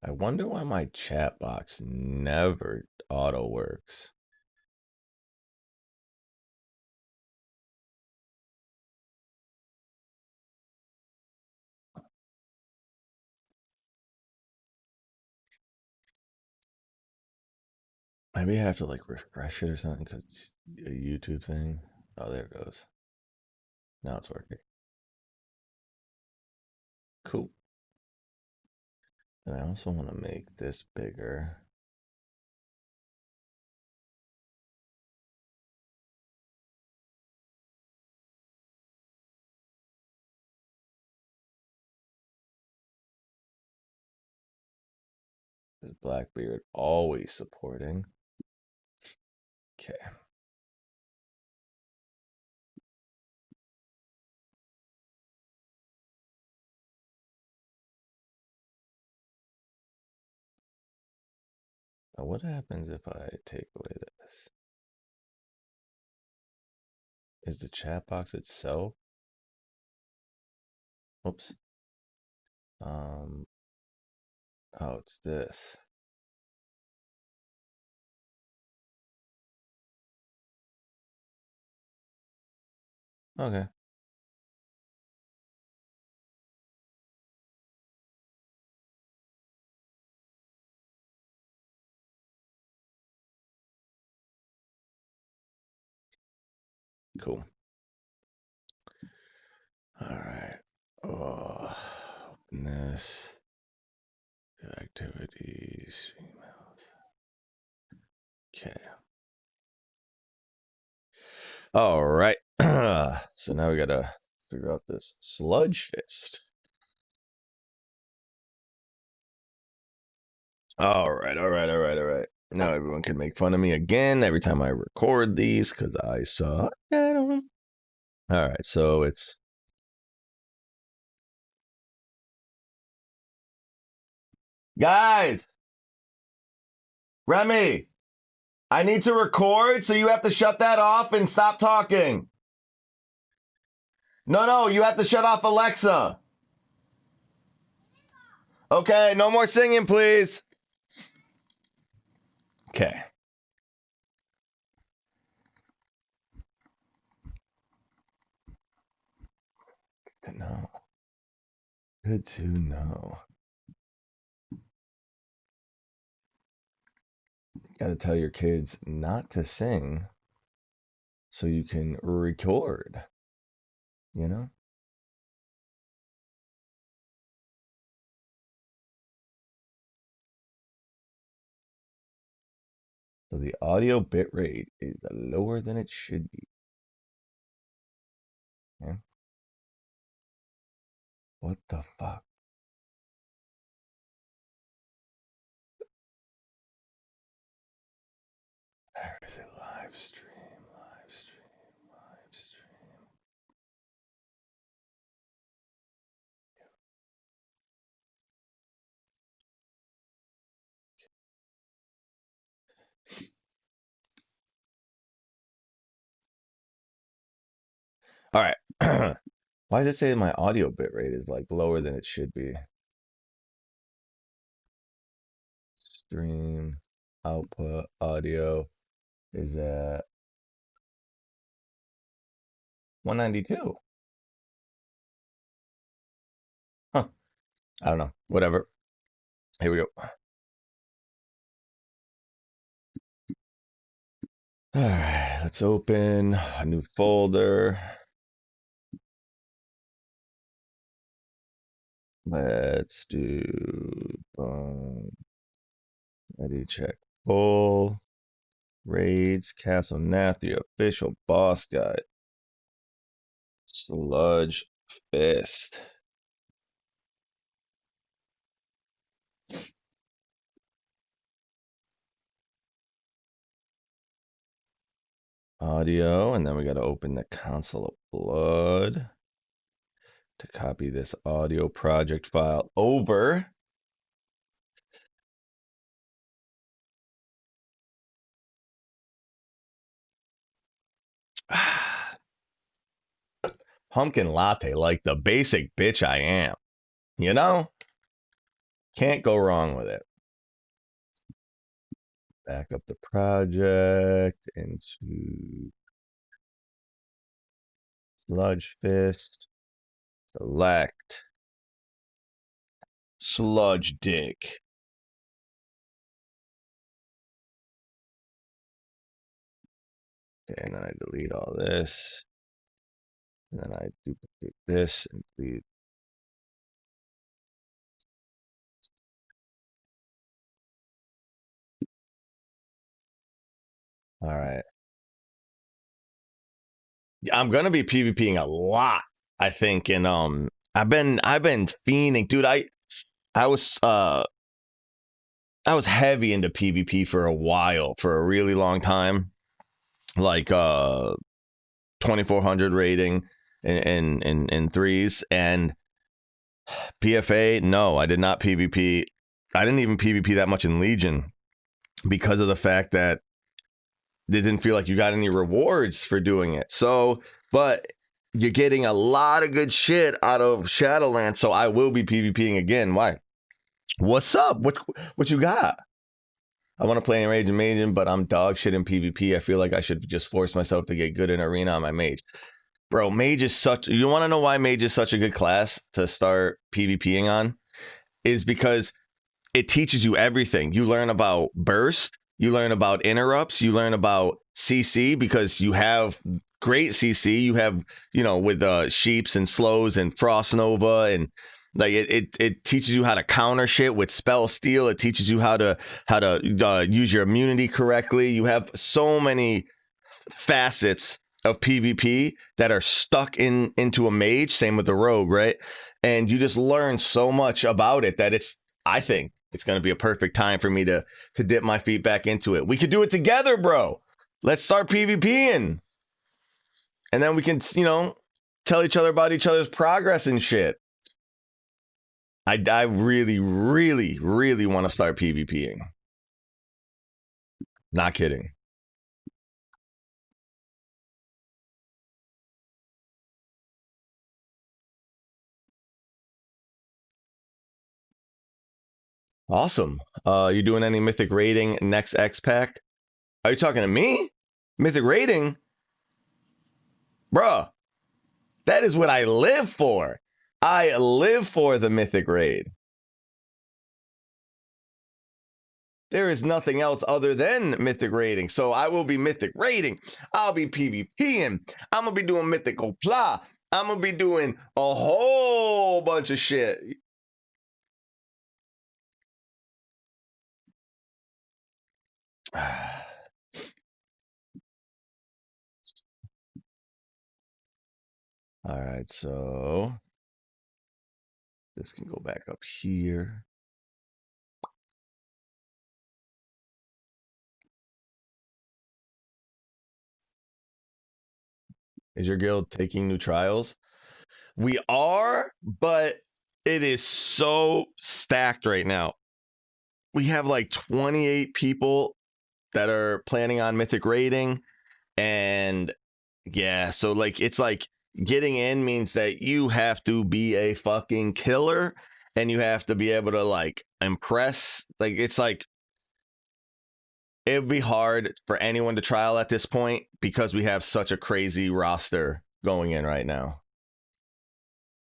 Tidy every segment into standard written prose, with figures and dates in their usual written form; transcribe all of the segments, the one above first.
I wonder why my chat box never auto works. Maybe I have to like refresh it or something because it's a YouTube thing. Oh, there it goes. Now it's working. Cool. And I also want to make this bigger. Is Blackbeard always supporting? Okay. Now what happens if I take away this? Is the chat box itself? Oops. Oh, it's this. Okay. Cool. All right. Oh, open this. Activities. Okay. All right. So now we gotta figure out this Sludgefist. All right. Now everyone can make fun of me again every time I record these because I suck at them. All right, so it's guys. Remy, I need to record, so you have to shut that off and stop talking. No, you have to shut off Alexa. Okay, no more singing, please. Okay. Good to know. Good to know. Got to tell your kids not to sing so you can record. You know? So the audio bit rate is lower than it should be. Yeah. What the fuck? Where is it? Live stream. All right. Why does it say my audio bit rate is like lower than it should be? Stream output audio is at 192. Huh. I don't know. Whatever. Here we go. All right. Let's open a new folder. Let's do ready check full. Raids, Castle Nathria, official boss guide. Sludgefist. Audio, and then we got to open the Council of Blood to copy this audio project file over. Pumpkin latte, like the basic bitch I am. You know? Can't go wrong with it. Back up the project into Sludgefist. Select Sludge Dick. Okay, and then I delete all this. And then I duplicate this and delete. All right. I'm gonna be PvPing a lot, I think, and I've been fiending, dude. I was heavy into PvP for a while, for a really long time, like 2400 rating in threes, and PFA. No, I did not PvP. I didn't even PvP that much in Legion because of the fact that they didn't feel like you got any rewards for doing it. So, but you're getting a lot of good shit out of Shadowlands, so I will be PvPing again. Why? What's up? What you got? I want to play in Rage and Mage, but I'm dog shit in PvP. I feel like I should just force myself to get good in Arena on my Mage. Bro, Mage is such... You want to know why Mage is such a good class to start PvPing on? Is because it teaches you everything. You learn about burst. You learn about interrupts. You learn about CC because you have great CC. You have, you know, with Sheeps and Slows and Frost Nova, and like it teaches you how to counter shit with spell steal. It teaches you how to use your immunity correctly. You have so many facets of PvP that are stuck into a mage. Same with the rogue, right? And you just learn so much about it that I think it's going to be a perfect time for me to dip my feet back into it. We could do it together, bro. Let's start PvPing. And then we can, you know, tell each other about each other's progress and shit. I really, really, really want to start PvPing. Not kidding. Awesome. You doing any mythic raiding next X pack? Are you talking to me? Mythic raiding? Bruh, that is what I live for. I live for the mythic raid. There is nothing else other than mythic raiding. So I will be mythic raiding. I'll be PvPing. I'm going to be doing mythical fly. I'm going to be doing a whole bunch of shit. All right, so this can go back up here. Is your guild taking new trials? We are, but it is so stacked right now. We have like 28 people that are planning on mythic raiding, and yeah, so like it's like getting in means that you have to be a fucking killer, and you have to be able to like impress. Like it's like it would be hard for anyone to trial at this point because we have such a crazy roster going in right now.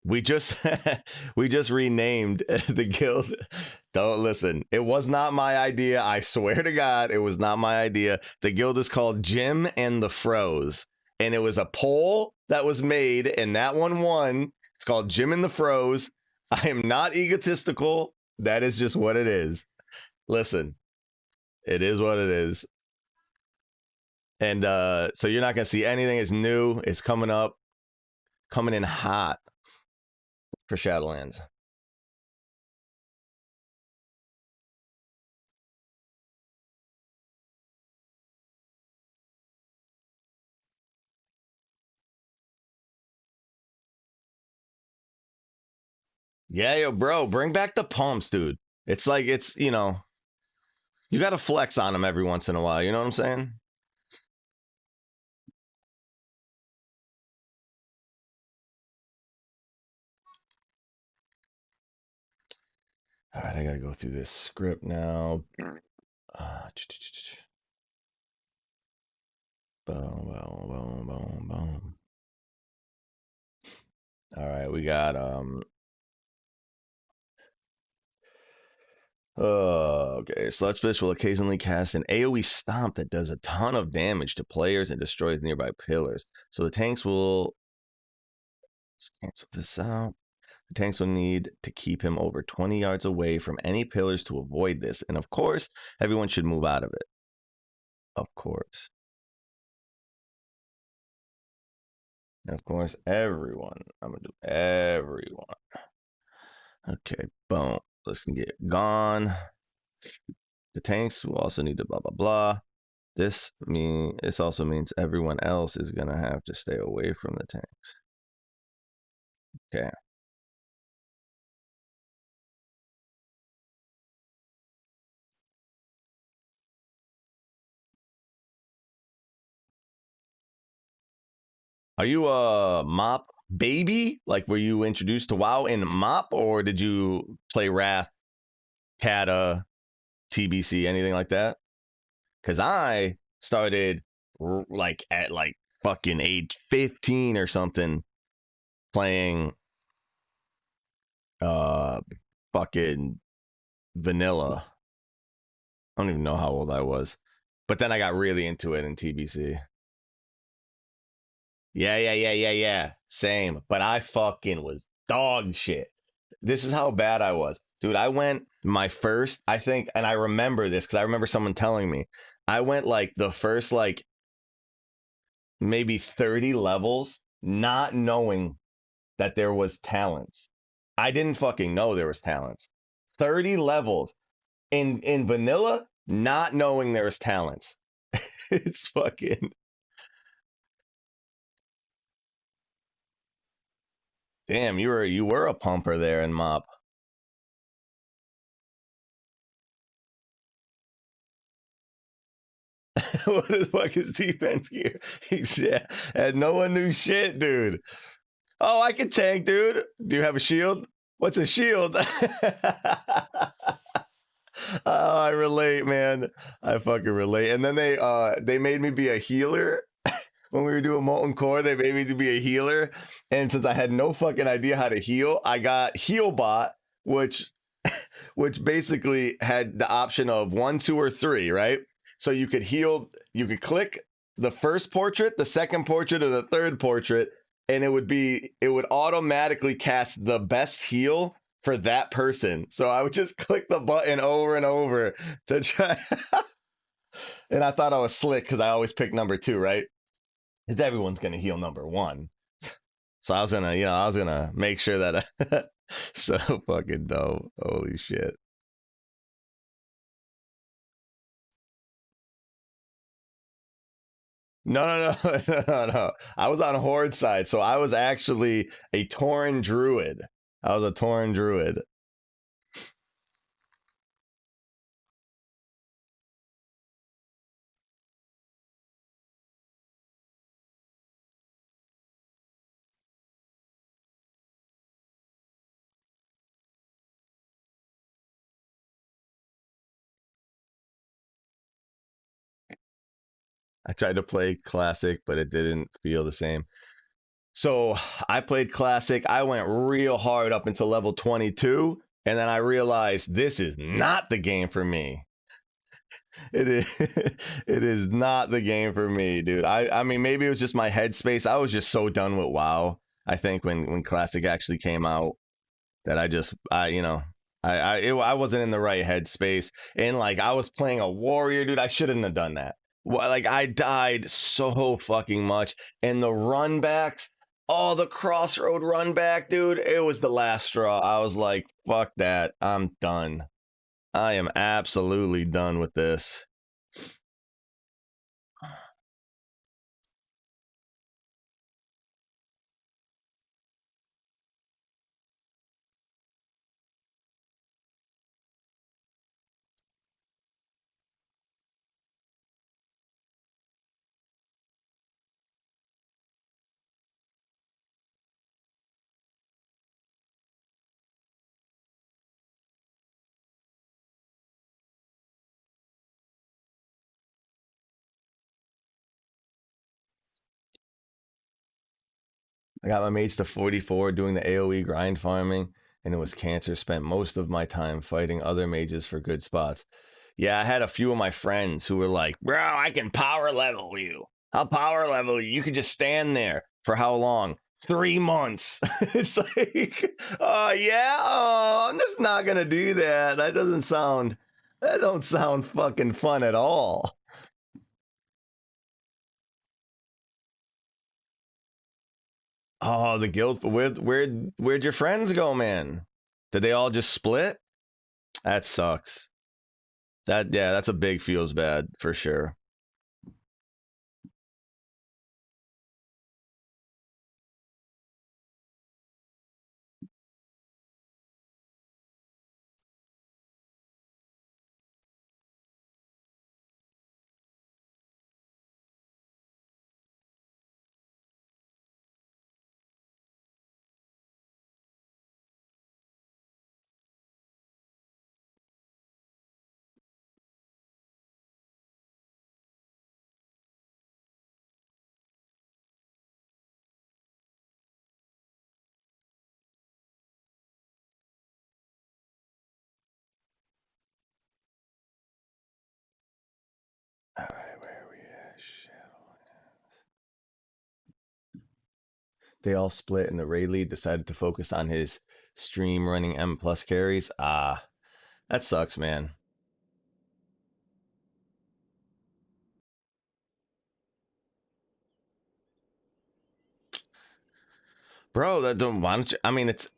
We just renamed the guild. Don't listen. It was not my idea. I swear to God, it was not my idea. The guild is called Jim and the Froze, and it was a poll that was made, and that one won. It's called Jim and the Froze. I am not egotistical. That is just what it is. Listen, it is what it is. And so you're not gonna see anything is new. It's coming up, coming in hot for Shadowlands. Yeah, yo, bro, bring back the pumps, dude. It's like it's you got to flex on them every once in a while. You know what I'm saying? All right, I gotta go through this script now. Boom, boom, boom, boom, boom. All right, we got okay. Sludgefist will occasionally cast an AoE stomp that does a ton of damage to players and destroys nearby pillars. So the tanks will let's cancel this out. The tanks will need to keep him over 20 yards away from any pillars to avoid this. And of course, everyone should move out of it. Of course. Of course, everyone. I'm going to do everyone. Okay, boom. Let's get gone. The tanks will also need to blah, blah, blah. This also means everyone else is going to have to stay away from the tanks. Okay. Are you a mop baby? Like, were you introduced to WoW in mop, or did you play Wrath, Kata, TBC, anything like that? Because I started like at like fucking age 15 or something playing fucking vanilla. I don't even know how old I was. But then I got really into it in TBC. Yeah. Same. But I fucking was dog shit. This is how bad I was. Dude, I went my first, I think, and I remember this because I remember someone telling me. I went like the first like maybe 30 levels not knowing that there was talents. I didn't fucking know there was talents. 30 levels in vanilla not knowing there was talents. It's fucking damn, you were a pumper there in mop. What the fuck is defense gear? Yeah, and no one knew shit, dude. Oh, I can tank, dude. Do you have a shield? What's a shield? Oh, I relate, man. I fucking relate. And then they made me be a healer. When we were doing Molten Core, they made me to be a healer. And since I had no fucking idea how to heal, I got Healbot, which basically had the option of 1, 2, or 3, right? So you could heal, you could click the first portrait, the second portrait, or the third portrait, and it would automatically cast the best heal for that person. So I would just click the button over and over to try. And I thought I was slick because I always pick number 2, right? Because everyone's gonna heal number 1. So I was gonna make sure that so fucking dope. Holy shit. No. I was on Horde side, so I was actually a Tauren Druid. I was a Tauren Druid. I tried to play Classic, but it didn't feel the same. So I played Classic. I went real hard up until level 22, and then I realized this is not the game for me. It is it is not the game for me, dude. I mean, maybe it was just my headspace. I was just so done with WoW. I think when Classic actually came out, that I wasn't in the right headspace, and like I was playing a warrior, dude. I shouldn't have done that. Like I died so fucking much, and the run backs, oh, the crossroad run back, dude, it was the last straw. I was like, fuck that, I'm done. I am absolutely done with this. I got my mates to 44 doing the AoE grind farming, and it was cancer. Spent most of my time fighting other mages for good spots. Yeah, I had a few of my friends who were like, bro, I can power level you. I'll power level you. You could just stand there. For how long? 3 months. It's like, oh, yeah, oh, I'm just not going to do that. That don't sound fucking fun at all. Oh, the guild. Where'd your friends go, man? Did they all just split? That sucks. That's a big feels bad for sure. All right, where are we at? Shadowlands. They all split, and the Ray lead decided to focus on his stream running M plus carries. Ah, that sucks, man. Bro, that don't why don't you, I mean, it's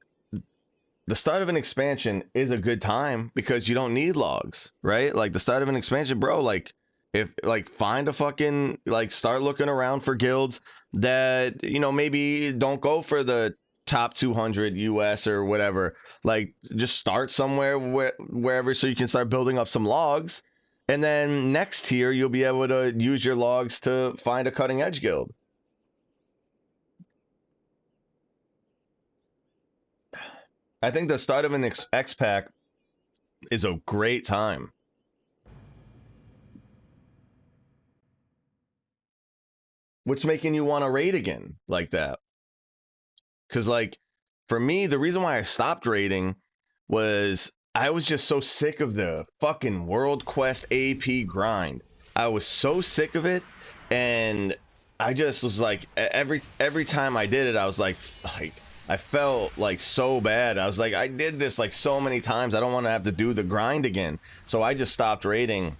the start of an expansion is a good time because you don't need logs, right? Like the start of an expansion, bro, like if like find a fucking like start looking around for guilds that, maybe don't go for the top 200 US or whatever. Like just start somewhere wherever so you can start building up some logs. And then next tier, you'll be able to use your logs to find a cutting edge guild. I think the start of an X pack is a great time. What's making you want to raid again like that? Because, like, for me, the reason why I stopped raiding was I was just so sick of the fucking World Quest AP grind. I was so sick of it, and I just was like, every time I did it, I was like I felt like so bad. I was like, I did this like so many times. I don't want to have to do the grind again. So I just stopped raiding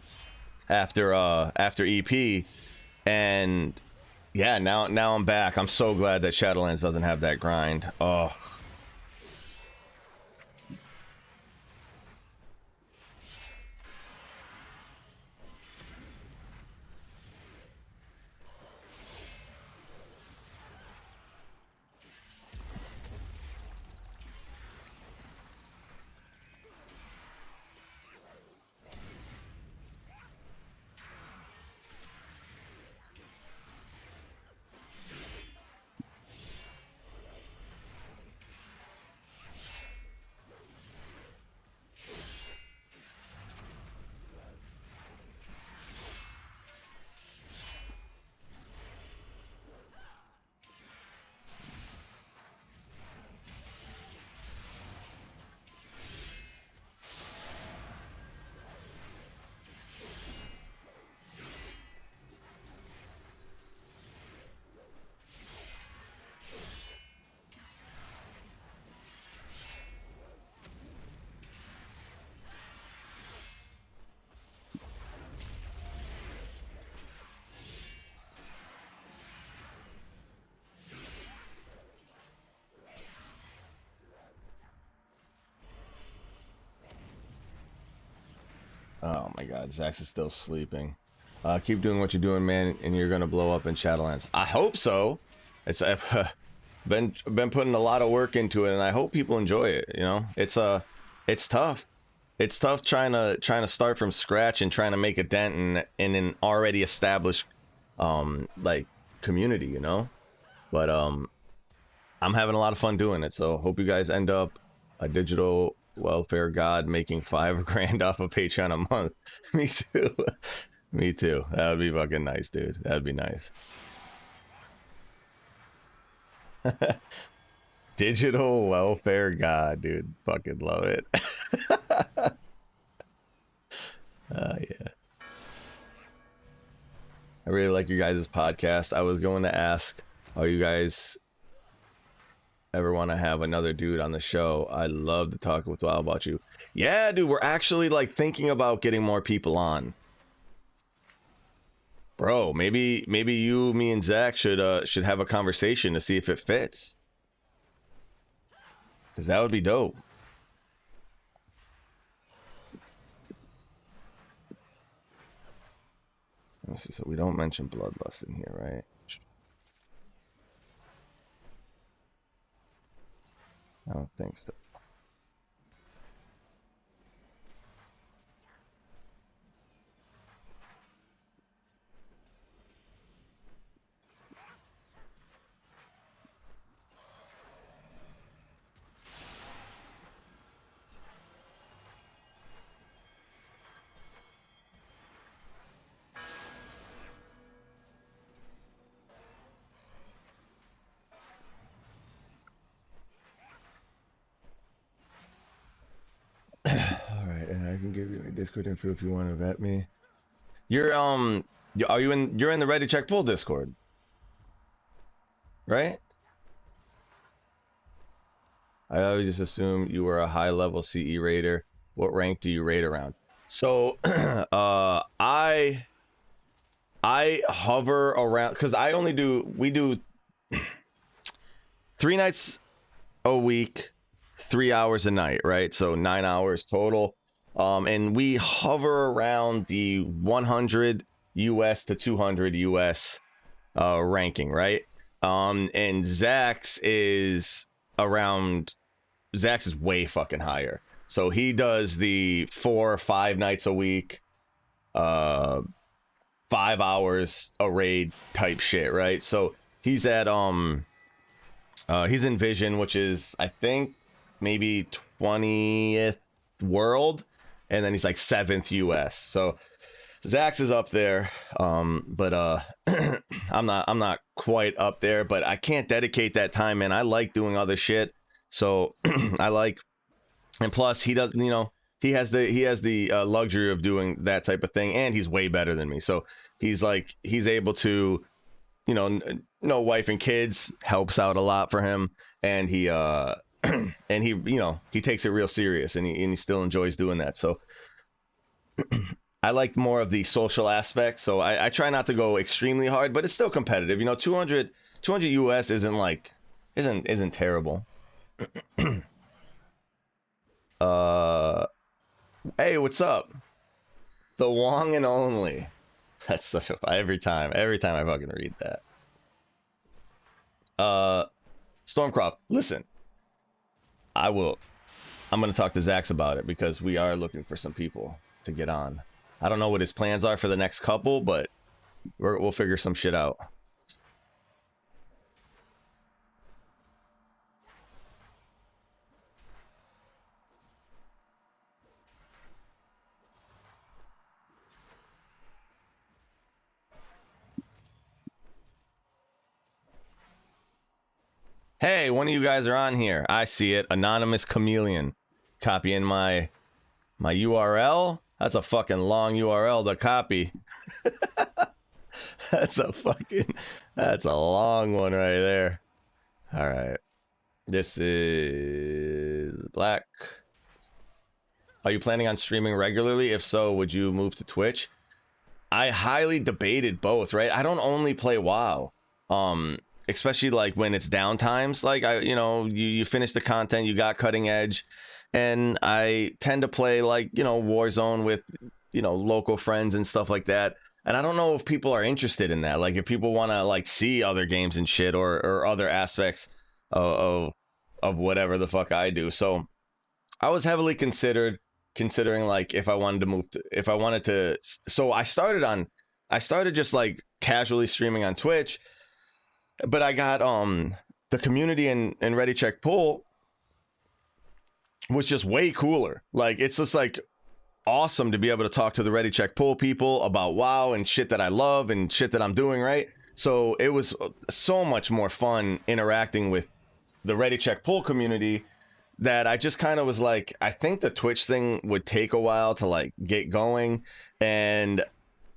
after EP, and yeah, now I'm back. I'm so glad that Shadowlands doesn't have that grind. Oh, Oh my God, Zax is still sleeping. Keep doing what you're doing, man, and you're gonna blow up in Shadowlands. I hope so. It's been putting a lot of work into it, and I hope people enjoy it. You know, it's tough. It's tough trying to start from scratch and trying to make a dent in an already established like community, you know. But I'm having a lot of fun doing it. So hope you guys end up a digital welfare god making $5 grand off of Patreon a month. Me too. Me too. That would be fucking nice, dude. That'd be nice. Digital welfare god, dude. Fucking love it. Yeah. I really like your guys' podcast. I was going to ask, are you guys ever want to have another dude on the show? I'd love to talk with Wild about you. Yeah, dude, we're actually like thinking about getting more people on. Bro, maybe you, me, and Zach should have a conversation to see if it fits. Because that would be dope. Let me see. So we don't mention bloodlust in here, right? I don't think so. Alright, and I can give you my Discord info if you want to vet me. You're you're in the Ready Check Pull Discord, right? I always just assume you were a high level CE raider. What rank do you raid around? So I hover around, because we do 3 nights a week, 3 hours a night, right? So 9 hours total. And we hover around the 100 US to 200 US ranking, right? And Zach's is way fucking higher. So he does the 4 or 5 nights a week, 5 hours a raid type shit, right? So he's at he's in Vision, which is I think maybe 20th world, and then he's like 7th US. So Zax is up there, but I'm not quite up there, but I can't dedicate that time, man. I like doing other shit, so I like, and plus he doesn't, you know, he has the luxury of doing that type of thing, and he's way better than me, so he's able to, you know, no wife and kids helps out a lot for him, and he and he, you know, he takes it real serious, and he still enjoys doing that. So I like more of the social aspect, so I try not to go extremely hard, but it's still competitive. You know, 200 US isn't terrible. Hey, what's up? The Wong and Only. That's such a every time I fucking read that. Stormcroft, listen. I'm gonna talk to Zax about it, because we are looking for some people to get on. I don't know what his plans are for the next couple, but we'll figure some shit out. Hey, one of you guys are on here. I see it. Anonymous Chameleon. Copying my URL. That's a fucking long URL to copy. That's a long one right there. All right. This is Black. Are you planning on streaming regularly? If so, would you move to Twitch? I highly debated both, right? I don't only play WoW. Especially like when it's downtimes, like you finish the content, you got cutting edge, and I tend to play like, you know, Warzone with local friends and stuff like that. And I don't know if people are interested in that. Like if people want to like see other games and shit or other aspects of whatever the fuck I do. So I was heavily considering like if I wanted to if I wanted to. So I started just like casually streaming on Twitch, but I got the community in Ready Check Pull was just way cooler. Like it's just like awesome to be able to talk to the Ready Check Pull people about WoW and shit that I love and shit that I'm doing right. So it was so much more fun interacting with the Ready Check Pull community that I just kind of was like, I think the Twitch thing would take a while to like get going. And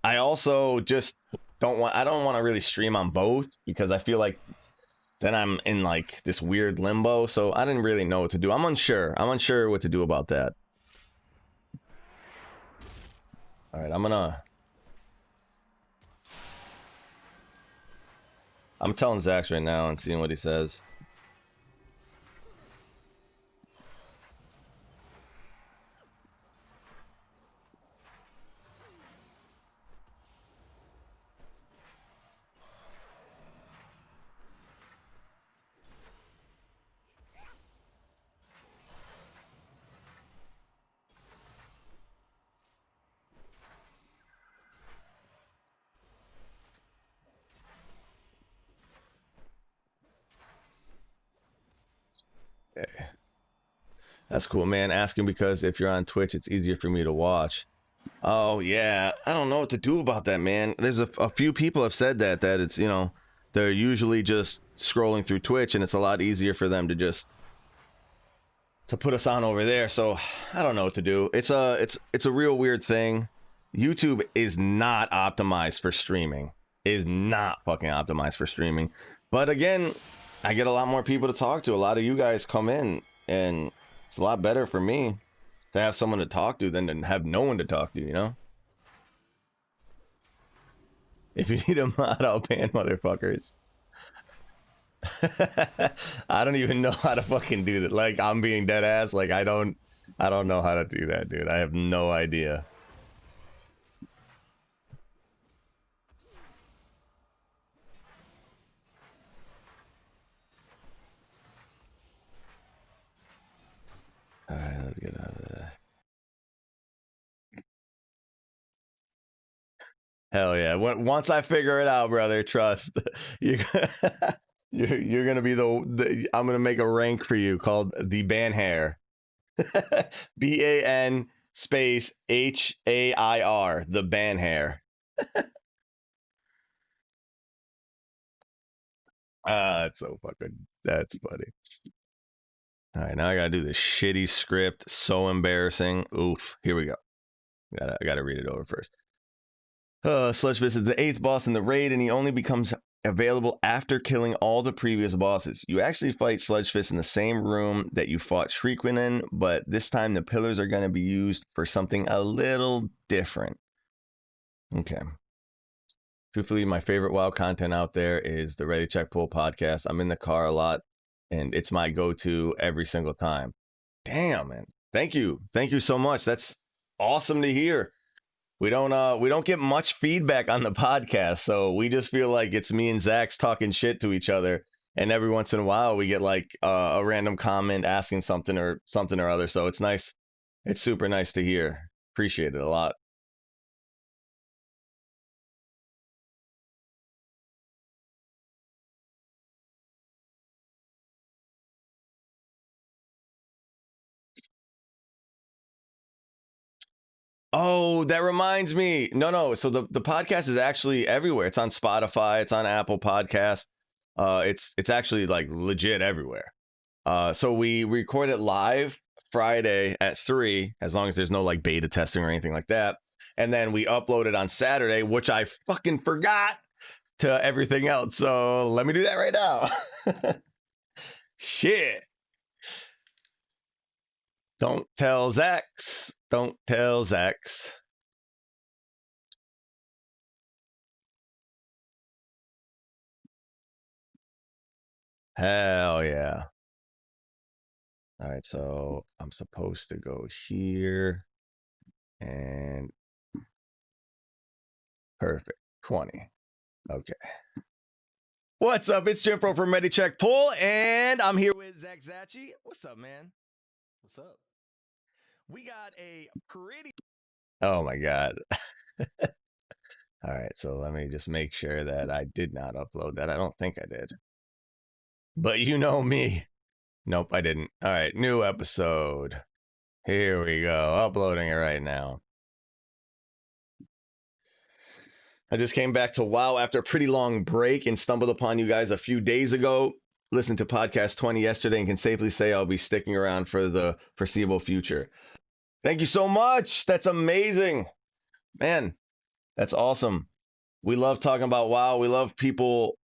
I also just I don't want to really stream on both because I feel like then I'm in like this weird limbo. So I didn't really know what to do. I'm unsure what to do about that. All right, I'm telling Zax right now and seeing what he says. Okay. That's cool, man. Asking because if you're on Twitch, it's easier for me to watch. Oh yeah, I don't know what to do about that, man. There's a few people have said that it's they're usually just scrolling through Twitch and it's a lot easier for them to just to put us on over there. So I don't know what to do. It's a real weird thing. YouTube is not optimized for streaming. It is not fucking optimized for streaming. But again, I get a lot more people to talk to. A lot of you guys come in and it's a lot better for me to have someone to talk to than to have no one to talk to, you know? If you need a mod, I'll ban motherfuckers. I don't even know how to fucking do that. Like, I'm being dead ass. Like, I don't know how to do that, dude. I have no idea. All right, let's get out of there. Hell yeah! Once I figure it out, brother, trust you. You're gonna be I'm gonna make a rank for you called the Banhair. BAN space HAIR, the Banhair. That's so fucking. That's funny. All right, now I gotta do this shitty script. So embarrassing. Oof. Here we go. I gotta read it over first. Sludgefist is the 8th boss in the raid, and he only becomes available after killing all the previous bosses. You actually fight Sludgefist in the same room that you fought Shriekwind in, but this time the pillars are going to be used for something a little different. Okay. Truthfully, my favorite WoW content out there is the Ready Check Pull podcast. I'm in the car a lot, and it's my go-to every single time. Damn, man. Thank you so much. That's awesome to hear. We don't get much feedback on the podcast, so we just feel like it's me and Zax talking shit to each other, and every once in a while we get like a random comment asking something or other. So it's nice. It's super nice to hear. Appreciate it a lot. Oh, that reminds me. No. So the podcast is actually everywhere. It's on Spotify. It's on Apple Podcast. It's actually like legit everywhere. So we record it live Friday at 3, as long as there's no like beta testing or anything like that. And then we upload it on Saturday, which I fucking forgot, to everything else. So let me do that right now. Shit. Don't tell Zax. Don't tell Zax. Hell yeah. All right, so I'm supposed to go here and Perfect. 20. Okay. What's up? It's Jim Pro from MediCheck Pull, and I'm here with Zach Zachi. What's up, man? What's up? We got a pretty... Oh, my God. All right, so let me just make sure that I did not upload that. I don't think I did. But you know me. Nope, I didn't. All right, new episode. Here we go. Uploading it right now. I just came back to WoW after a pretty long break and stumbled upon you guys a few days ago. Listened to podcast 20 yesterday and can safely say I'll be sticking around for the foreseeable future. Thank you so much. That's amazing. Man, that's awesome. We love talking about WoW. We love people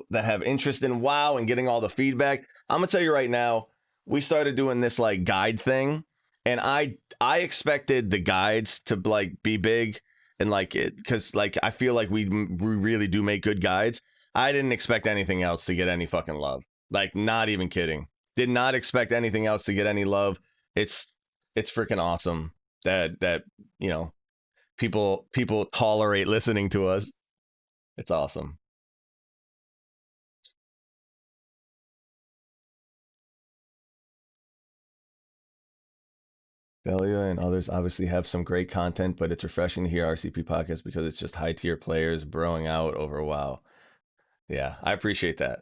that have interest in WoW and getting all the feedback. I'm going to tell you right now, we started doing this like guide thing, and I expected the guides to like be big and like it, because like I feel like we really do make good guides. I didn't expect anything else to get any fucking love. Like, not even kidding. Did not expect anything else to get any love. It's freaking awesome that you know, people tolerate listening to us. It's awesome. Belia and others obviously have some great content, but it's refreshing to hear RCP podcasts because it's just high tier players broing out over WoW. Yeah, I appreciate that.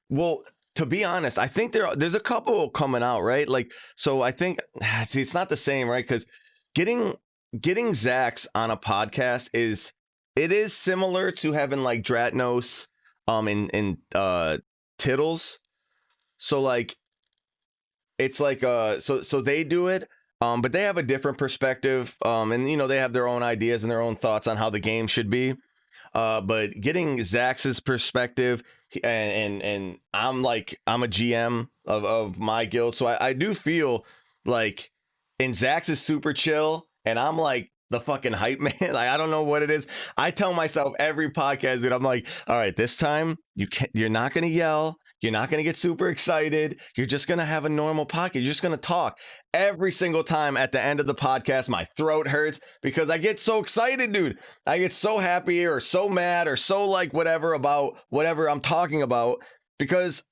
Well, to be honest, I think there's a couple coming out, right? Like, so I think, see, it's not the same, right? Because getting Zax on a podcast is similar to having like Dratnos in Tittles. So like it's like so they do it, but they have a different perspective, and you know, they have their own ideas and their own thoughts on how the game should be. But getting Zax's perspective, and I'm a GM of my guild, so I do feel like, and Zax is super chill, and I'm like the fucking hype man. Like, I don't know what it is. I tell myself every podcast that I'm like, all right, this time you're not gonna yell. You're not going to get super excited. You're just going to have a normal podcast. You're just going to talk. Every single time at the end of the podcast, my throat hurts because I get so excited, dude. I get so happy or so mad or so like whatever about whatever I'm talking about because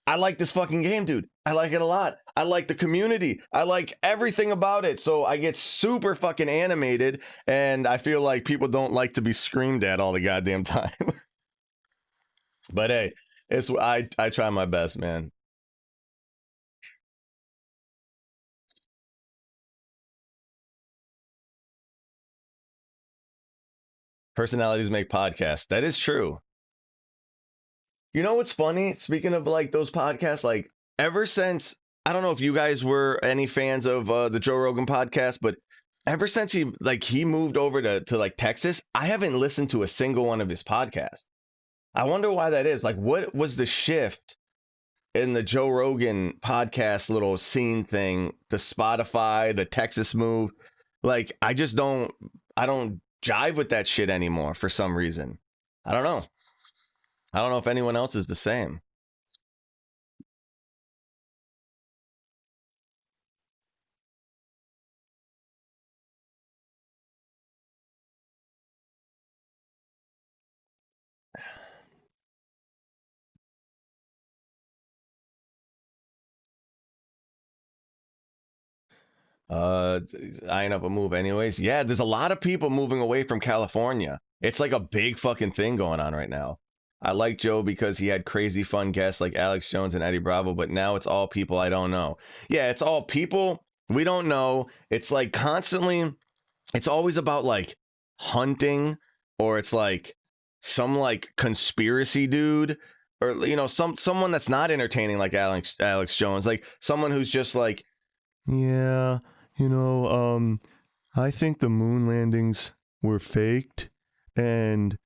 I like this fucking game, dude. I like it a lot. I like the community. I like everything about it. So I get super fucking animated, and I feel like people don't like to be screamed at all the goddamn time. But hey, I try my best, man. Personalities make podcasts. That is true. You know what's funny? Speaking of like those podcasts, like ever since, I don't know if you guys were any fans of the Joe Rogan podcast, but ever since he moved over to like Texas, I haven't listened to a single one of his podcasts. I wonder why that is. Like, what was the shift in the Joe Rogan podcast little scene thing, the Spotify, the Texas move? Like, I don't jive with that shit anymore for some reason. I don't know. I don't know if anyone else is the same. Eyeing up a move anyways. Yeah, there's a lot of people moving away from California. It's like a big fucking thing going on right now. I like Joe because he had crazy fun guests like Alex Jones and Eddie Bravo, but now it's all people I don't know. Yeah, it's all people we don't know. It's like constantly, it's always about like hunting, or it's like some like conspiracy dude, or you know, someone that's not entertaining like Alex Jones, like someone who's just like, yeah, you know, I think the moon landings were faked, and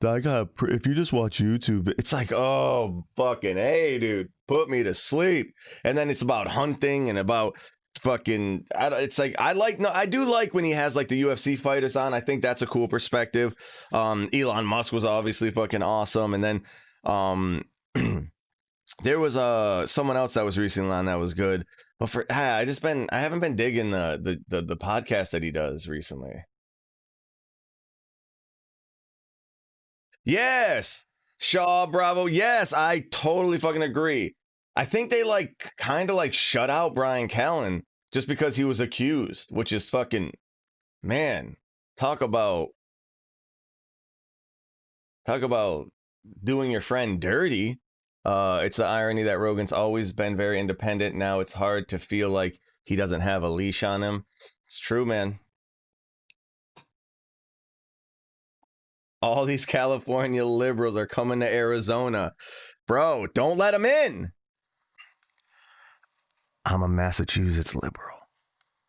if you just watch YouTube, it's like, oh, fucking, hey, dude, put me to sleep. And then it's about hunting and about fucking, it's like, I do like when he has like the UFC fighters on. I think that's a cool perspective. Elon Musk was obviously fucking awesome. And then there was someone else that was recently on that was good. But I haven't been digging the podcast that he does recently. Yes. Shaw, Bravo. Yes, I totally fucking agree. I think they like kind of like shut out Brian Callen just because he was accused, which is fucking, man, talk about talk about doing your friend dirty. It's the irony that Rogan's always been very independent. Now it's hard to feel like he doesn't have a leash on him. It's true, man. All these California liberals are coming to Arizona. Bro, don't let them in. I'm a Massachusetts liberal.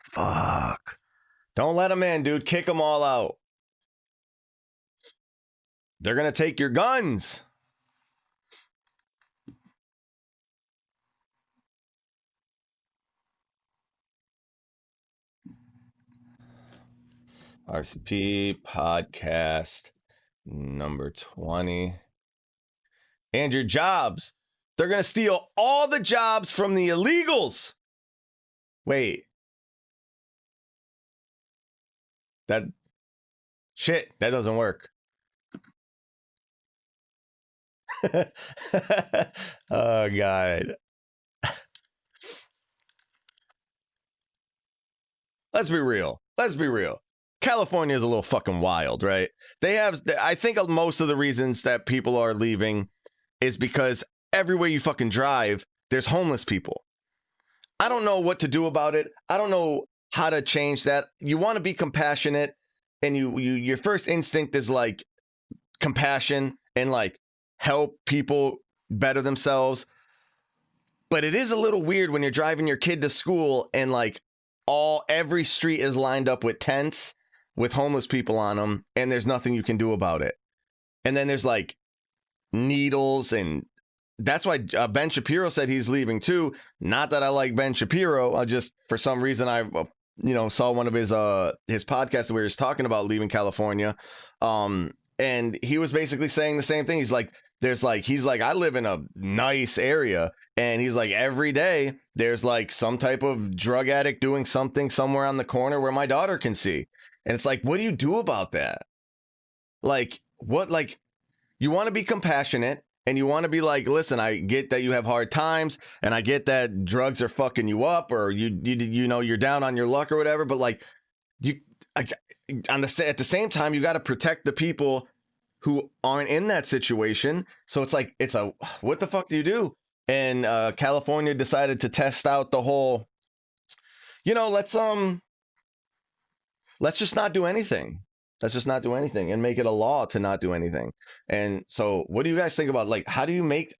Fuck. Don't let them in, dude. Kick them all out. They're going to take your guns. RCP podcast number 20. And your jobs. They're going to steal all the jobs from the illegals. Wait. That doesn't work. Oh, God. Let's be real. California is a little fucking wild, right? I think most of the reasons that people are leaving is because everywhere you fucking drive, there's homeless people. I don't know what to do about it. I don't know how to change that. You want to be compassionate, and your first instinct is like compassion and like help people better themselves. But it is a little weird when you're driving your kid to school and like every street is lined up with tents with homeless people on them, and there's nothing you can do about it. And then there's like needles, and that's why Ben Shapiro said he's leaving too. Not that I like Ben Shapiro. I just, for some reason, I saw one of his podcasts where he was talking about leaving California. And he was basically saying the same thing. He's like, I live in a nice area, and he's like, every day there's like some type of drug addict doing something somewhere on the corner where my daughter can see. And it's like, what do you do about that? Like, what, like, you want to be compassionate, and you want to be like, listen, I get that you have hard times, and I get that drugs are fucking you up, or you're down on your luck or whatever. But like, at the same time, you got to protect the people who aren't in that situation. So it's like, what the fuck do you do? And California decided to test out the whole, let's just not do anything. Let's just not do anything and make it a law to not do anything. And so what do you guys think about, like, how do you make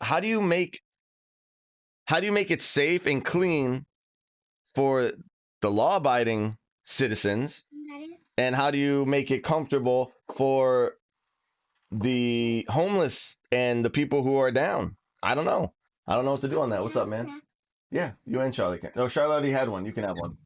it safe and clean for the law-abiding citizens? And how do you make it comfortable for the homeless and the people who are down? I don't know what to do on that. What's up, man? Yeah, you and Charlie can. No, Charlie already had one. You can have one.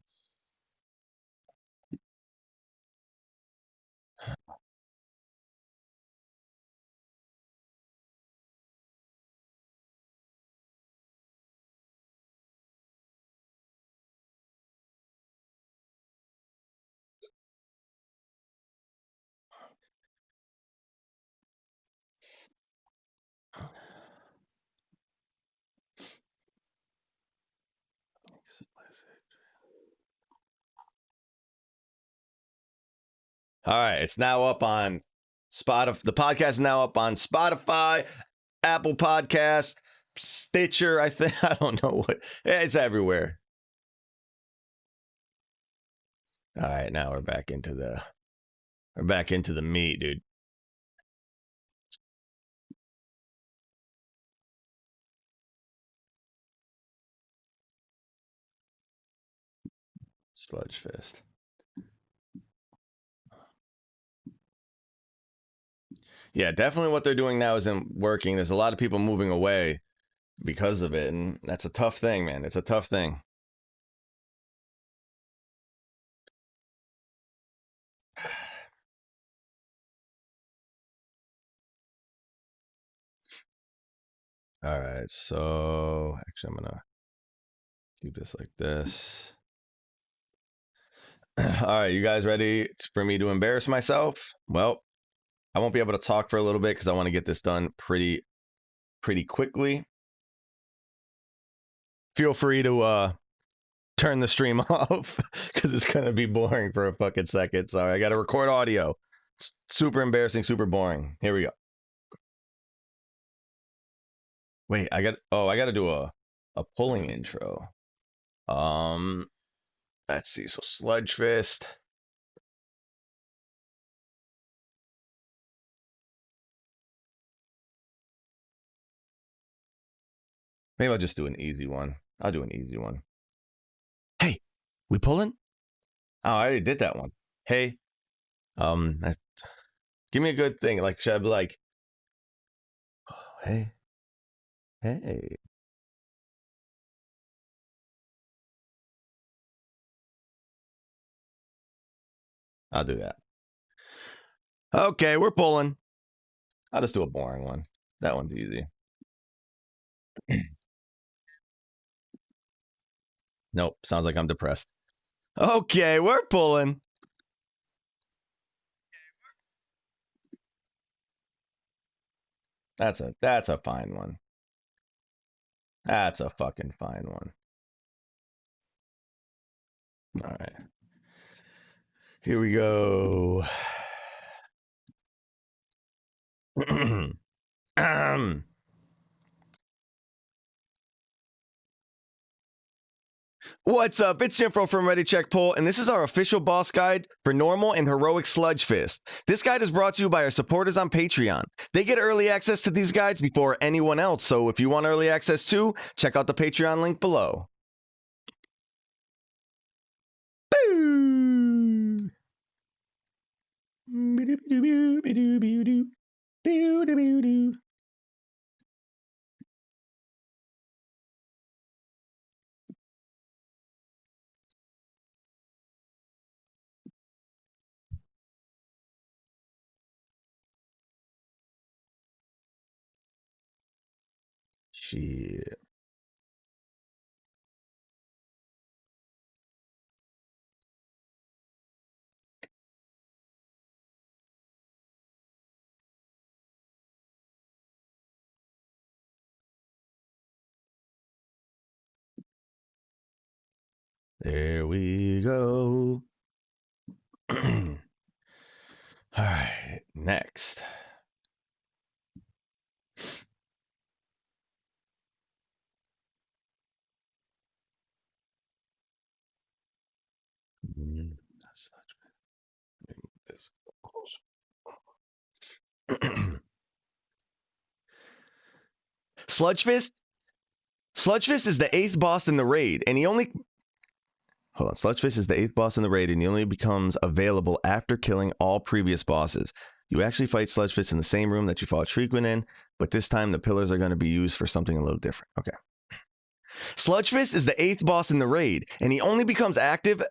All right, it's now up on Spotify. The podcast is now up on Spotify, Apple Podcast, Stitcher. I think, I don't know what. It's everywhere. All right, now we're back into the meat, dude. Sludgefist. Yeah, definitely what they're doing now isn't working. There's a lot of people moving away because of it, and that's a tough thing, man. It's a tough thing. All right, so actually, I'm gonna keep this like this. All right, you guys ready for me to embarrass myself? Well, I won't be able to talk for a little bit because I want to get this done pretty quickly. Feel free to turn the stream off because it's gonna be boring for a fucking second. Sorry, I got to record audio. Super embarrassing, super boring. Here we go. Wait, I got to do a pulling intro. Let's see. So Sludgefist. Maybe I'll just do an easy one. I'll do an easy one. Hey, we pulling? Oh, I already did that one. Hey, give me a good thing. Like, should I be like, oh, hey, hey. I'll do that. Okay, we're pulling. I'll just do a boring one. That one's easy. Nope, sounds like I'm depressed. Okay, we're pulling. That's a fine one. That's a fucking fine one. All right. Here we go. What's up? It's Jimfro from Ready Check Pull, and this is our official boss guide for normal and heroic Sludgefist. This guide is brought to you by our supporters on Patreon. They get early access to these guides before anyone else, so if you want early access too, check out the Patreon link below. Shit. There we go. All right, next. This close. Sludgefist? Sludgefist is the 8th boss in the raid, and he only... Hold on. Sludgefist is the 8th boss in the raid, and he only becomes available after killing all previous bosses. You actually fight Sludgefist in the same room that you fought Shriekwind in, but this time the pillars are going to be used for something a little different. Okay. Sludgefist is the 8th boss in the raid, and he only becomes active...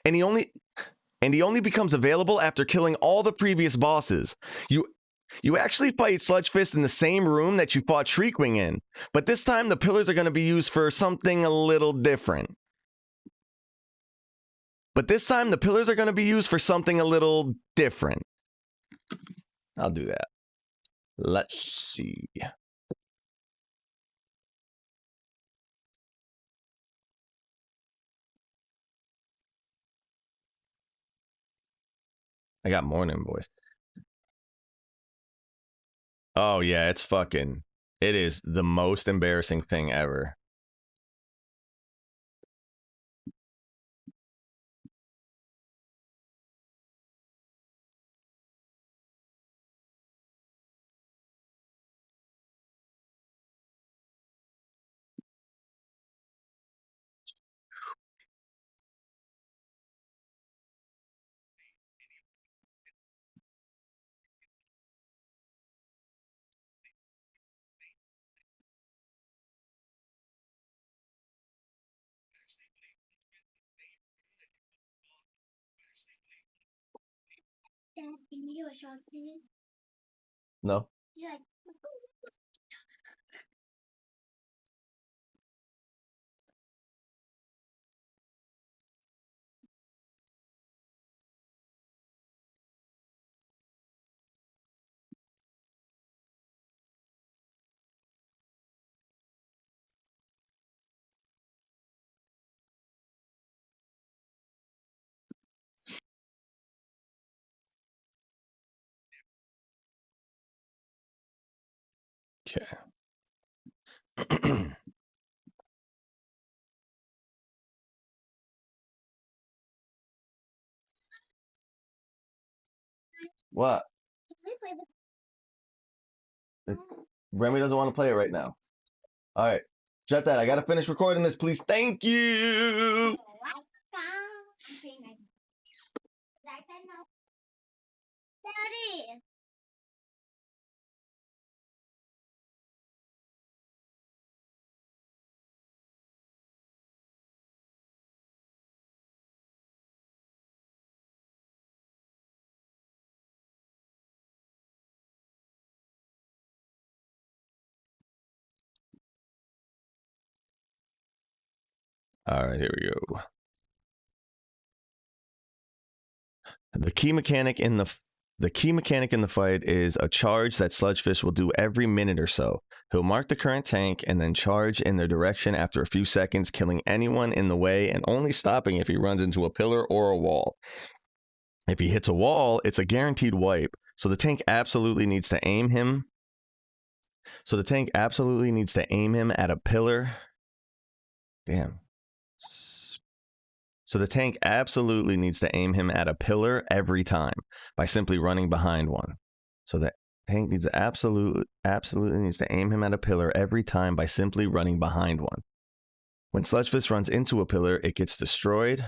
And he only becomes available after killing all the previous bosses. You actually fight Sludgefist in the same room that you fought Shriekwind in, but this time the pillars are going to be used for something a little different. I'll do that. Let's see. I got morning voice. Oh, yeah, it is the most embarrassing thing ever. Dad, can you do a shot singing? No. Yeah. Okay. What? Remy doesn't want to play it right now. All right. Shut that. I got to finish recording this, please. Thank you. Daddy. All right, here we go. The key mechanic in the fight is a charge that Sludgefist will do every minute or so. He'll mark the current tank and then charge in their direction after a few seconds, killing anyone in the way and only stopping if he runs into a pillar or a wall. If he hits a wall, it's a guaranteed wipe, so the tank absolutely needs to aim him. So the tank absolutely needs to aim him at a pillar. Damn. So the tank absolutely needs to aim him at a pillar every time by simply running behind one. So the tank needs to absolutely needs to aim him at a pillar every time by simply running behind one. When Sludgefist runs into a pillar, it gets destroyed.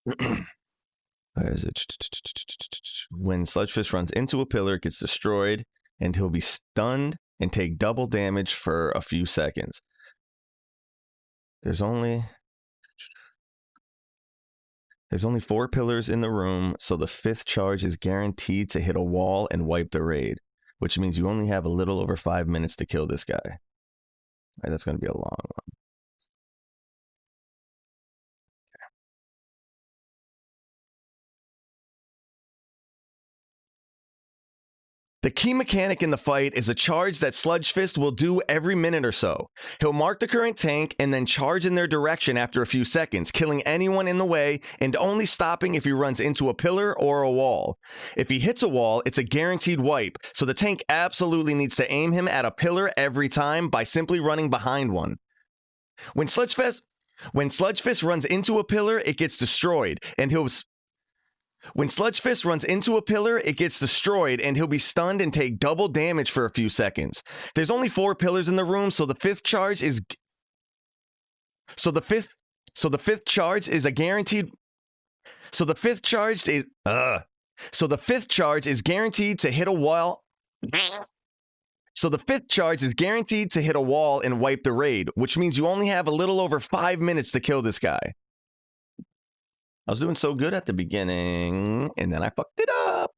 Where is it? When Sludgefist runs into a pillar, it gets destroyed, and he'll be stunned and take double damage for a few seconds. There's only 4 pillars in the room, so the 5th charge is guaranteed to hit a wall and wipe the raid, which means you only have a little over 5 minutes to kill this guy. All right, that's going to be a long one. The key mechanic in the fight is a charge that Sludgefist will do every minute or so. He'll mark the current tank and then charge in their direction after a few seconds, killing anyone in the way and only stopping if he runs into a pillar or a wall. If he hits a wall, it's a guaranteed wipe, so the tank absolutely needs to aim him at a pillar every time by simply running behind one. When Sludgefist runs into a pillar, it gets destroyed, and When Sludgefist runs into a pillar, it gets destroyed, and he'll be stunned and take double damage for a few seconds. There's only 4 pillars in the room, so the 5th charge is a guaranteed. So the 5th charge is guaranteed to hit a wall. So the 5th charge is guaranteed to hit a wall and wipe the raid, which means you only have a little over 5 minutes to kill this guy. I was doing so good at the beginning, and then I fucked it up.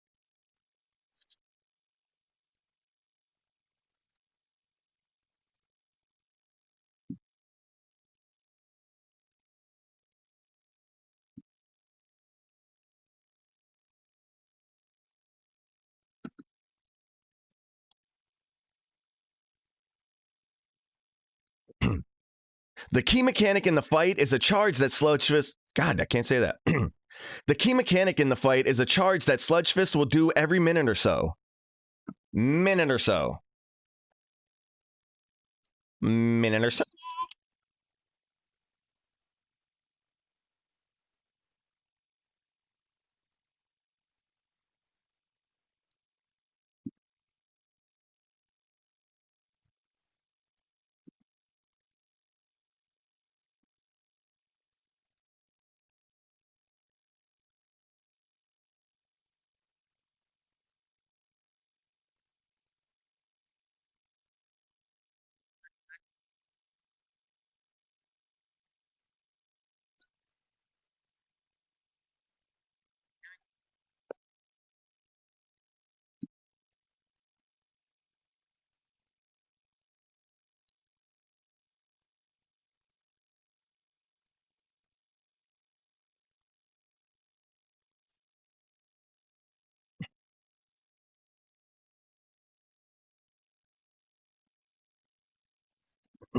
The key mechanic in the fight is a charge that Sludgefist... God, I can't say that. The key mechanic in the fight is a charge that Sludgefist will do every minute or so. Minute or so.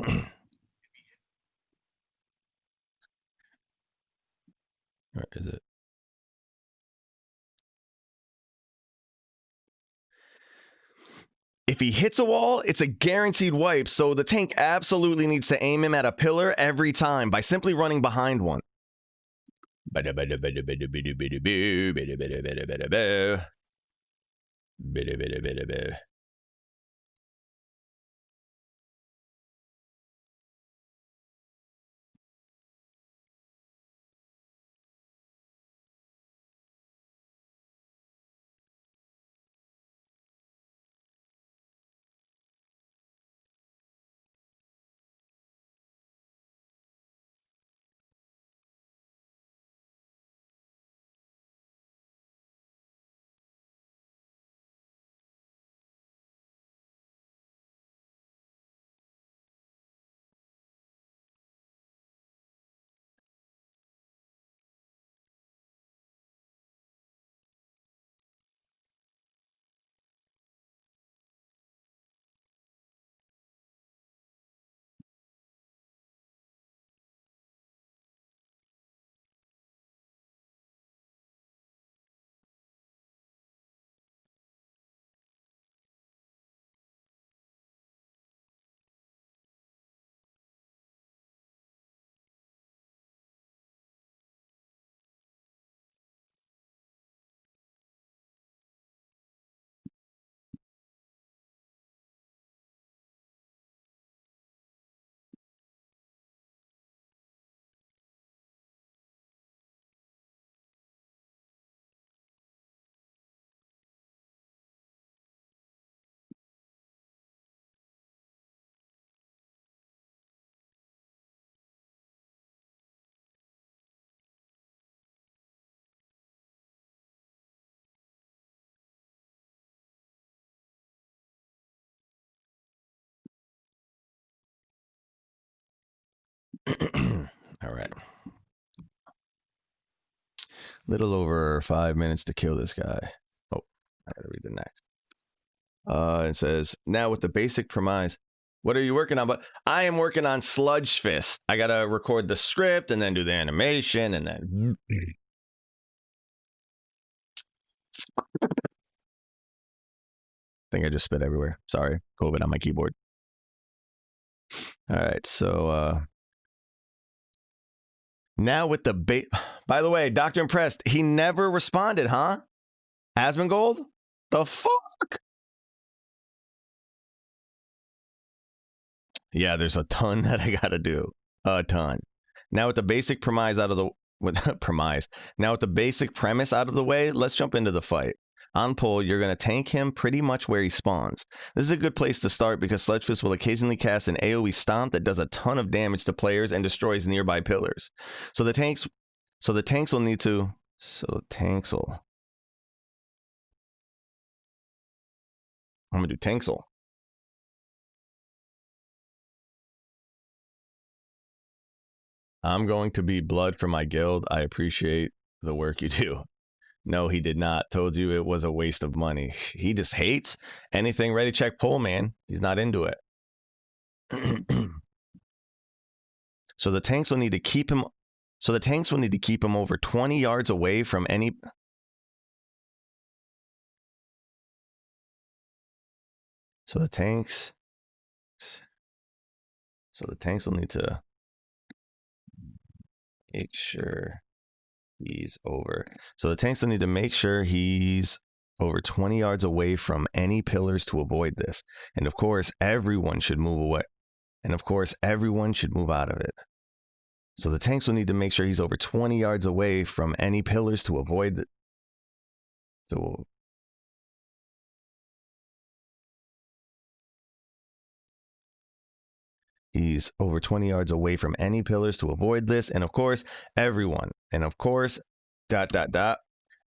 Where is it? If he hits a wall, it's a guaranteed wipe, so the tank absolutely needs to aim him at a pillar every time by simply running behind one. All right. Little over 5 minutes to kill this guy. Oh, I gotta read the next. It says, now with the basic premise, what are you working on? But I am working on Sludgefist. I gotta record the script and then do the animation and then. I think I just spit everywhere. Sorry, COVID on my keyboard. All right, so now with the by the way, Dr. Impressed, he never responded, huh? Asmongold? The fuck? Yeah, there's a ton that I gotta do. A ton. Now with the basic premise out of the Now with the basic premise out of the way, let's jump into the fight. On pull, you're going to tank him pretty much where he spawns. This is a good place to start because Sludgefist will occasionally cast an AoE stomp that does a ton of damage to players and destroys nearby pillars. So the tanks will need to I'm going to do Tanksel. I'm going to be blood for my guild. I appreciate the work you do. No, he did not. Told you it was a waste of money. He just hates anything ready check pull, man. He's not into it. So the tanks will need to keep him. So the tanks will need to keep him over 20 yards away from any. So the tanks will need to make sure he's over. So the tanks will need to make sure he's over 20 yards away from any pillars to avoid this. And of course, everyone should move away. And of course, everyone should move out of it. So the tanks will need to make sure he's over 20 yards away from any pillars to avoid the. So he's over 20 yards away from any pillars to avoid this. And of course, everyone. And of course, ...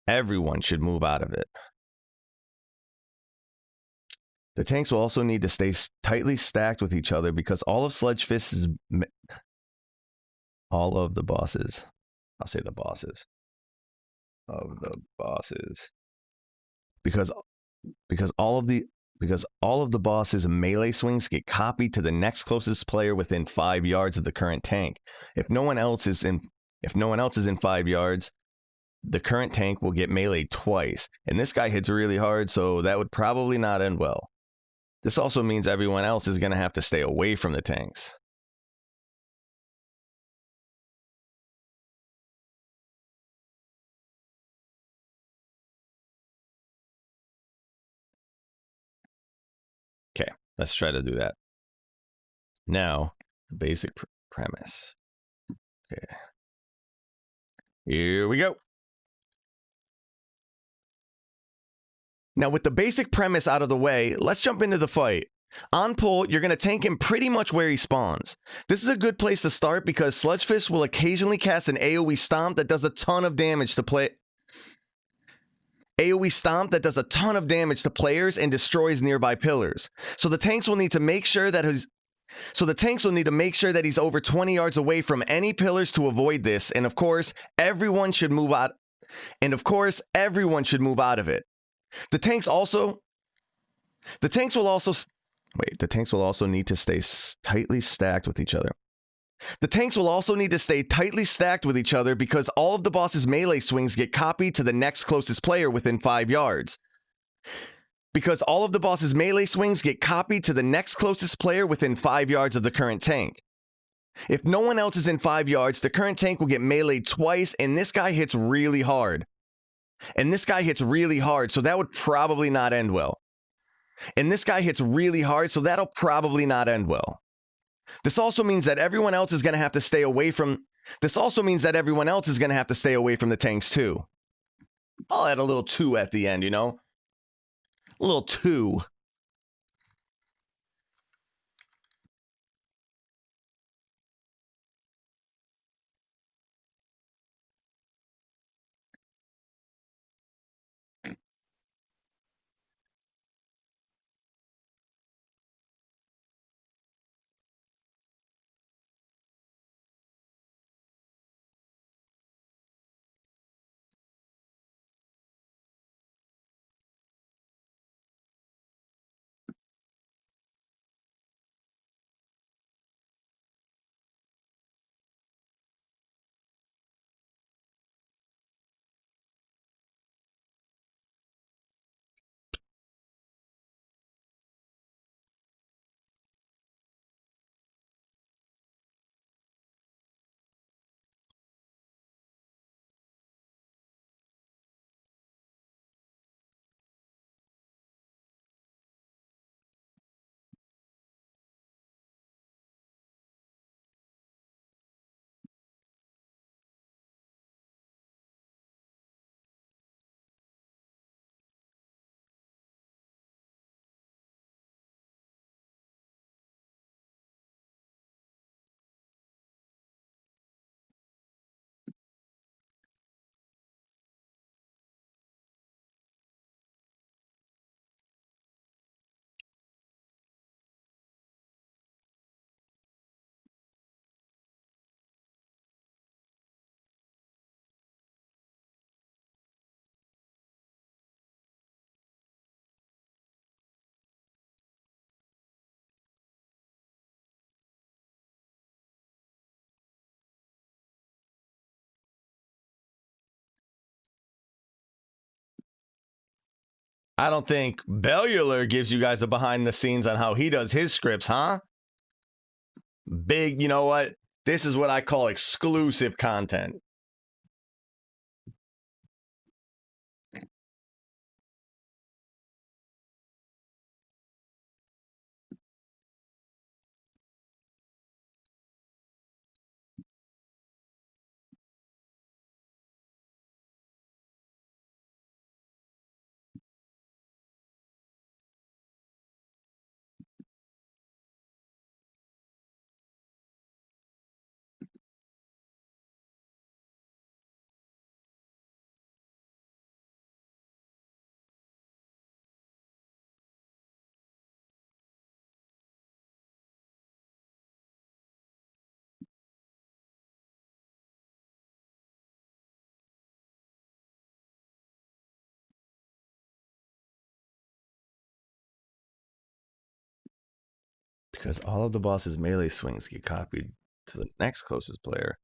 everyone should move out of it. The tanks will also need to stay tightly stacked with each other because all of Sludgefist's... all of the bosses. I'll say the bosses. Of the bosses. Because all of the bosses' melee swings get copied to the next closest player within 5 yards of the current tank. If no one else is in 5 yards, the current tank will get meleeed twice. And this guy hits really hard, so that would probably not end well. This also means everyone else is going to have to stay away from the tanks. Okay, let's try to do that. Now, the basic premise. Okay. Here we go. Now, with the basic premise out of the way, let's jump into the fight. On pull, you're going to tank him pretty much where he spawns. This is a good place to start because Sludgefist will occasionally cast an AoE stomp that does a ton of damage to players and destroys nearby pillars. So the tanks will need to make sure that he's over 20 yards away from any pillars to avoid this, and of course, everyone should move out of it. The tanks will also need to stay tightly stacked with each other. The tanks will also need to stay tightly stacked with each other because all of the boss's melee swings get copied to the next closest player within 5 yards. Because all of the boss's melee swings get copied to the next closest player within 5 yards of the current tank. If no one else is in 5 yards, the current tank will get meleeed twice, and this guy hits really hard. So that would probably not end well. That'll probably not end well. This also means that everyone else is going to have to stay away from the tanks too. I'll add a little 2 at the end, A little 2. I don't think Bellular gives you guys a behind the scenes on how he does his scripts, huh? Big, you know what? This is what I call exclusive content. Because all of the boss's melee swings get copied to the next closest player.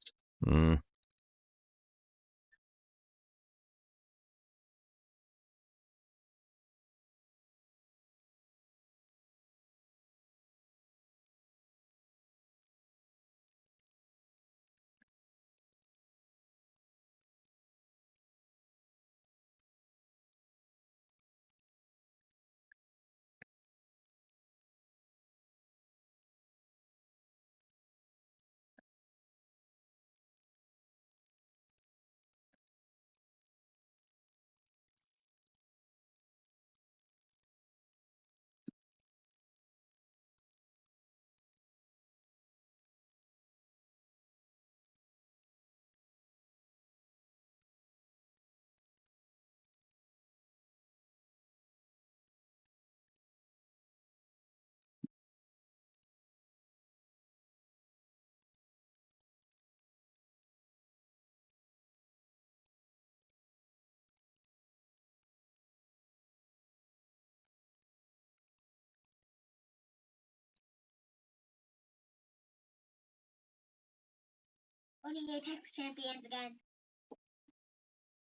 Owning Apex Champions again.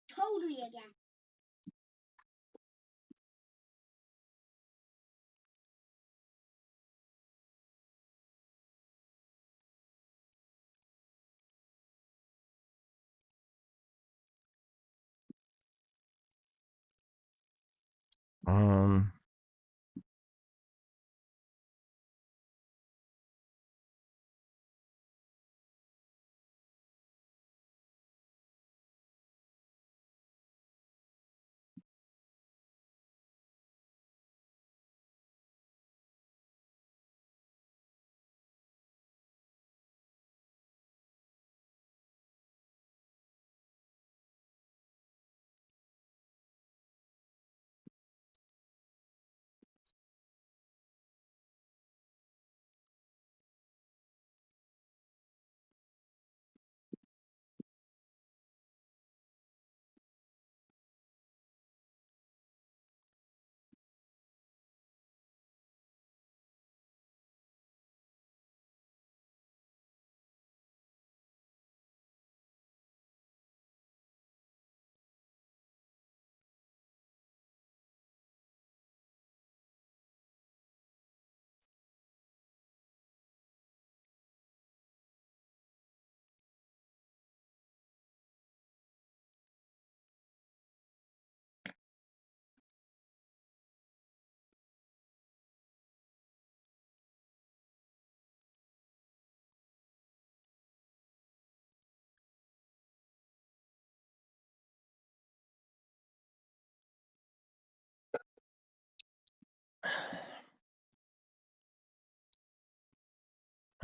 Totally again.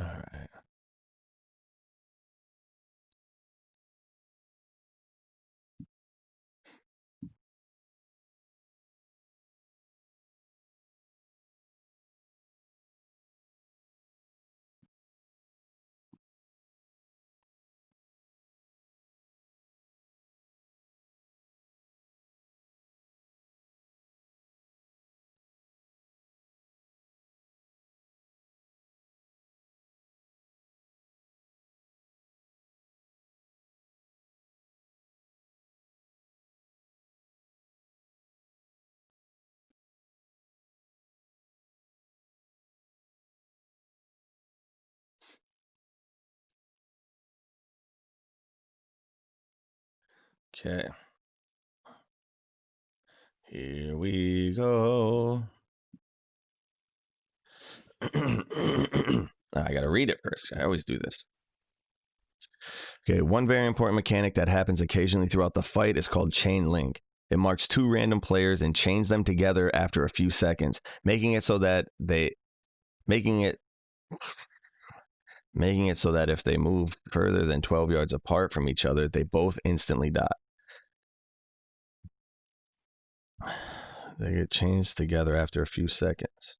All right. Okay. Here we go. I got to read it first. I always do this. Okay, one very important mechanic that happens occasionally throughout the fight is called chain link. It marks two random players and chains them together after a few seconds, making it so that if they move further than 12 yards apart from each other, they both instantly die. They get chained together after a few seconds.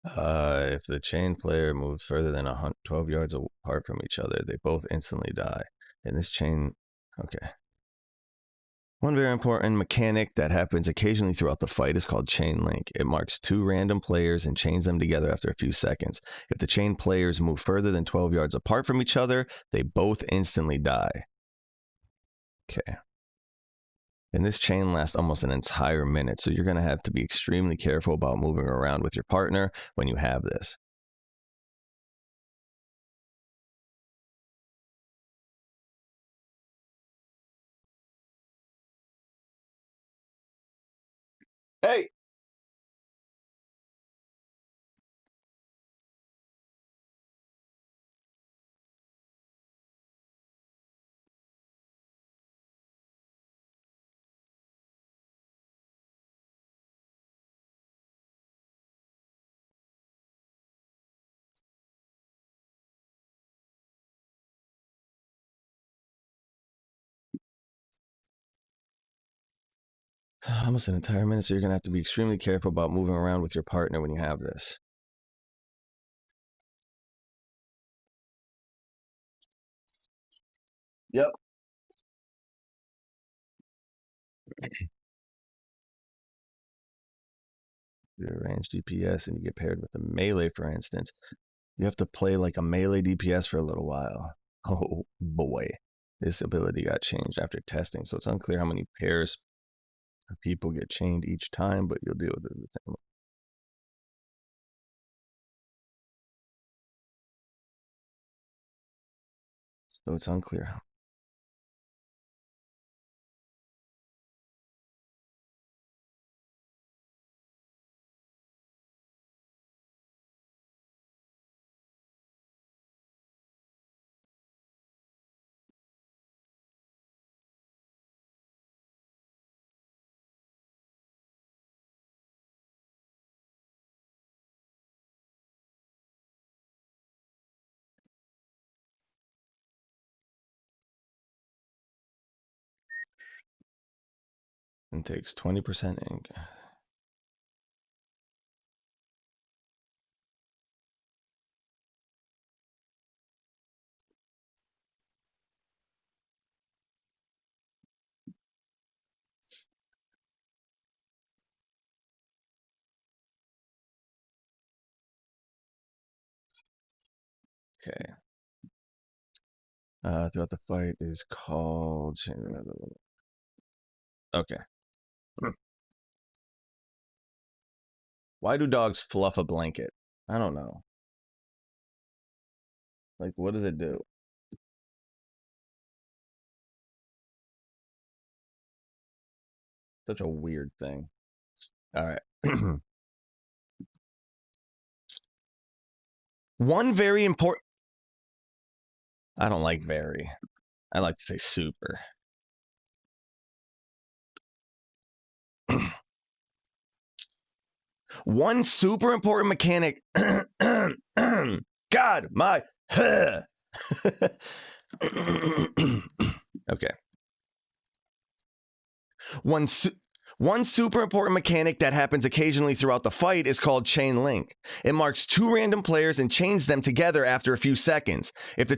If the chain player moves further than 12 yards apart from each other, they both instantly die. And this chain, okay. One very important mechanic that happens occasionally throughout the fight is called chain link. It marks two random players and chains them together after a few seconds. If the chain players move further than 12 yards apart from each other, they both instantly die. Okay. And this chain lasts almost an entire minute, so you're going to have to be extremely careful about moving around with your partner when you have this. Hey! Almost an entire minute, so you're going to have to be extremely careful about moving around with your partner when you have this. Yep. You're a ranged DPS and you get paired with a melee, for instance. You have to play like a melee DPS for a little while. Oh boy. This ability got changed after testing, so it's unclear how many pairs of people get chained each time, but you'll deal with it the same way. So it's unclear. And takes 20% ink. Okay. Throughout the fight is called. Okay. Why do dogs fluff a blanket? I don't know. Like, what does it do? Such a weird thing. All right. One very important. I don't like very. I like to say super. One super important mechanic. God, my. Okay. One super important mechanic that happens occasionally throughout the fight is called chain link. It marks two random players and chains them together after a few seconds. If the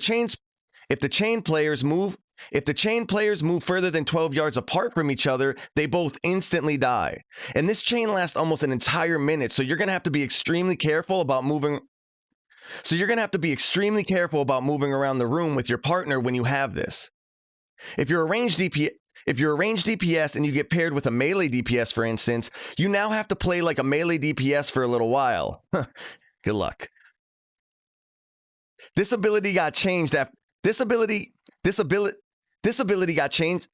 chain players move further than 12 yards apart from each other, they both instantly die. And this chain lasts almost an entire minute, so you're going to have to be extremely careful about moving. So you're going to have to be extremely careful about moving around the room with your partner when you have this. If you're a ranged DPS and you get paired with a melee DPS, for instance, you now have to play like a melee DPS for a little while. Good luck. This ability got changed after this ability got changed.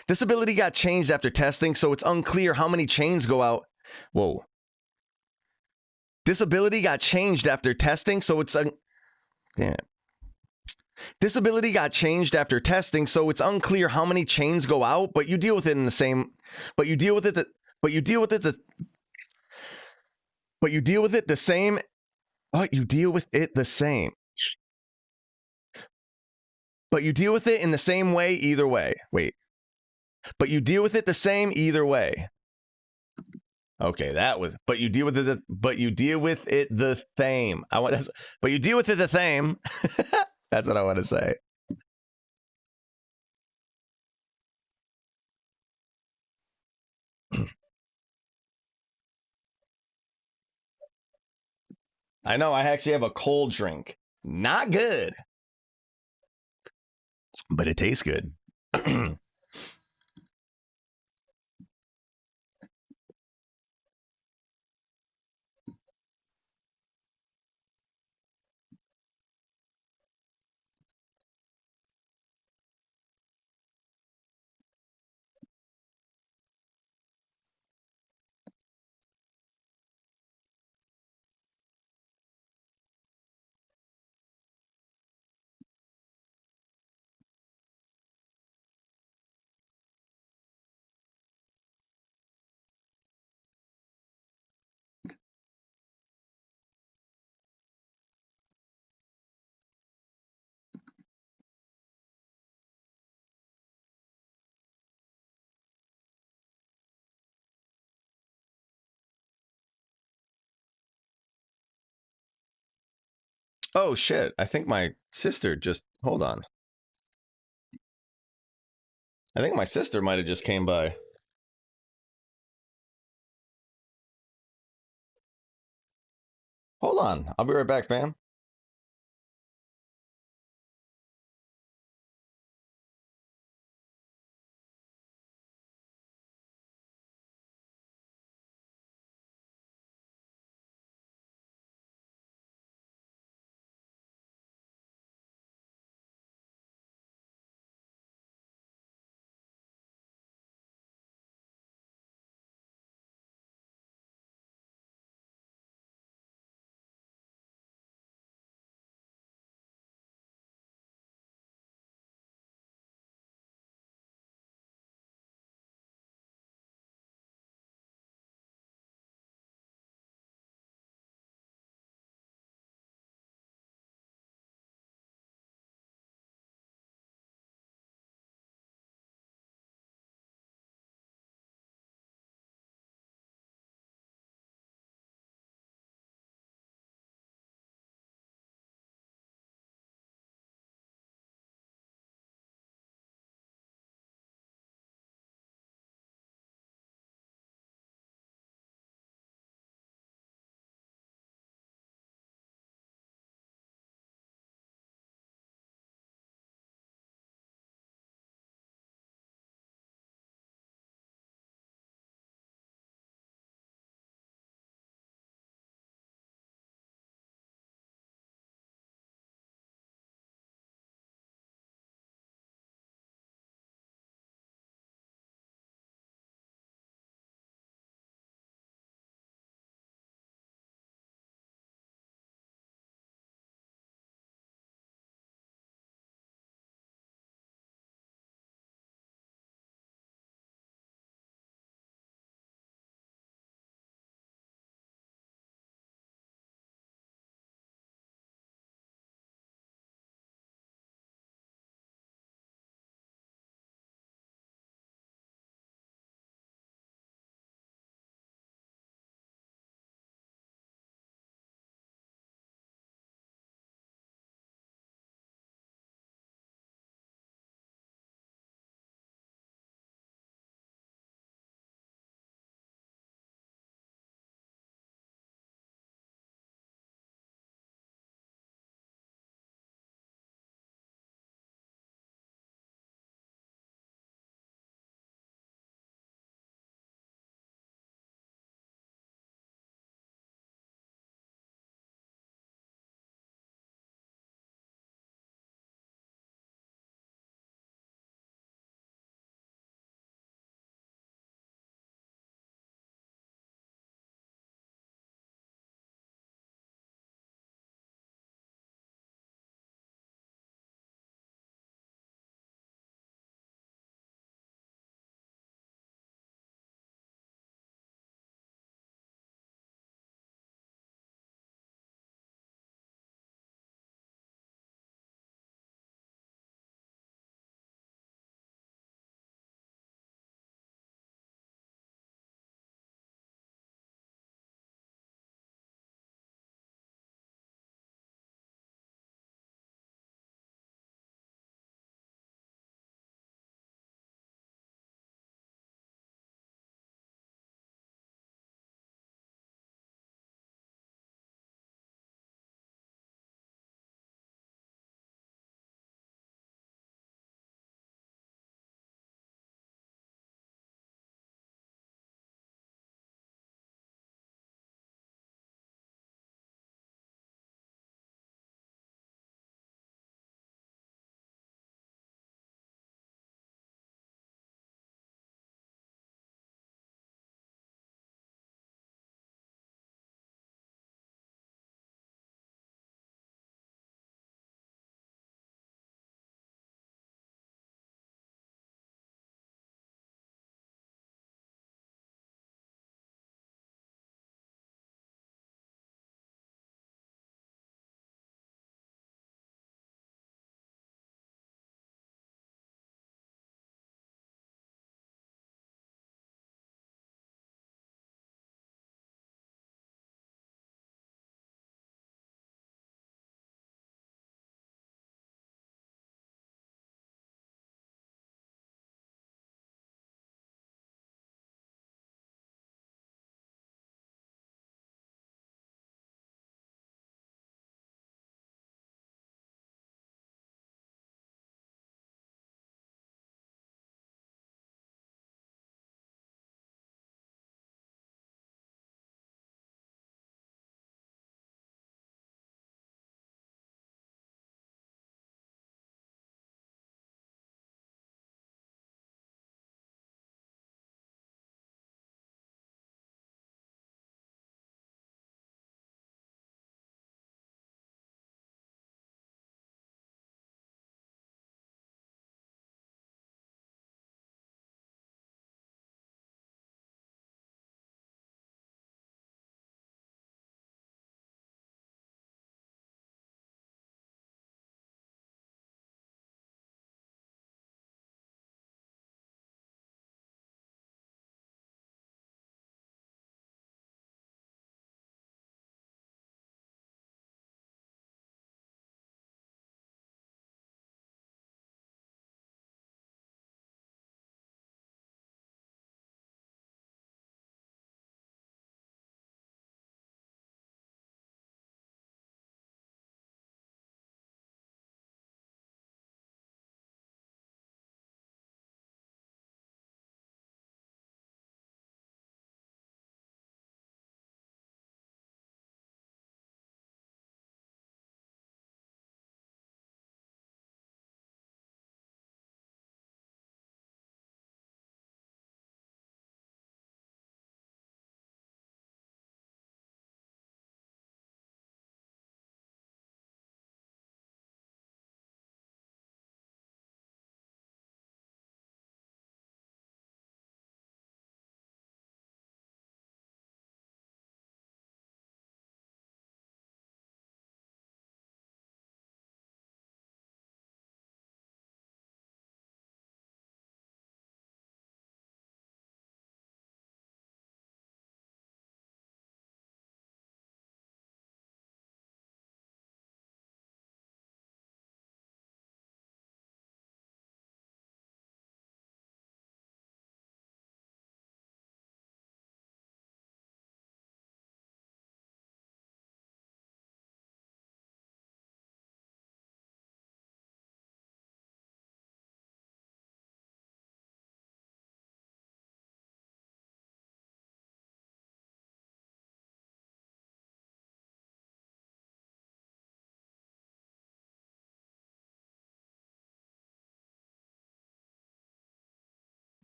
This ability got changed after testing, so it's unclear how many chains go out. Whoa. This ability got changed after testing, so it's damn it. This ability got changed after testing, so it's unclear how many chains go out, but you deal with it in the same. But you deal with it the same. But you deal with it the same. But you deal with it in the same way either way. Wait. But you deal with it the same either way. Okay, that was. But you deal with it. But you deal with it the same. But you deal with it the same. That's what I want to say. I know. I actually have a cold drink. Not good, but it tastes good. Oh shit! I think my sister just hold on. I think my sister might have just came by. Hold on, I'll be right back, fam.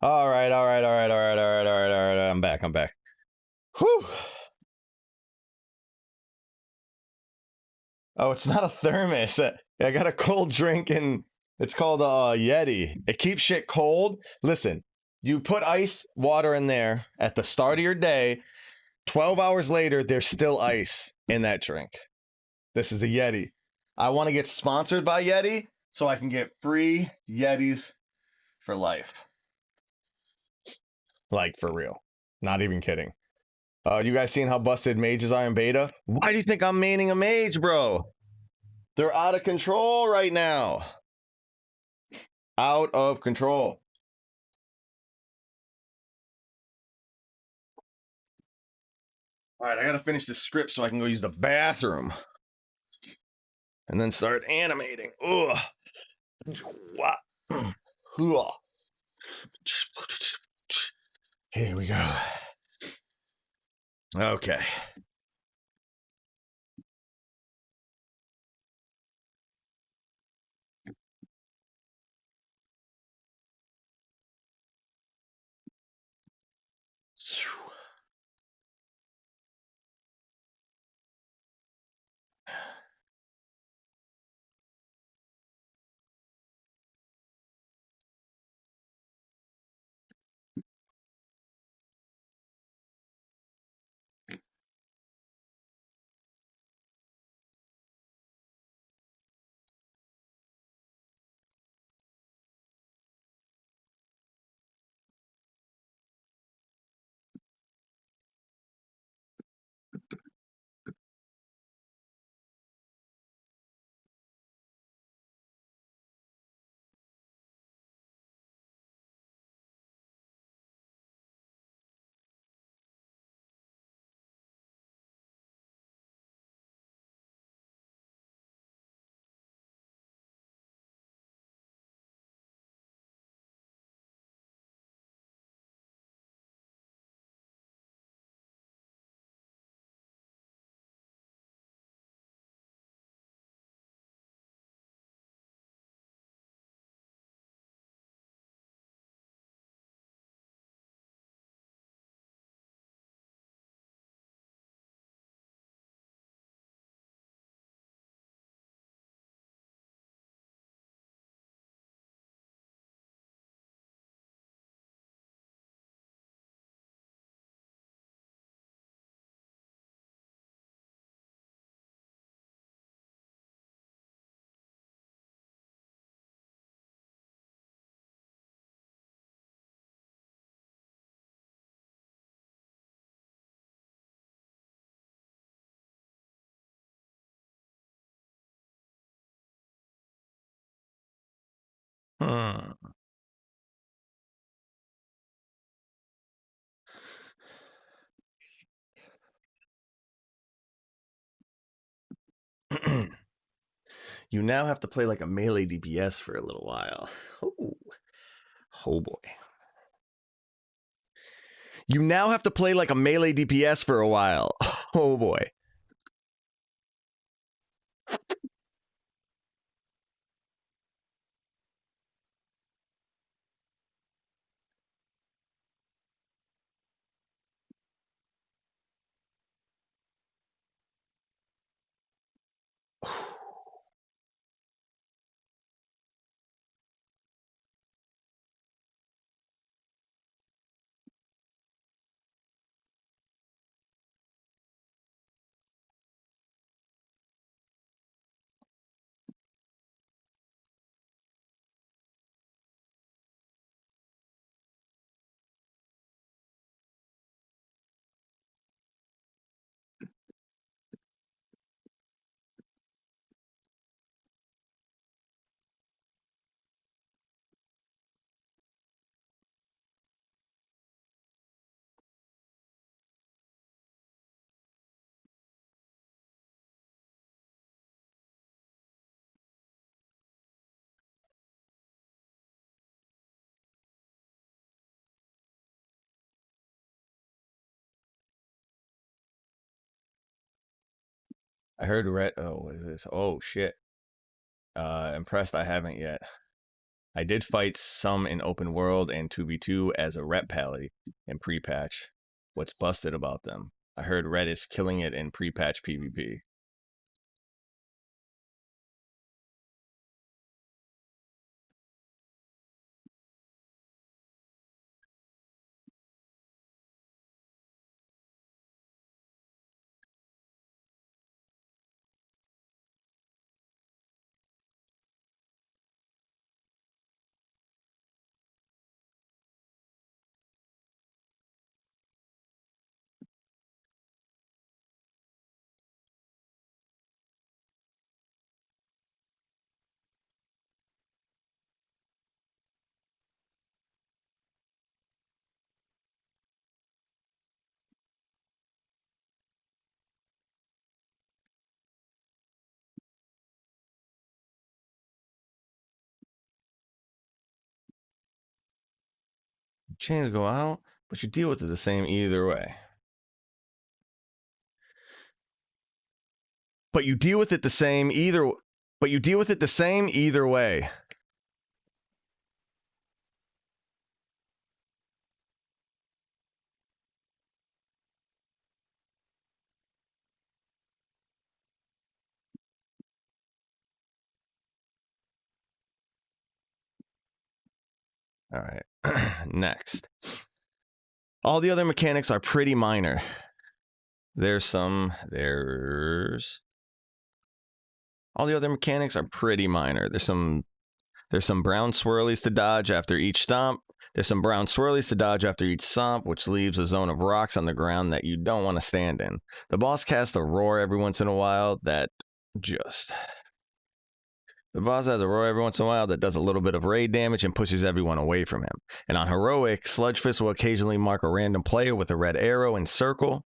All right, all right, all right, all right, all right, all right, all right. I'm back. I'm back. Whew. Oh, it's not a thermos. I got a cold drink and it's called a Yeti. It keeps shit cold. Listen, you put ice water in there at the start of your day. 12 hours later, there's still ice in that drink. This is a Yeti. I want to get sponsored by Yeti so I can get free Yetis for life. Like, for real. Not even kidding. You guys seen how busted mages are in beta? Why do you think I'm maining a mage, bro? They're out of control right now. Out of control. All right, I gotta finish this script so I can go use the bathroom. And then start animating. Ugh. Here we go. Okay. Hmm. You now have to play like a melee DPS for a little while. Oh, oh boy. You now have to play like a melee DPS for a while. Oh boy. I heard red. Oh, what is this? Oh shit. Impressed. I haven't yet. I did fight some in open world and 2v2 as a rep pally in pre-patch. What's busted about them? I heard Red is killing it in pre-patch PvP. Chains go out, but you deal with it the same either way. But you deal with it the same either. But you deal with it the same either way. All right. Next. All the other mechanics are pretty minor. There's all the other mechanics are pretty minor. There's some brown swirlies to dodge after each stomp. There's some brown swirlies to dodge after each stomp, which leaves a zone of rocks on the ground that you don't want to stand in. The boss casts a roar every once in a while that just... The boss has a roar every once in a while that does a little bit of raid damage and pushes everyone away from him. And on Heroic, Sludgefist will occasionally mark a random player with a red arrow and circle.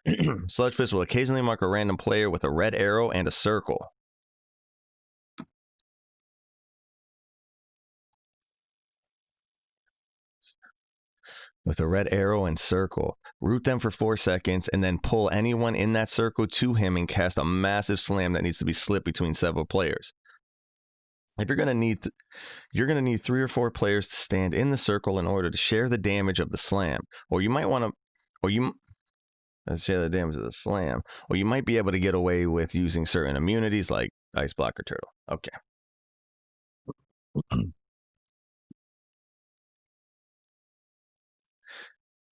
Sludgefist will occasionally mark a random player with a red arrow and a circle. With a red arrow and circle. Root them for 4 seconds and then pull anyone in that circle to him and cast a massive slam that needs to be split between several players. If you're gonna need 3 or 4 players to stand in the circle in order to share the damage of the slam, or you might want to, share the damage of the slam, or you might be able to get away with using certain immunities like Ice Block or Turtle. Okay.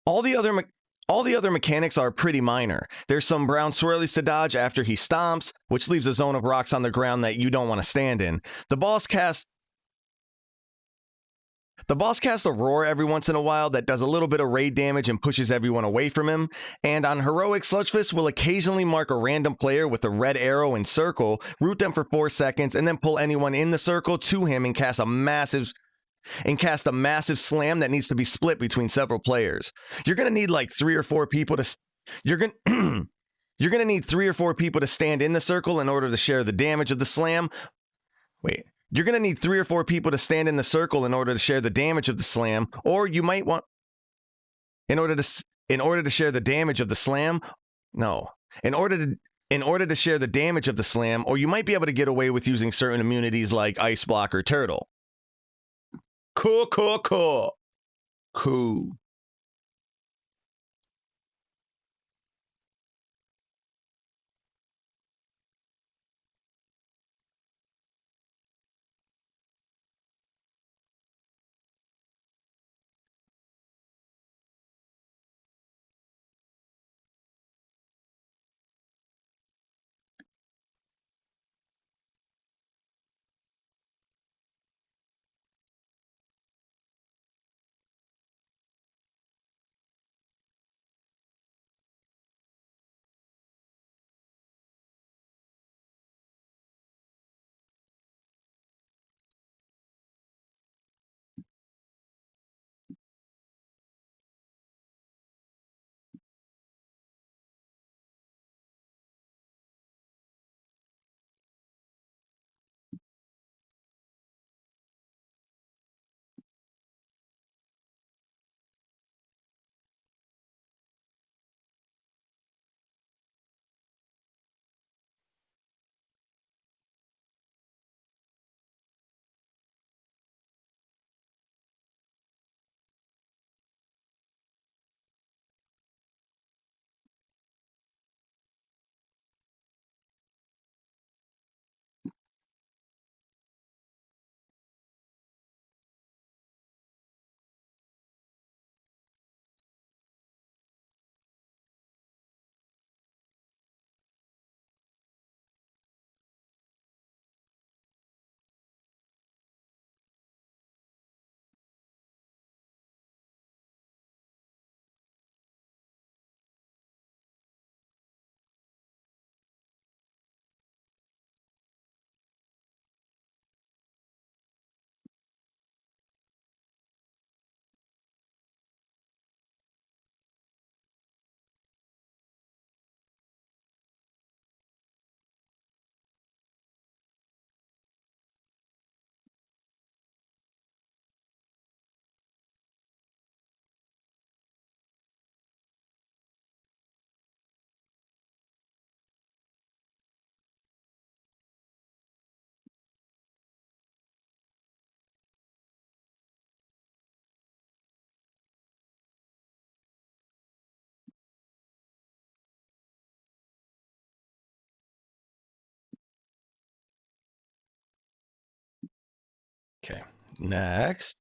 All the other mechanics are pretty minor. There's some brown swirlies to dodge after he stomps, which leaves a zone of rocks on the ground that you don't want to stand in. The boss casts a roar every once in a while that does a little bit of raid damage and pushes everyone away from him. And on Heroic, Sludgefist will occasionally mark a random player with a red arrow and circle, root them for 4 seconds, and then pull anyone in the circle to him and cast a massive slam that needs to be split between several players. You're going to need like 3 or 4 people to... You're going to need 3 or 4 people to stand in the circle in order to share the damage of the slam. Wait. You're going to need 3 or 4 people to stand in the circle in order to share the damage of the slam, or you might want... In order to share the damage of the slam... No. In order to share the damage of the slam, or you might be able to get away with using certain immunities like Ice Block or Turtle. Cool. Next.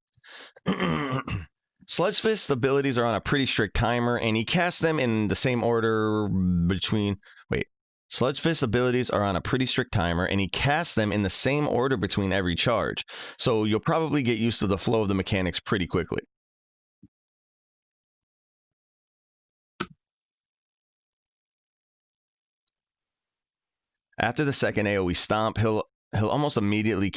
Sludgefist's abilities are on a pretty strict timer, and he casts them in the same order between. Wait. Sludgefist's abilities are on a pretty strict timer, and he casts them in the same order between every charge. So you'll probably get used to the flow of the mechanics pretty quickly. After the second AoE stomp, he'll almost immediately.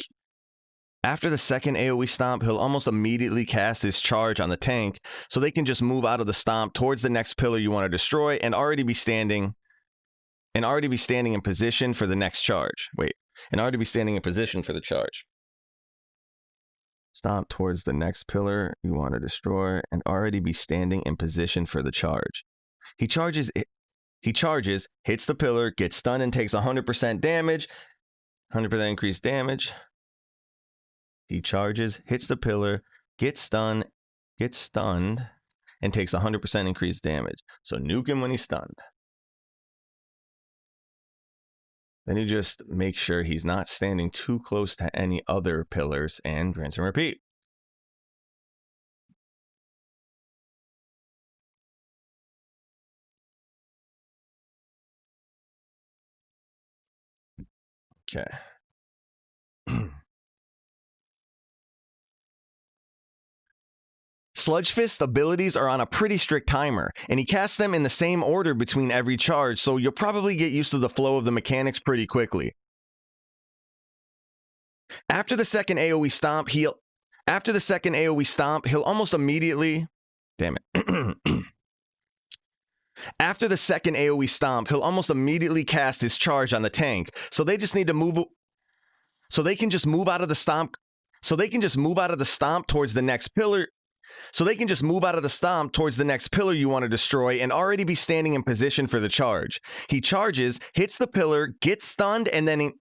After the second AoE stomp, he'll almost immediately cast his charge on the tank, so they can just move out of the stomp towards the next pillar you want to destroy and already be standing in position for the next charge. And already be standing in position for the charge. Stomp towards the next pillar you want to destroy and already be standing in position for the charge. He charges, hits the pillar, gets stunned and takes 100% damage. 100% increased damage. He charges, hits the pillar, gets stunned, and takes 100% increased damage. So nuke him when he's stunned. Then you just make sure he's not standing too close to any other pillars and rinse and repeat. Okay. Sludgefist's abilities are on a pretty strict timer, and he casts them in the same order between every charge, so you'll probably get used to the flow of the mechanics pretty quickly. After the second AoE stomp, he'll almost immediately. Damn it. After the second AoE stomp, he'll almost immediately cast his charge on the tank, so they just need to move. So they can just move out of the stomp. So they can just move out of the stomp towards the next pillar. So they can just move out of the stomp towards the next pillar you want to destroy and already be standing in position for the charge. He charges, hits the pillar, gets stunned, and then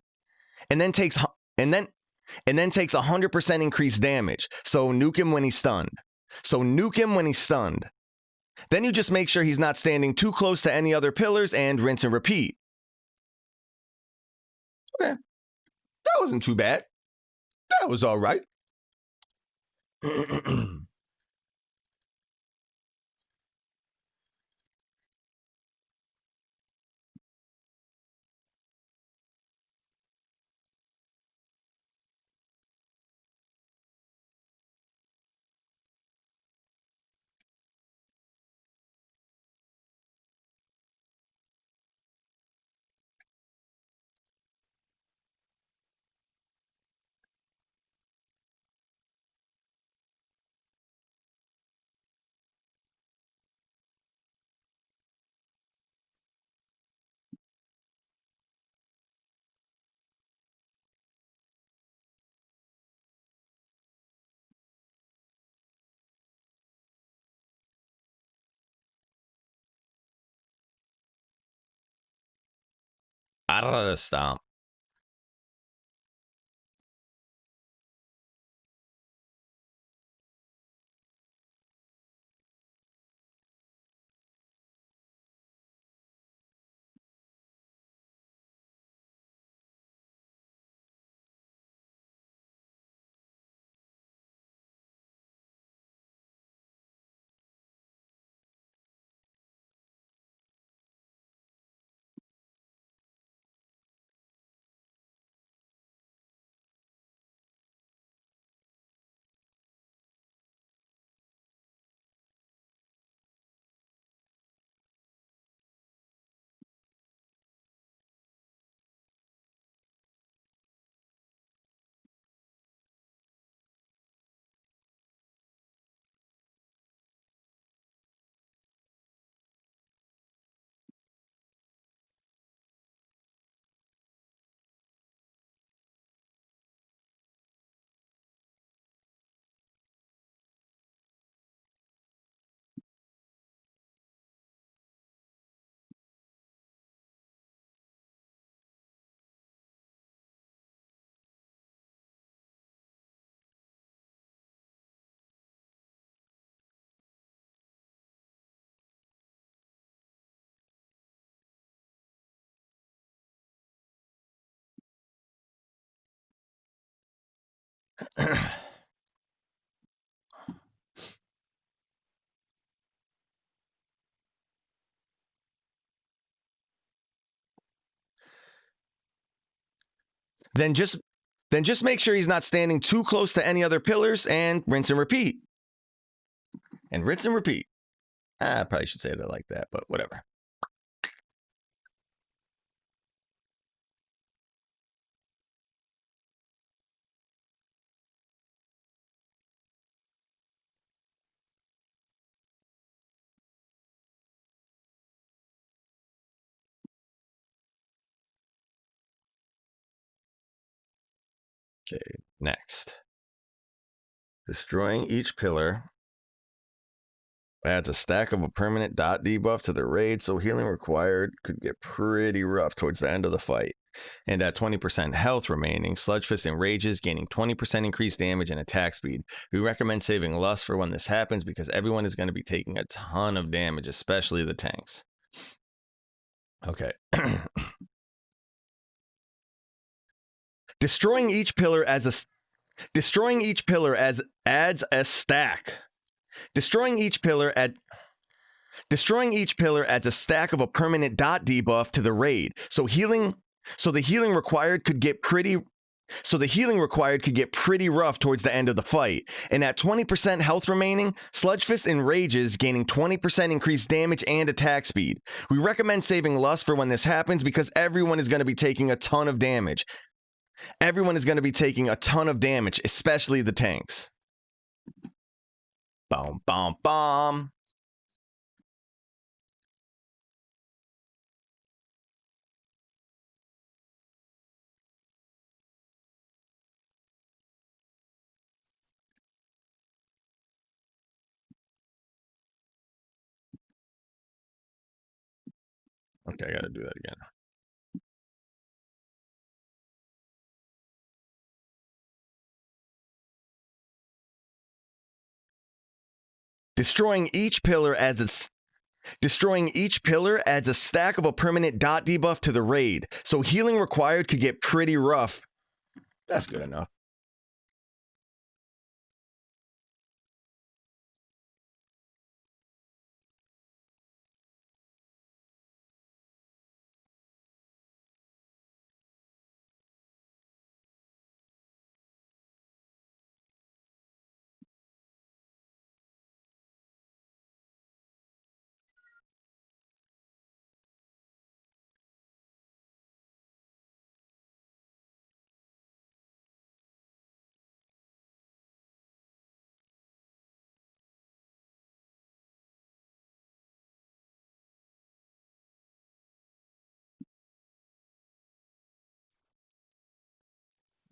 takes 100% increased damage. So nuke him when he's stunned. Then you just make sure he's not standing too close to any other pillars and rinse and repeat. Okay. That wasn't too bad. That was all right. Out of the stomp. then just make sure he's not standing too close to any other pillars and rinse and repeat. And rinse and repeat. I probably should say it like that, but whatever. Okay, next. Destroying each pillar adds a stack of a permanent dot debuff to the raid, so healing required could get pretty rough towards the end of the fight. And at 20% health remaining, Sludgefist enrages, gaining 20% increased damage and attack speed. We recommend saving Lust for when this happens because everyone is going to be taking a ton of damage, especially the tanks. Okay. Destroying each pillar adds a stack. Destroying each pillar adds a stack of a permanent dot debuff to the raid. So the healing required could get pretty rough towards the end of the fight. And at 20% health remaining, Sludgefist enrages, gaining 20% increased damage and attack speed. We recommend saving Lust for when this happens because everyone is going to be taking a ton of damage. Especially the tanks. Boom, boom, boom. Okay, I gotta do that again. Destroying each pillar adds a stack of a permanent dot debuff to the raid, so healing required could get pretty rough. That's good enough.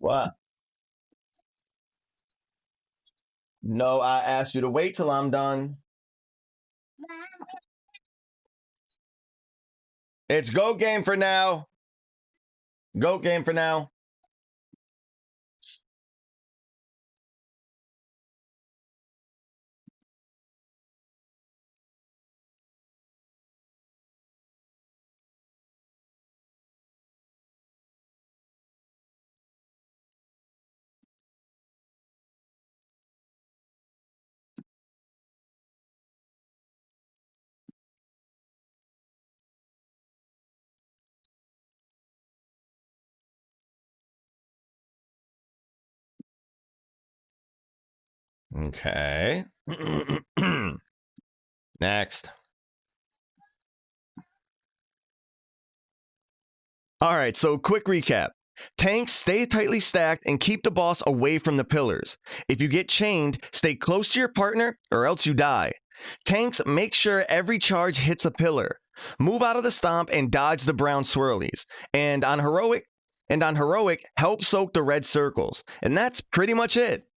What? No, I asked you to wait till I'm done. It's goat game for now. Goat game for now. Okay. Next. All right, so quick recap. Tanks, stay tightly stacked and keep the boss away from the pillars. If you get chained, stay close to your partner or else you die. Tanks, make sure every charge hits a pillar. Move out of the stomp and dodge the brown swirlies. And on heroic, help soak the red circles. And that's pretty much it.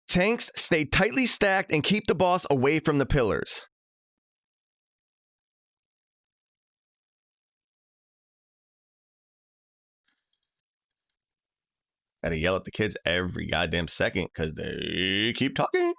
Tanks, stay tightly stacked and keep the boss away from the pillars. Gotta yell at the kids every goddamn second because they keep talking.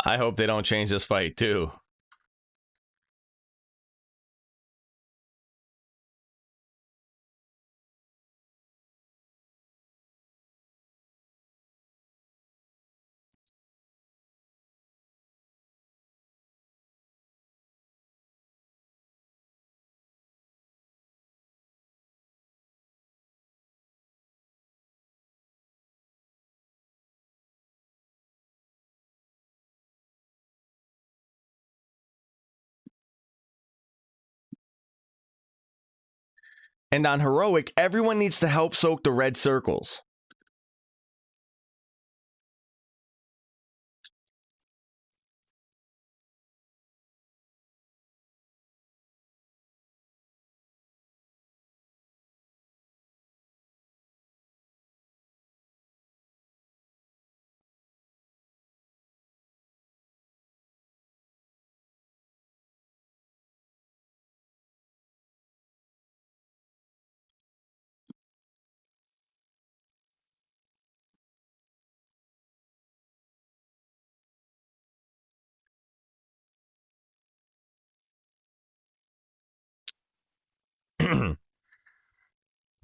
I hope they don't change this fight too. And on heroic, everyone needs to help soak the red circles.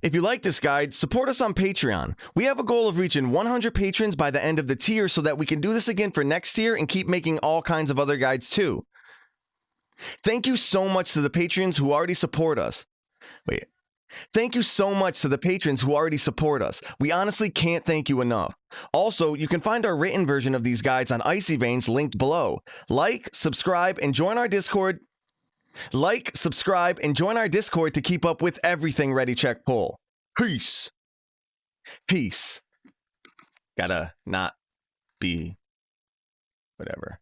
If you like this guide, support us on Patreon. We have a goal of reaching 100 patrons by the end of the tier so that we can do this again for next tier and keep making all kinds of other guides too. Thank you so much to the patrons who already support us. Thank you so much to the patrons who already support us. We honestly can't thank you enough. Also, you can find our written version of these guides on Icy Veins linked below. Like, subscribe, and join our Discord. Like, subscribe, and join our Discord to keep up with everything Ready Check Pull. Peace. Peace. Gotta not be whatever.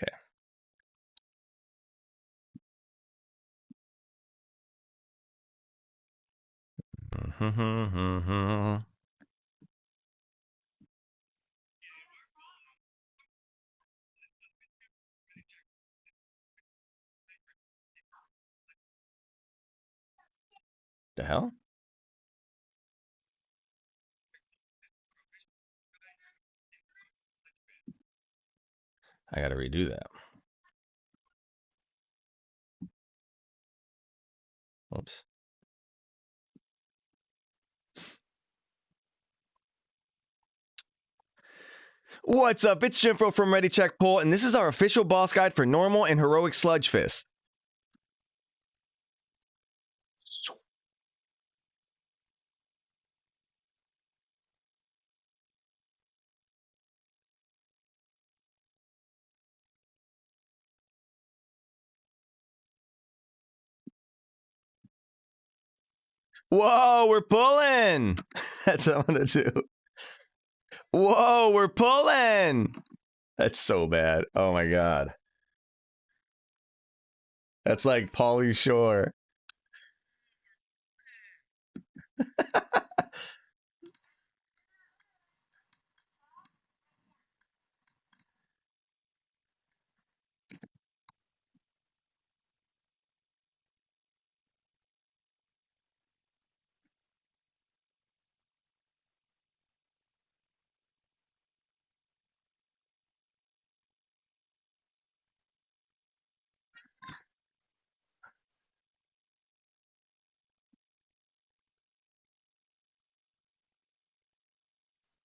Okay. The hell? I gotta redo that. Oops. What's up? It's Jimfro from Ready Check Pull, and this is our official boss guide for normal and heroic Sludgefist. Whoa, we're pulling. That's what I'm gonna do. Whoa, we're pulling. That's so bad. Oh my god. That's like Pauly Shore.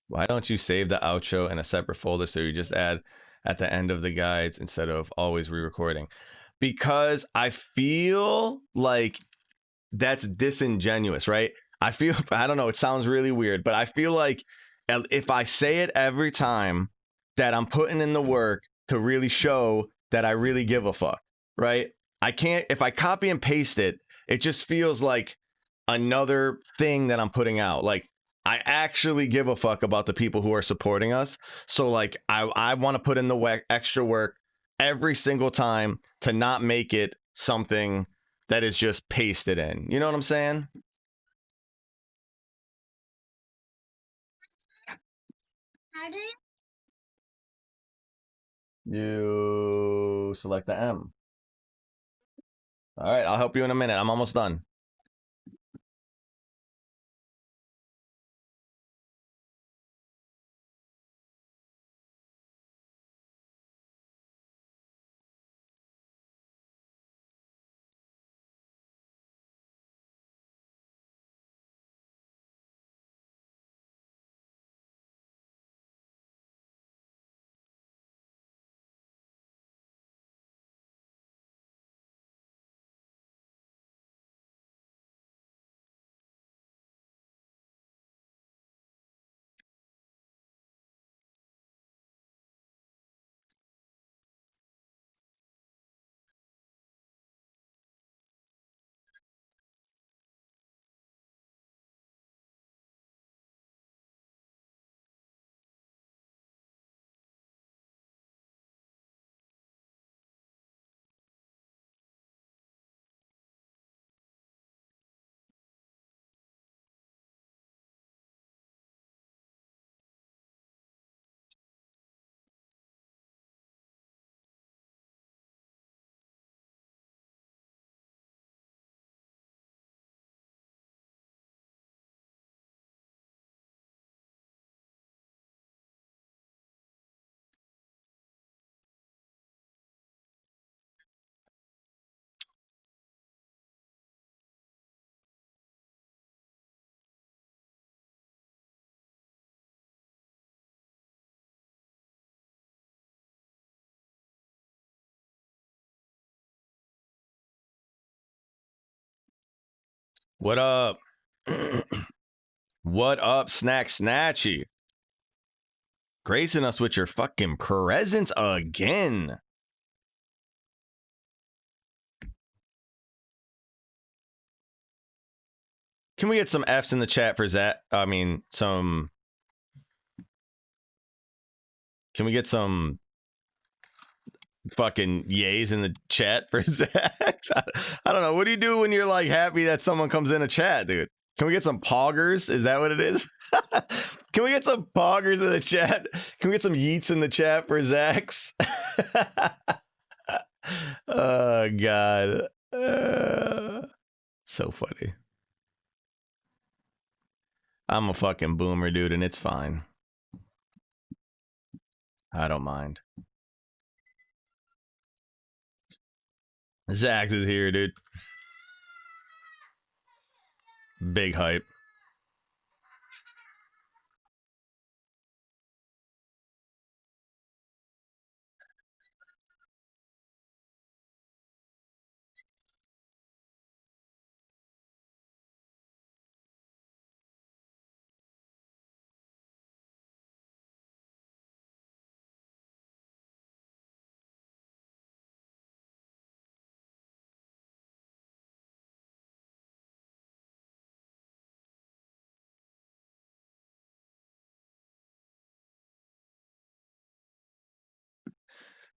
Why don't you save the outro in a separate folder so you just add at the end of the guides instead of always re-recording? Because I feel like that's disingenuous, right? I feel, I don't know, it sounds really weird, but I feel like if I say it every time that I'm putting in the work to really show that I really give a fuck, right? I can't, if I copy and paste it, it just feels like another thing that I'm putting out. Like, I actually give a fuck about the people who are supporting us. So, like, I want to put in the extra work every single time to not make it something that is just pasted in. You know what I'm saying? How do you? You select the M. All right, I'll help you in a minute. I'm almost done. What up? What up, Snack Snatchy? Gracing us with your fucking presence again. Can we get some F's in the chat for Zach? I mean, some. Can we get some fucking yays in the chat for Zach? I don't know. What do you do when you're like happy that someone comes in a chat, dude? Can we get some poggers? Is that what it is? Can we get some poggers in the chat? Can we get some yeets in the chat for Zach's? Oh, God. So funny. I'm a fucking boomer, dude, and it's fine. I don't mind. Zax is here, dude. Big hype.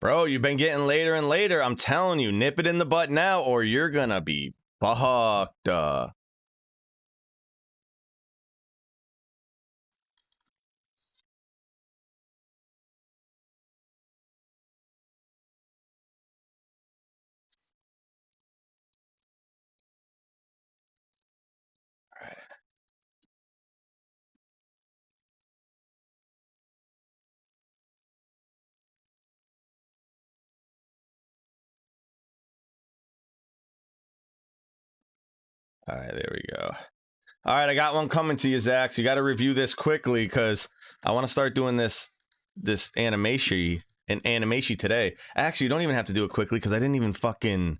Bro, you've been getting later and later. I'm telling you, nip it in the butt now or you're gonna be fucked. All right, there we go. All right, I got one coming to you, Zach. So you got to review this quickly because I want to start doing this animation today. Actually, you don't even have to do it quickly because I didn't even fucking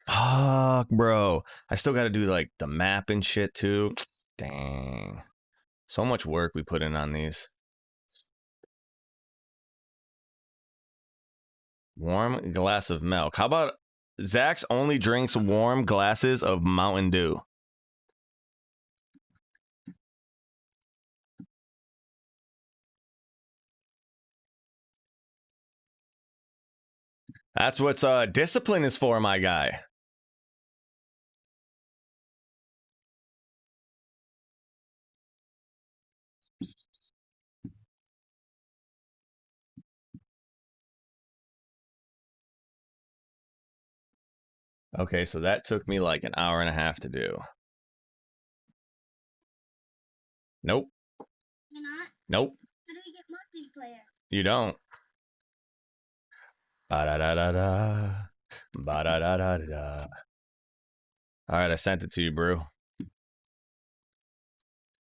fuck, bro. I still got to do like the map and shit too. Dang, so much work we put in on these. Warm glass of milk. How about Zach's only drinks warm glasses of Mountain Dew? That's what discipline is for, my guy. Okay, so that took me like an hour and a half to do. Nope. You're not? Nope. How do we get multiplayer? You don't. Ba-da-da-da-da. Ba-da-da-da-da. All right, I sent it to you, bro. All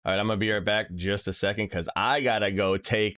right, I'm going to be right back just a second because I got to go take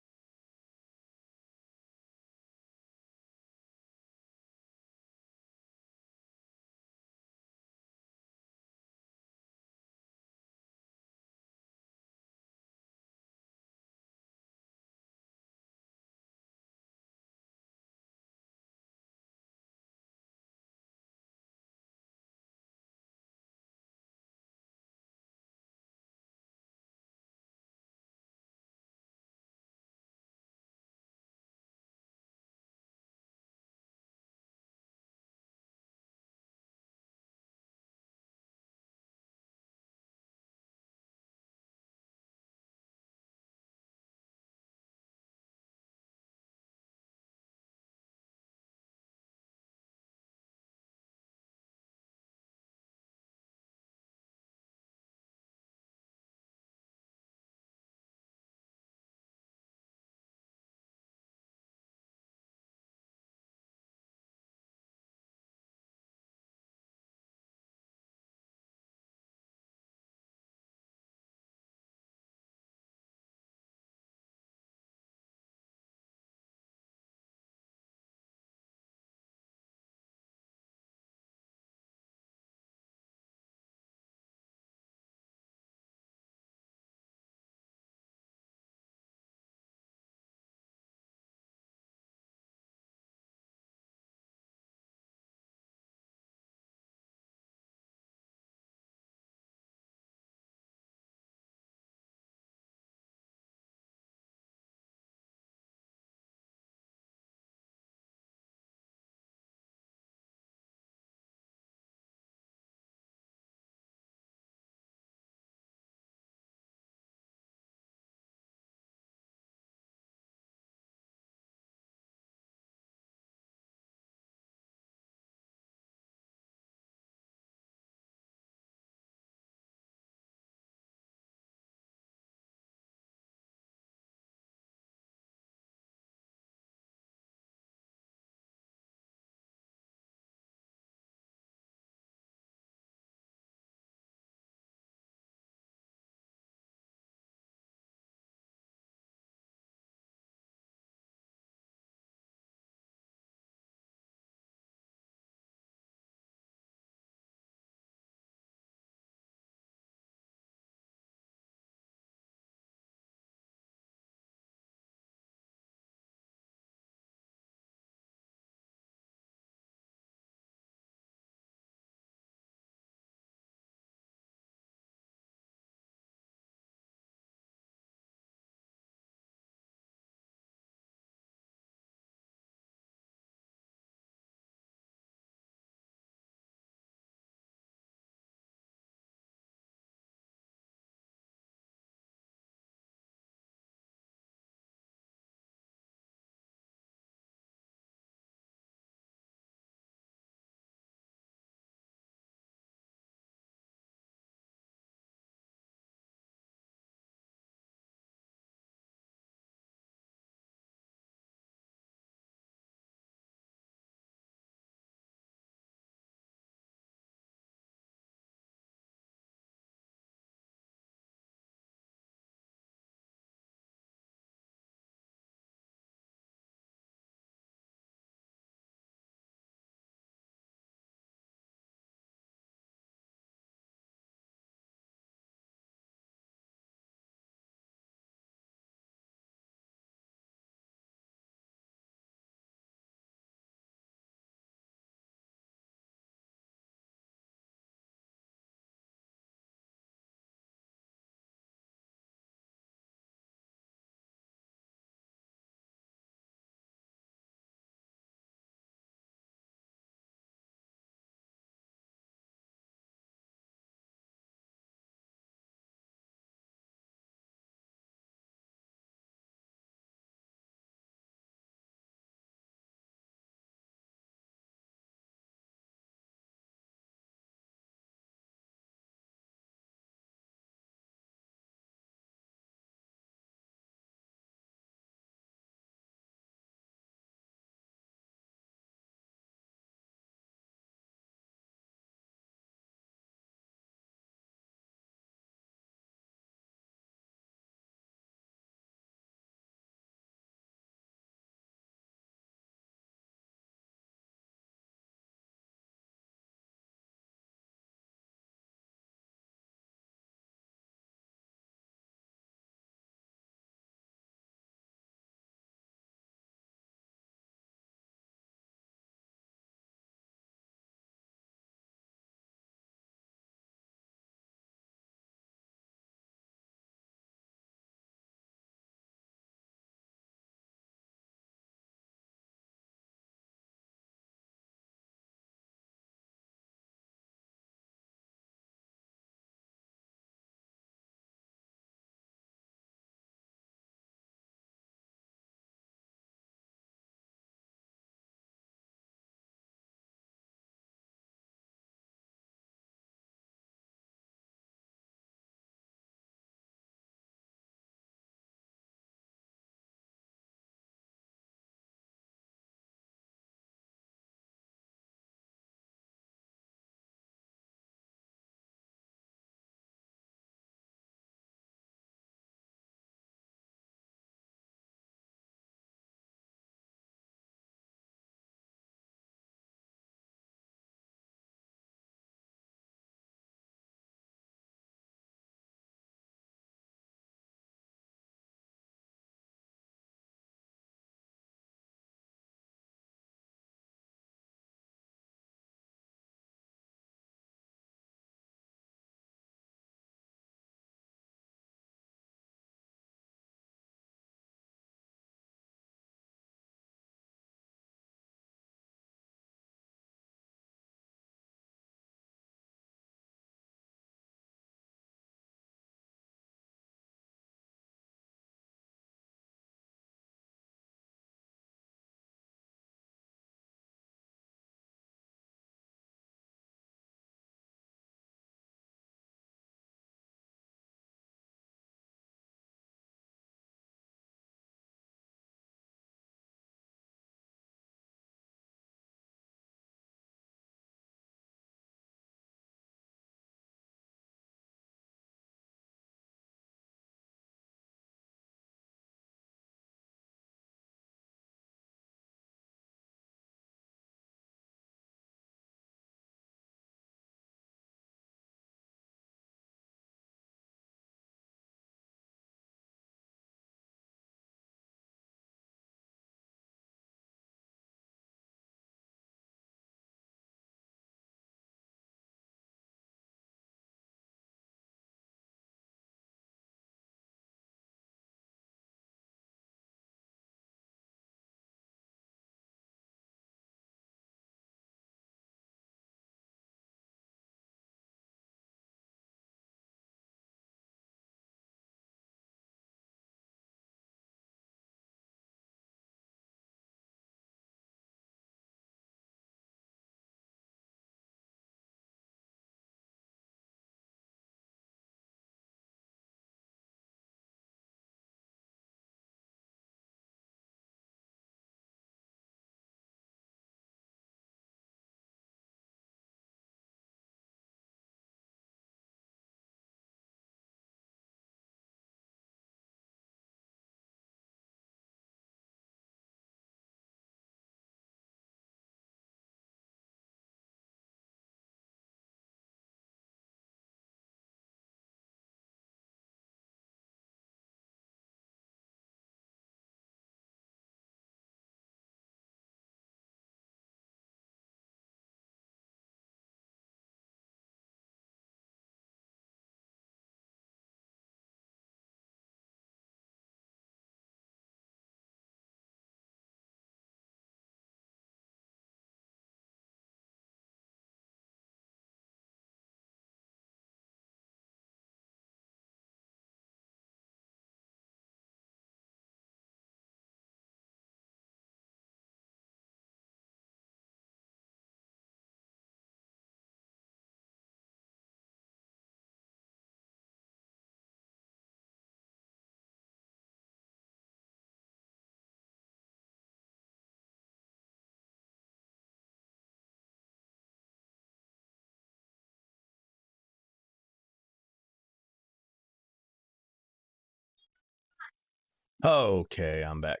Okay, I'm back.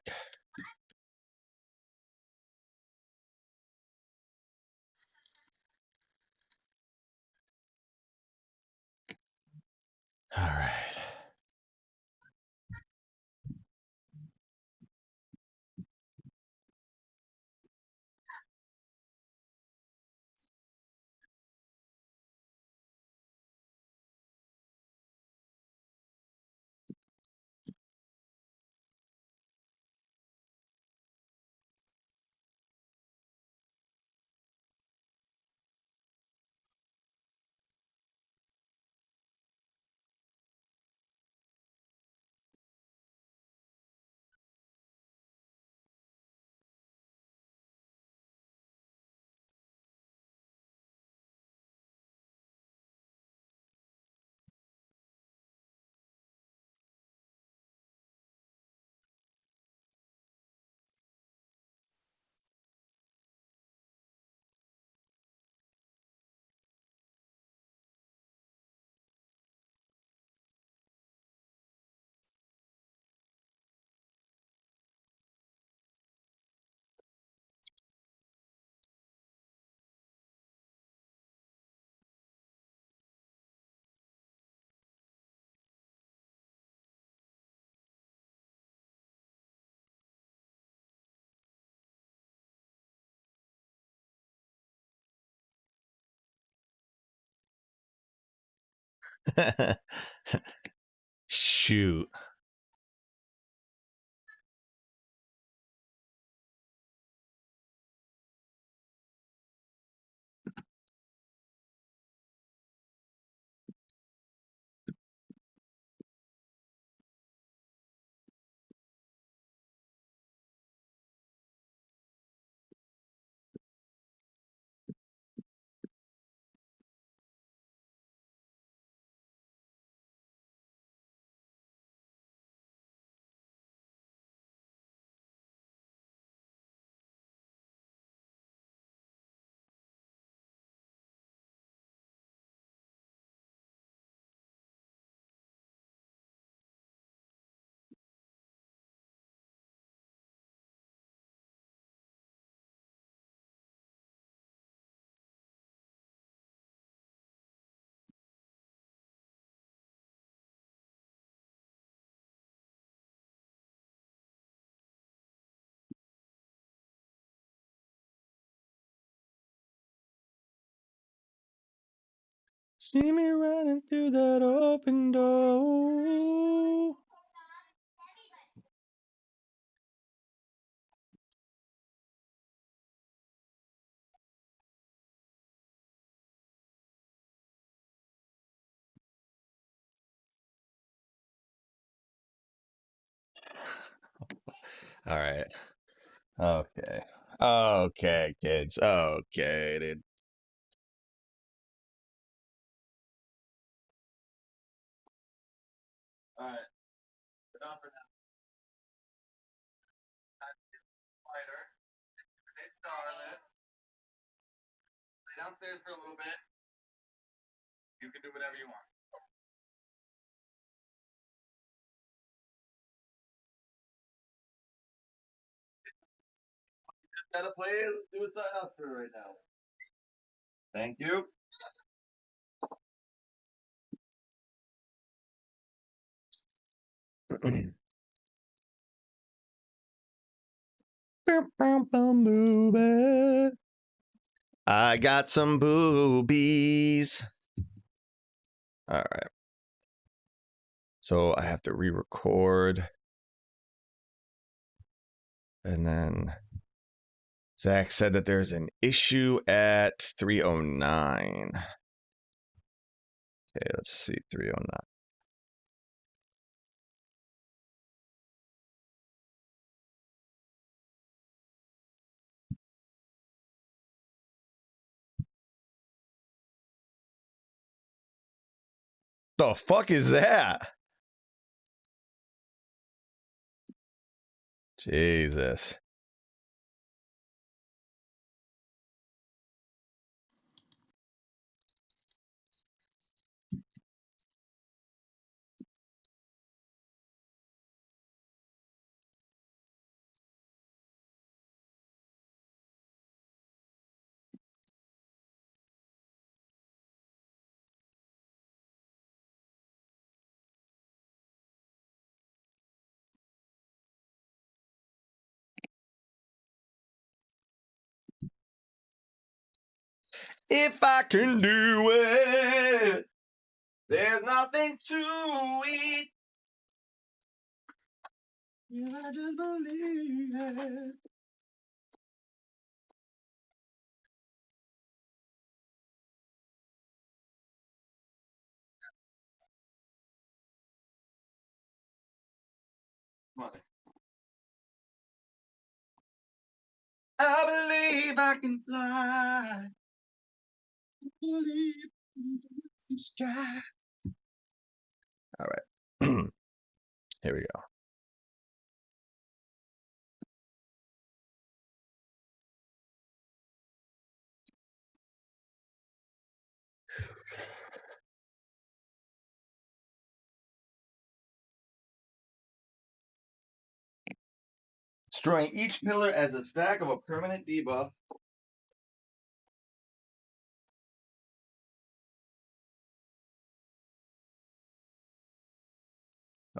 All right. Shoot. See me running through that open door. All right. Okay. Okay, kids. Okay, dude. All right. Enough for now. Fighter. Hey, Starlet. Stay downstairs for a little bit. You can do whatever you want. Just gotta play. Do a sign up for right now. Thank you. I got some boobies. All right. So I have to re-record. And then Zach said that there's an issue at 309. Okay, let's see. 309. The fuck is that? Jesus. If I can do it, there's nothing to it. If I just believe it. I believe I can fly. I believe into the sky. All right. Here we go. Destroying each pillar as a stack of a permanent debuff.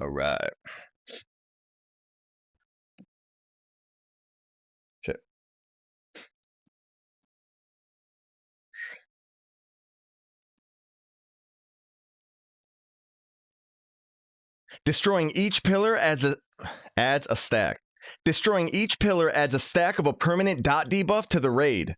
All right. Shit. Destroying each pillar adds a stack. Destroying each pillar adds a stack of a permanent dot debuff to the raid.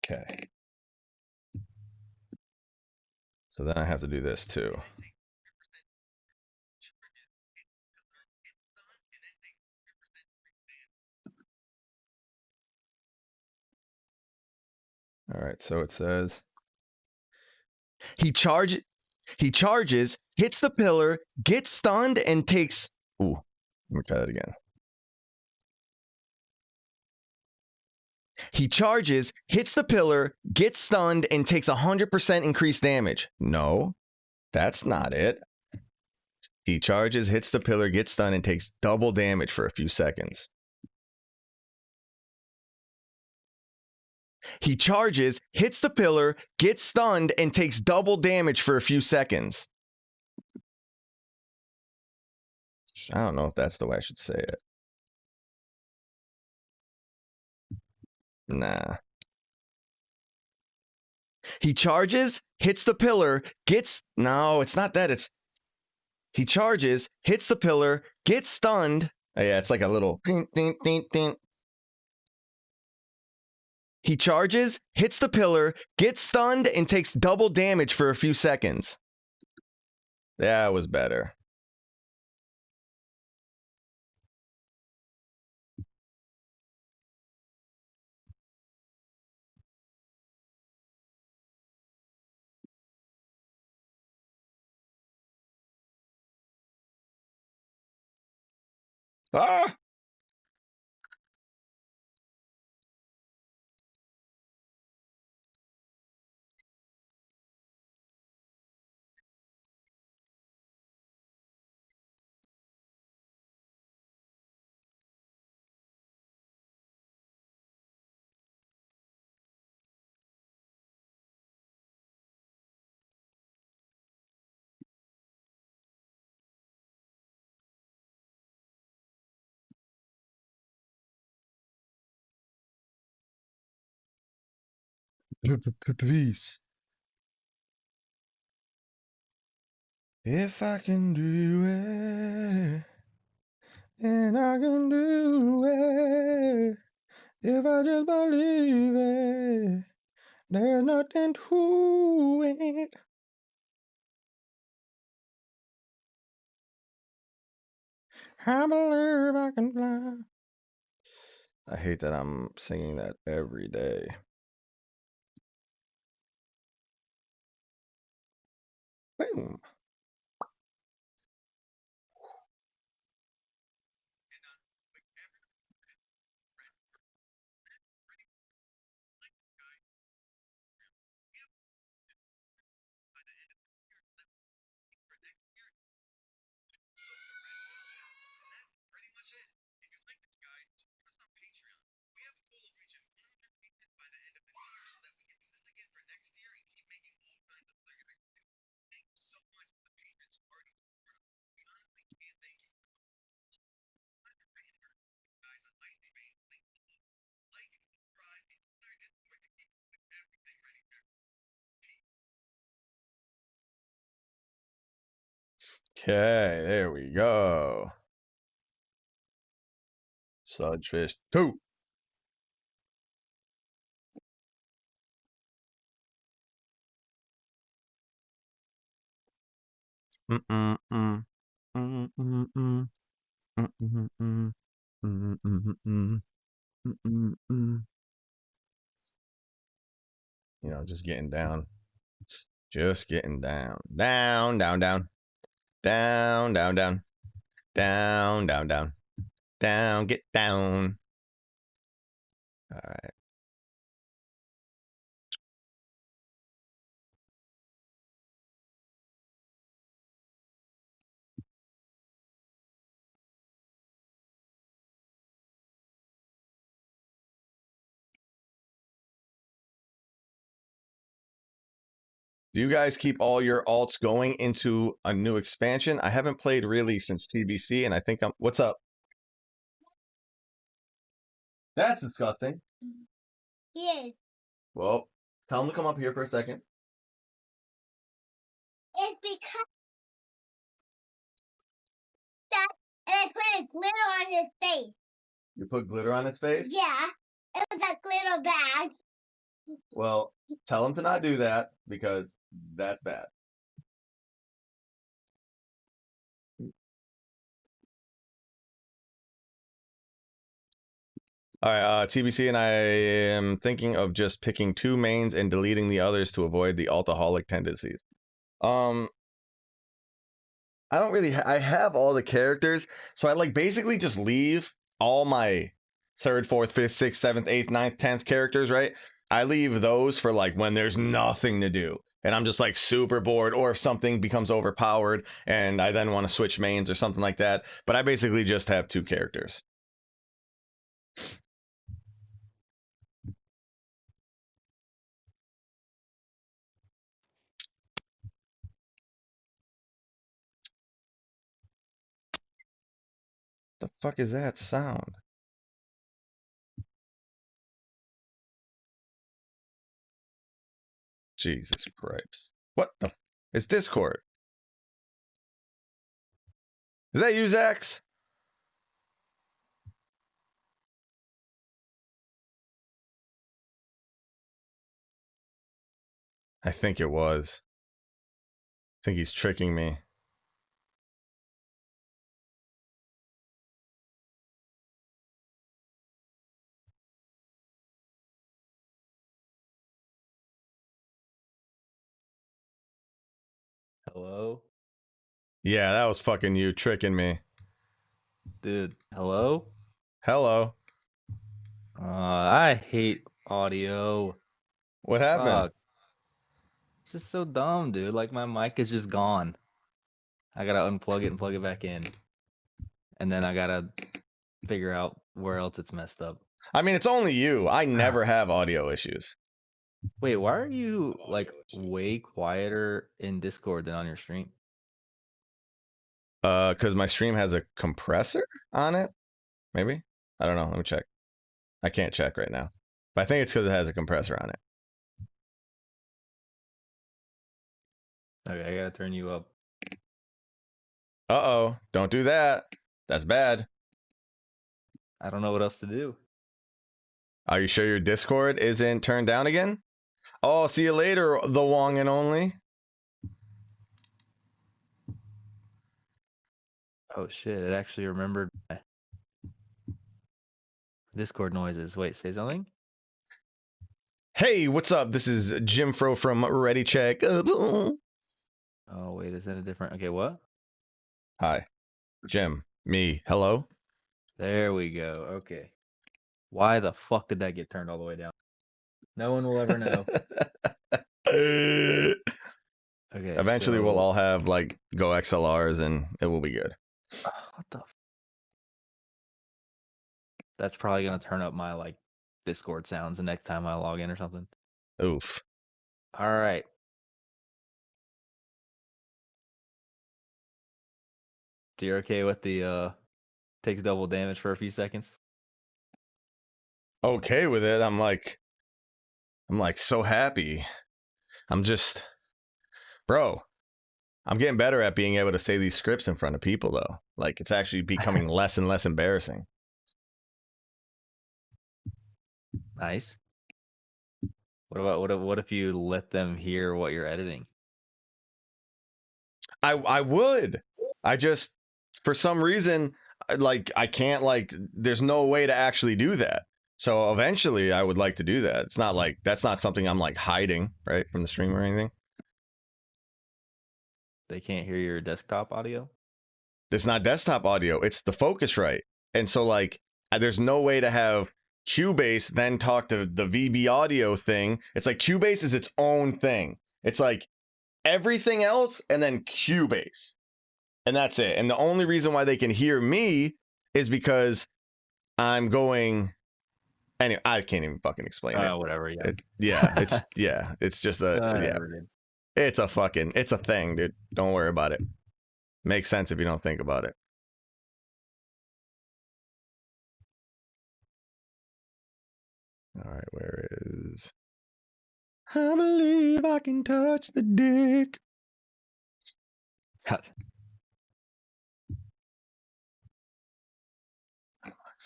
Okay. So then I have to do this too. All right, so it says he charges, hits the pillar, gets stunned, and takes. Ooh, let me try that again. He charges, hits the pillar, gets stunned, and takes 100% increased damage. No, that's not it. He charges, hits the pillar, gets stunned, and takes double damage for a few seconds. He charges, hits the pillar, gets stunned, and takes double damage for a few seconds. I don't know if that's the way I should say it. Nah. He charges, hits the pillar, gets. No, it's not that. It's. He charges, hits the pillar, gets stunned. Oh, yeah, it's like a little. Ding, ding, ding, ding. He charges, hits the pillar, gets stunned, and takes double damage for a few seconds. That was better. Ah! Peace. If I can do it, then I can do it. If I just believe it, there's nothing to it. I believe I can fly. I hate that I'm singing that every day. Boom. Okay, there we go. Sludgefist 2. You know, just getting down. Just getting down. Down, down, down. Down, down, down. Down, down, down. Down, get down. All right. Do you guys keep all your alts going into a new expansion? I haven't played really since TBC, and I think I'm. What's up? That's disgusting. Yes. Well, tell him to come up here for a second. It's because that, and I put a glitter on his face. You put glitter on his face? Yeah, it was a glitter bag. Well, tell him to not do that because that's bad. All right, TBC and I am thinking of just picking 2 mains and deleting the others to avoid the alcoholic tendencies. I don't really. I have all the characters, so I like basically just leave all my 3rd, 4th, 5th, 6th, 7th, 8th, 9th, 10th characters. Right, I leave those for like when there's nothing to do, and I'm just like super bored, or if something becomes overpowered, and I then want to switch mains or something like that. But I basically just have 2 characters. The fuck is that sound? Jesus Christ. What the? It's Discord. Is that you, Zax? I think it was. I think he's tricking me. Hello? Yeah, that was fucking you tricking me. Dude, hello? Hello. I hate audio. What happened? Fuck. It's just so dumb, dude. Like, my mic is just gone. I gotta unplug it and plug it back in. And then I gotta figure out where else it's messed up. I mean, it's only you. I never have audio issues. Wait, why are you, like, way quieter in Discord than on your stream? Because my stream has a compressor on it. Maybe. I don't know. Let me check. I can't check right now. But I think it's because it has a compressor on it. Okay, I gotta turn you up. Uh-oh. Don't do that. That's bad. I don't know what else to do. Are you sure your Discord isn't turned down again? Oh, see you later, the Wong and only. Oh shit, it actually remembered my Discord noises. Wait, say something? Hey, what's up? This is Jim Fro from Ready Check. Oh, wait, is that a different... Okay, what? Hi. Jim. Me. Hello? There we go. Okay. Why the fuck did that get turned all the way down? No one will ever know. Okay. Eventually, we'll all have like Go XLRs and it will be good. What the? That's probably gonna turn up my like Discord sounds the next time I log in or something. Oof. All right. So you're okay with the takes double damage for a few seconds? Okay with it. I'm like so happy. I'm just, bro. I'm getting better at being able to say these scripts in front of people, though. Like, it's actually becoming less and less embarrassing. Nice. What if you let them hear what you're editing? I would. I just, for some reason, like, I can't, like, there's no way to actually do that. So eventually I would like to do that. It's not like, that's not something I'm like hiding, right, from the stream or anything. They can't hear your desktop audio? It's not desktop audio. It's the Focusrite. And so, like, there's no way to have Cubase then talk to the VB audio thing. It's like Cubase is its own thing. It's like everything else and then Cubase. And that's it. And the only reason why they can hear me is because I'm going. Anyway, I can't even fucking explain it. Whatever. It's just it's a thing, dude. Don't worry about it. Makes sense if you don't think about it. All right, where is? I believe I can touch the dick.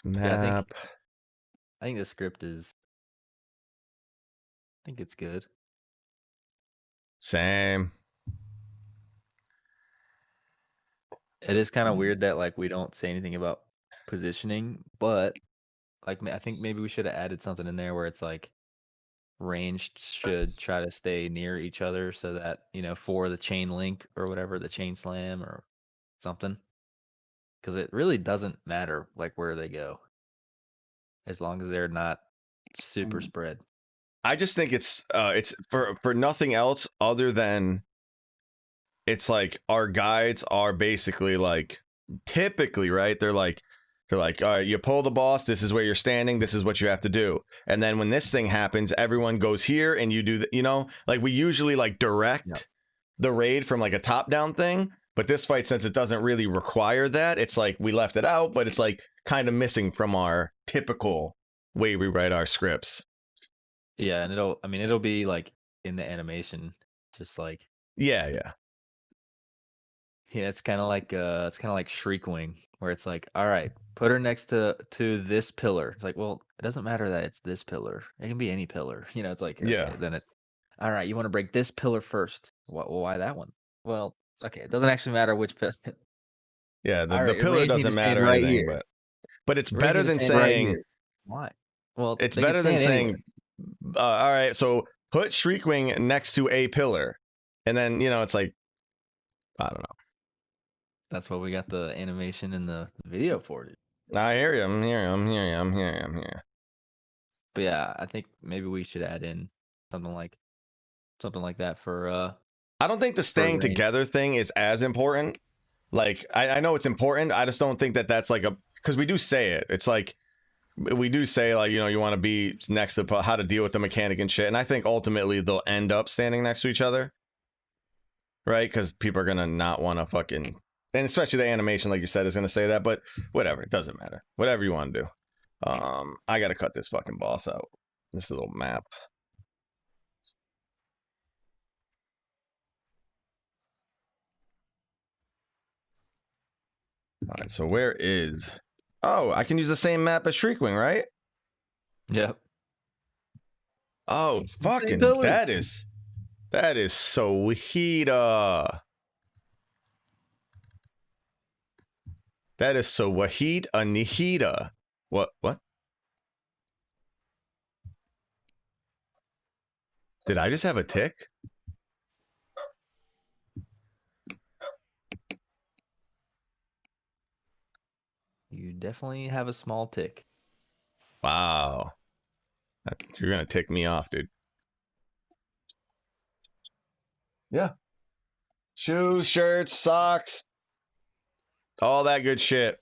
Map. I think the script is. I think it's good. Same. It is kind of weird that like we don't say anything about positioning, but like I think maybe we should have added something in there where it's like ranged should try to stay near each other so that, you know, for the chain link or whatever, the chain slam or something. Because it really doesn't matter like where they go, as long as they're not super spread. I just think it's for nothing else other than it's like our guides are basically like typically, right? They're like, all right, you pull the boss, this is where you're standing, this is what you have to do. And then when this thing happens, everyone goes here and you do the, you know, like we usually like direct the raid from like a top down thing. But this fight, since it doesn't really require that, it's like we left it out, but it's like kind of missing from our typical way we write our scripts. Yeah, and it'll be like in the animation, just like yeah, it's kind of like Shriekwing, where it's like, all right, put her next to this pillar. It's like, well, it doesn't matter that it's this pillar; it can be any pillar. You know, it's like, okay, then it. All right, you want to break this pillar first. Why that one? Well, okay, it doesn't actually matter which pillar. Yeah, the pillar doesn't matter right anything, but it's better than saying why. Well, it's better than saying, all right, so put Shriekwing next to a pillar, and then, you know, it's like, I don't know. That's what we got the animation and the video for, dude. I hear you. I'm here. But yeah, I think maybe we should add in something like that for. I don't think the staying together thing is as important. Like, I know it's important. I just don't think that that's like because we do say it. It's like we do say, like, you know, you want to be next to how to deal with the mechanic and shit. And I think ultimately they'll end up standing next to each other, right? Because people are gonna not want to fucking. And especially the animation, like you said, is going to say that, but whatever. It doesn't matter. Whatever you want to do. I got to cut this fucking boss out. This little map. All right, so where is... Oh, I can use the same map as Shriekwing, right? Yep. Oh, fucking... That is sweet. That is so Wahid Anihita. What? Did I just have a tick? You definitely have a small tick. Wow. You're going to tick me off, dude. Yeah. Shoes, shirts, socks. All that good shit.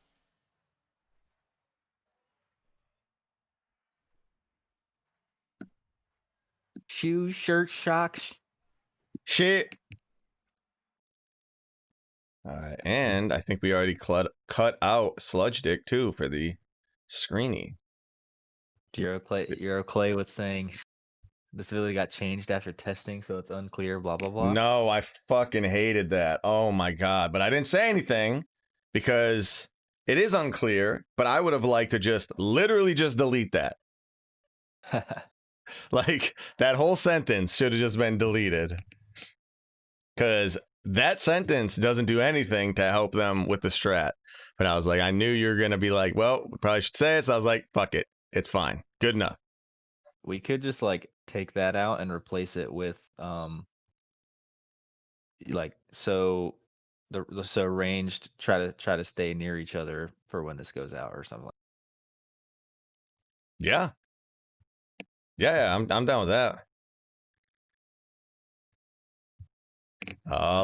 Shoes, shirts, socks. Shit. All right, and I think we already cut out Sludge Dick too for the screeny. Clay was saying This really got changed after testing, so it's unclear, blah, blah, blah. No, I fucking hated that. Oh my God. But I didn't say anything because it is unclear, but I would have liked to just literally just delete that. Like that whole sentence should have just been deleted. Because that sentence doesn't do anything to help them with the strat. But I was like, I knew you were going to be like, well, we probably should say it. So I was like, fuck it. It's fine. Good enough. We could just like take that out and replace it with like so so ranged try to stay near each other for when this goes out or something. Yeah. Yeah, I'm down with that.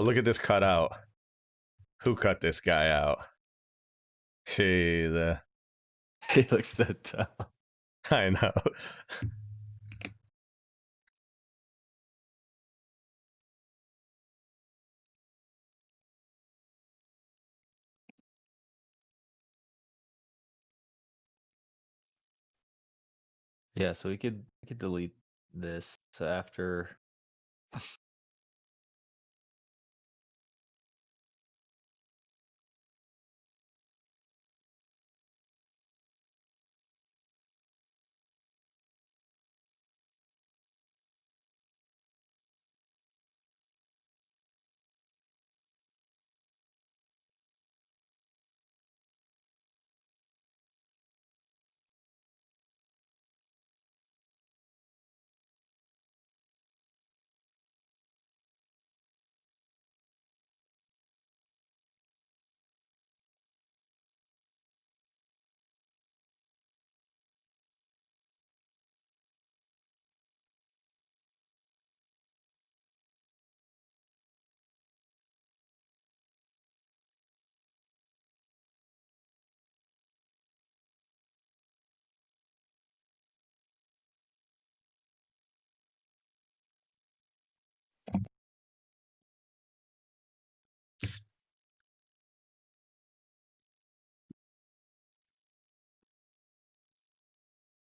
Look at this cutout. Who cut this guy out? Jeez. He looks so tough. I know. Yeah, so we could delete this. So after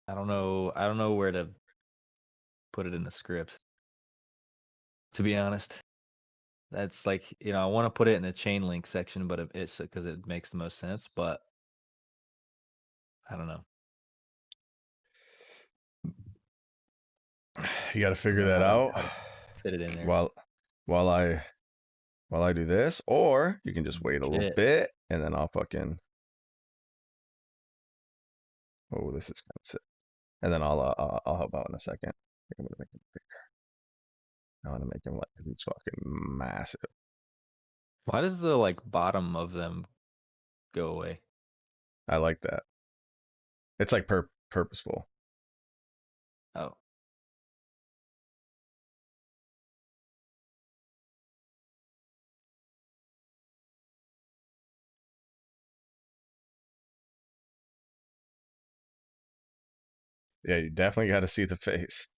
I don't know where to put it in the scripts. To be honest, that's like, I want to put it in the chain link section, but it's because it makes the most sense, but I don't know. You got to figure I don't that know how out to fit it in there. while I do this, or you can just wait a little Shit. bit and then I'll fucking. Oh, this is kind of sick. And then I'll help out in a second. I think I'm gonna make him bigger. I want to make him like he's fucking massive. Why does the like bottom of them go away? I like that. It's like purposeful. Oh. Yeah, you definitely got to see the face.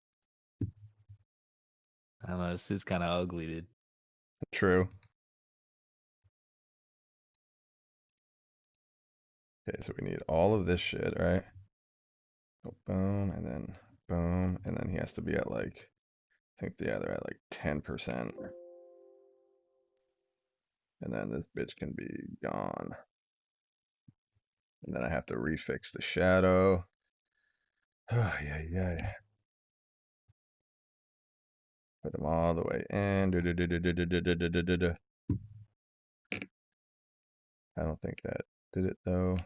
I don't know, this is kind of ugly, dude. True. Okay, so we need all of this shit, right? Oh, boom, and then boom, and then he has to be at like, I think they're at like 10%. And then this bitch can be gone. And then I have to refix the shadow. Oh, yeah. Put them all the way in. I don't think that did it though.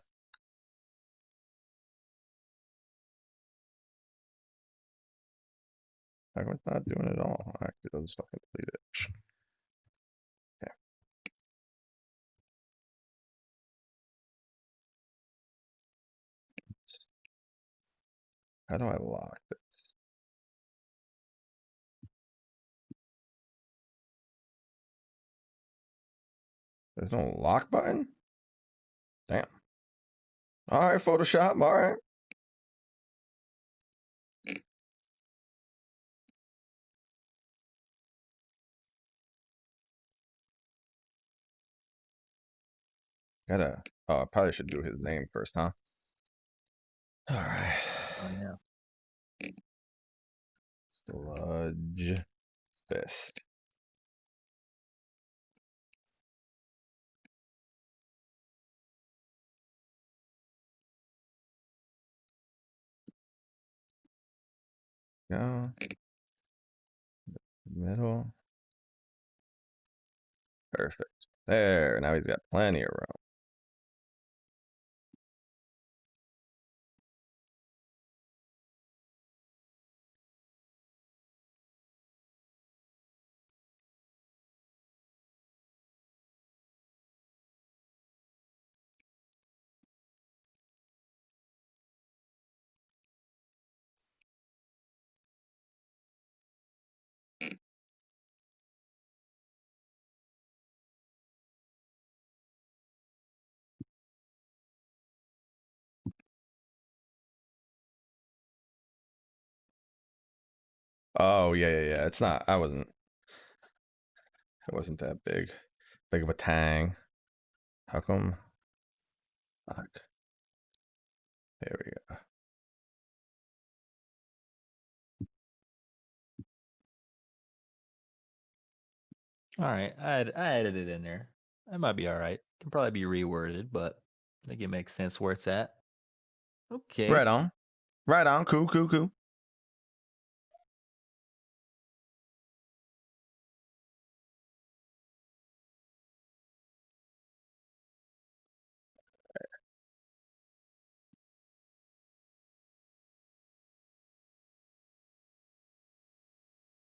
How come it's not doing it all? Actually, I'll just fucking delete it. Okay. How do I lock this? There's no lock button? Damn. All right, Photoshop. All right. Gotta. Oh, I probably should do his name first, huh? All right. Oh, yeah. Sludgefist. Go. Middle. Perfect. There. Now he's got plenty of room. Oh, yeah. It's not. It wasn't that big of a tang. How come? Fuck. There we go. All right, I added it in there. That might be all right. Can probably be reworded, but I think it makes sense where it's at. Okay. Right on. Cool.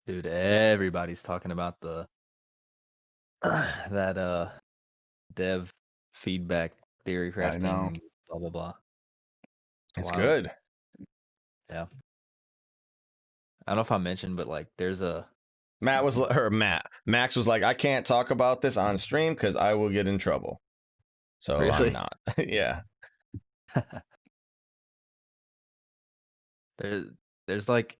Dude, everybody's talking about the that dev feedback theory crafting. I know. Blah blah blah. It's Wild. good. Yeah. I don't know if I mentioned, but like, there's a Max was like, I can't talk about this on stream because I will get in trouble. So Really? I'm not. Yeah. there's like,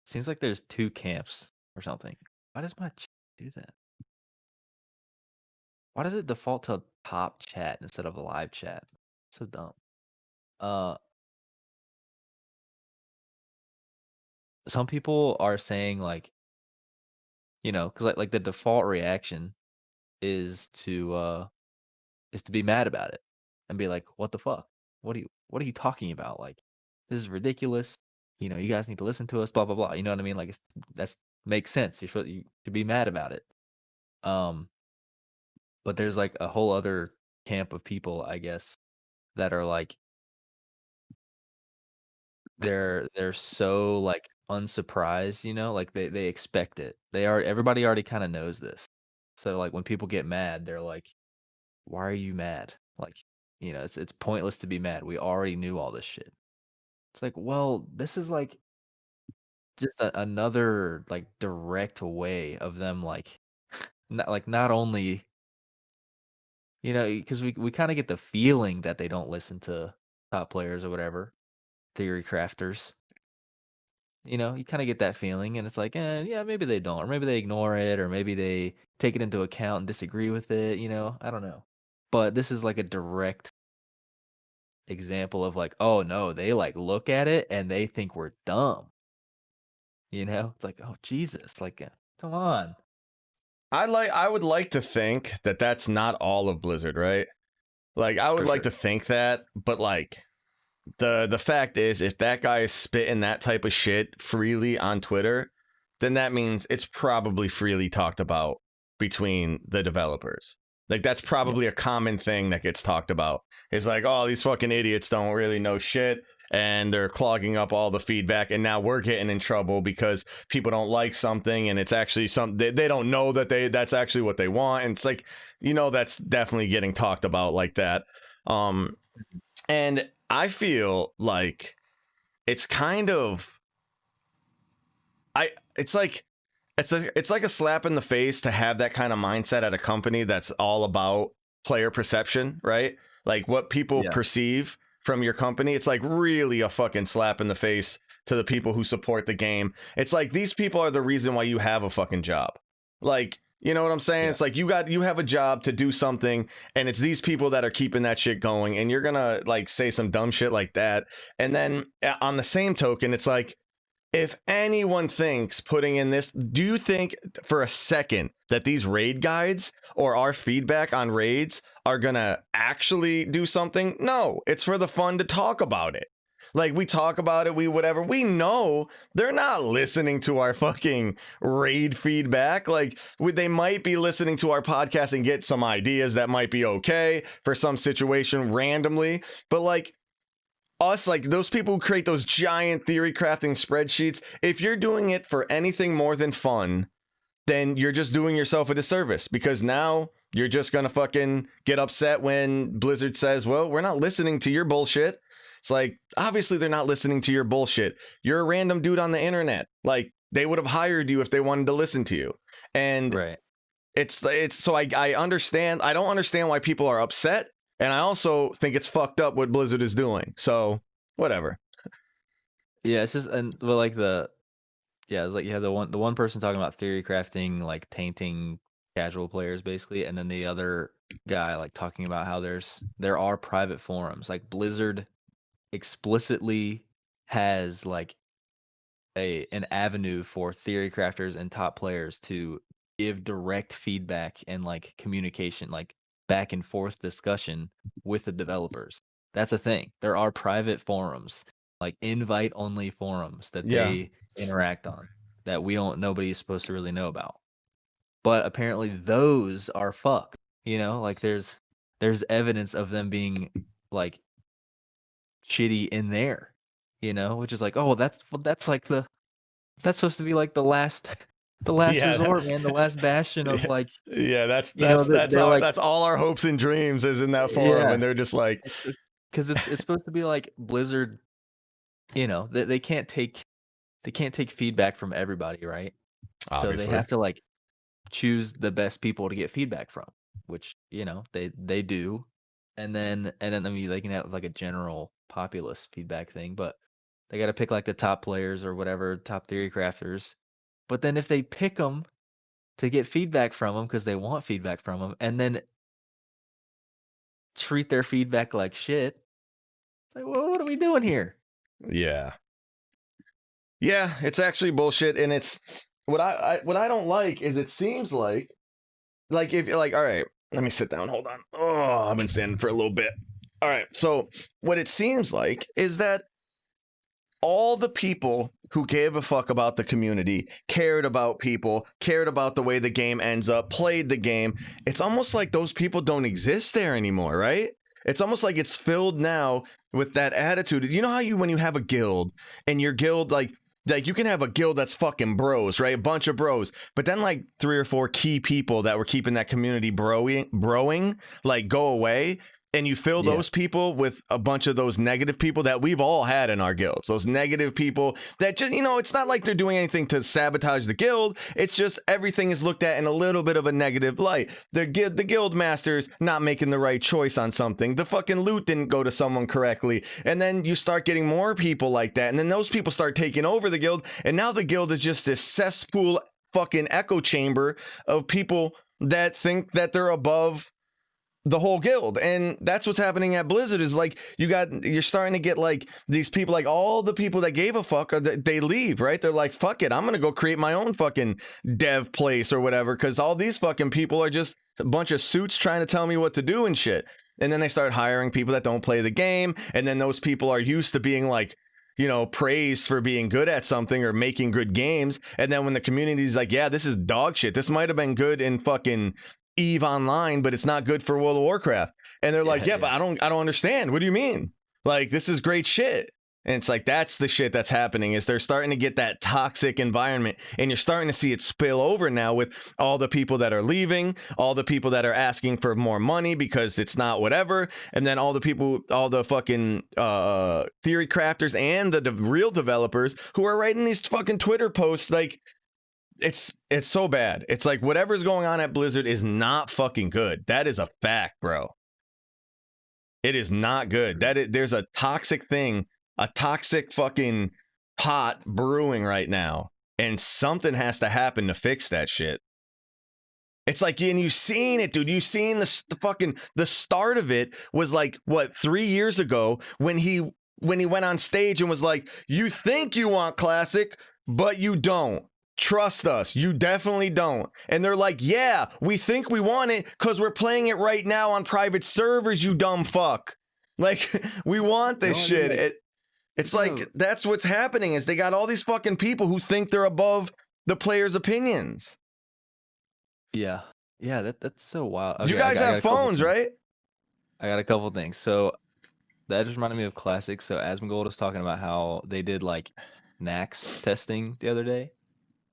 seems like there's two camps or something. Why does my chat do that? Why does it default to top chat instead of a live chat? So dumb. Some people are saying like, you know, because like the default reaction is to be mad about it and be like, what the fuck? What are you talking about? Like, this is ridiculous. You know, you guys need to listen to us, blah blah blah. You know what I mean? Like, that's makes sense. You should be mad about it. But there's like a whole other camp of people, I guess, that are like, they're so like unsurprised, you know, like they expect it. Everybody already kind of knows this. So like when people get mad, they're like, why are you mad? Like, you know, it's pointless to be mad. We already knew all this shit. It's like, well, this is like just another like direct way of them like not only, you know, because we kind of get the feeling that they don't listen to top players or whatever, theory crafters. You know, you kind of get that feeling, and it's like, yeah, maybe they don't, or maybe they ignore it, or maybe they take it into account and disagree with it. You know, I don't know. But this is like a direct example of like, oh no, they like look at it and they think we're dumb. You know, it's like, oh Jesus, like, come on. I would like to think that that's not all of Blizzard, right? Like, I would For like sure. to think that, but like, the fact is, if that guy is spitting that type of shit freely on Twitter, then that means it's probably freely talked about between the developers. Like, that's probably a common thing that gets talked about. It's like, oh, these fucking idiots don't really know shit, and they're clogging up all the feedback, and now we're getting in trouble because people don't like something, and it's actually something they don't know that that's actually what they want. And it's like, you know, that's definitely getting talked about like that. And I feel like it's kind of it's like a slap in the face to have that kind of mindset at a company that's all about player perception, right? Like what people perceive from your company. It's like really a fucking slap in the face to the people who support the game. It's like these people are the reason why you have a fucking job. Like, you know what I'm saying? Yeah. It's like you have a job to do something, and it's these people that are keeping that shit going, and you're gonna like say some dumb shit like that. And then on the same token, it's like, if anyone thinks putting in this, do you think for a second that these raid guides or our feedback on raids are gonna actually do something? No, it's for the fun to talk about it. Like, we talk about it, whatever. We know they're not listening to our fucking raid feedback. Like, they might be listening to our podcast and get some ideas that might be okay for some situation randomly. But like, us, like those people who create those giant theory crafting spreadsheets, if you're doing it for anything more than fun, then you're just doing yourself a disservice, because now you're just gonna fucking get upset when Blizzard says, well, we're not listening to your bullshit. It's like, obviously they're not listening to your bullshit. You're a random dude on the internet. Like, they would have hired you if they wanted to listen to you. And Right. it's so I understand. I don't understand why people are upset. And I also think it's fucked up what Blizzard is doing. So whatever. Yeah, it's just and well, like it's like you have the one person talking about theory crafting, like tainting casual players basically, and then the other guy like talking about how there are private forums. Like Blizzard explicitly has like an avenue for theory crafters and top players to give direct feedback and like communication, like back and forth discussion with the developers. That's a thing. There are private forums, like invite only forums that Yeah. they interact on that nobody's supposed to really know about. But apparently those are fucked, like there's evidence of them being like shitty in there, which is like, oh, that's like that's supposed to be like the last Yeah. resort, man, the last bastion of like, Yeah, that's they're like, that's all our hopes and dreams is in that forum. Yeah. And they're just like, because it's supposed to be like Blizzard, they can't take feedback from everybody, right? obviously. So they have to like choose the best people to get feedback from, which they do, and then I mean they can have like a general populist feedback thing, but they got to pick like the top players or whatever, top theory crafters. But then if they pick them to get feedback from them because they want feedback from them, and then treat their feedback like shit, it's like, well, what are we doing here? Yeah. Yeah, it's actually bullshit. And it's what I don't like is it seems like if you're like, all right, let me sit down. Hold on. Oh, I've been standing for a little bit. All right. So what it seems like is that all the people who gave a fuck about the community, cared about people, cared about the way the game ends up, played the game, it's almost like those people don't exist there anymore, right? It's almost like it's filled now with that attitude. You know how when you have a guild and your guild, like you can have a guild that's fucking bros, right? A bunch of bros, but then like 3 or 4 key people that were keeping that community broing, like go away. And you fill those people with a bunch of those negative people that we've all had in our guilds. Those negative people that just, it's not like they're doing anything to sabotage the guild. It's just everything is looked at in a little bit of a negative light. The guild master's not making the right choice on something. The fucking loot didn't go to someone correctly. And then you start getting more people like that. And then those people start taking over the guild. And now the guild is just this cesspool fucking echo chamber of people that think that they're above the whole guild. And that's what's happening at Blizzard is like you're starting to get like these people, like all the people that gave a fuck, they leave, right? They're like, fuck it, I'm gonna go create my own fucking dev place or whatever, because all these fucking people are just a bunch of suits trying to tell me what to do and shit. And then they start hiring people that don't play the game, and then those people are used to being like, praised for being good at something or making good games. And then when the community's like, yeah, this is dog shit, this might have been good in fucking EVE Online, but it's not good for World of Warcraft. And they're like, but I don't understand. What do you mean? Like, this is great shit. And it's like, that's the shit that's happening, is they're starting to get that toxic environment, and you're starting to see it spill over now with all the people that are leaving, all the people that are asking for more money because it's not whatever. And then all the people, all the fucking theory crafters and the real developers who are writing these fucking Twitter posts like, it's so bad. It's like whatever's going on at Blizzard is not fucking good. That is a fact, bro. It is not good. There's a toxic thing, a toxic fucking pot brewing right now, and something has to happen to fix that shit. It's like, and you've seen it, dude. You've seen the start of it was like, what, 3 years ago when he when he went on stage and was like, "You think you want classic, but you don't. Trust us, you definitely don't." And they're like, "Yeah, we think we want it because we're playing it right now on private servers, you dumb fuck. Like, we want this shit." It's like that's what's happening is they got all these fucking people who think they're above the players' opinions. Yeah, that's so wild. You Okay, guys I got have a couple phones, things. right? I got a couple things. So that just reminded me of Classic. So Asmongold was talking about how they did like Nax testing the other day.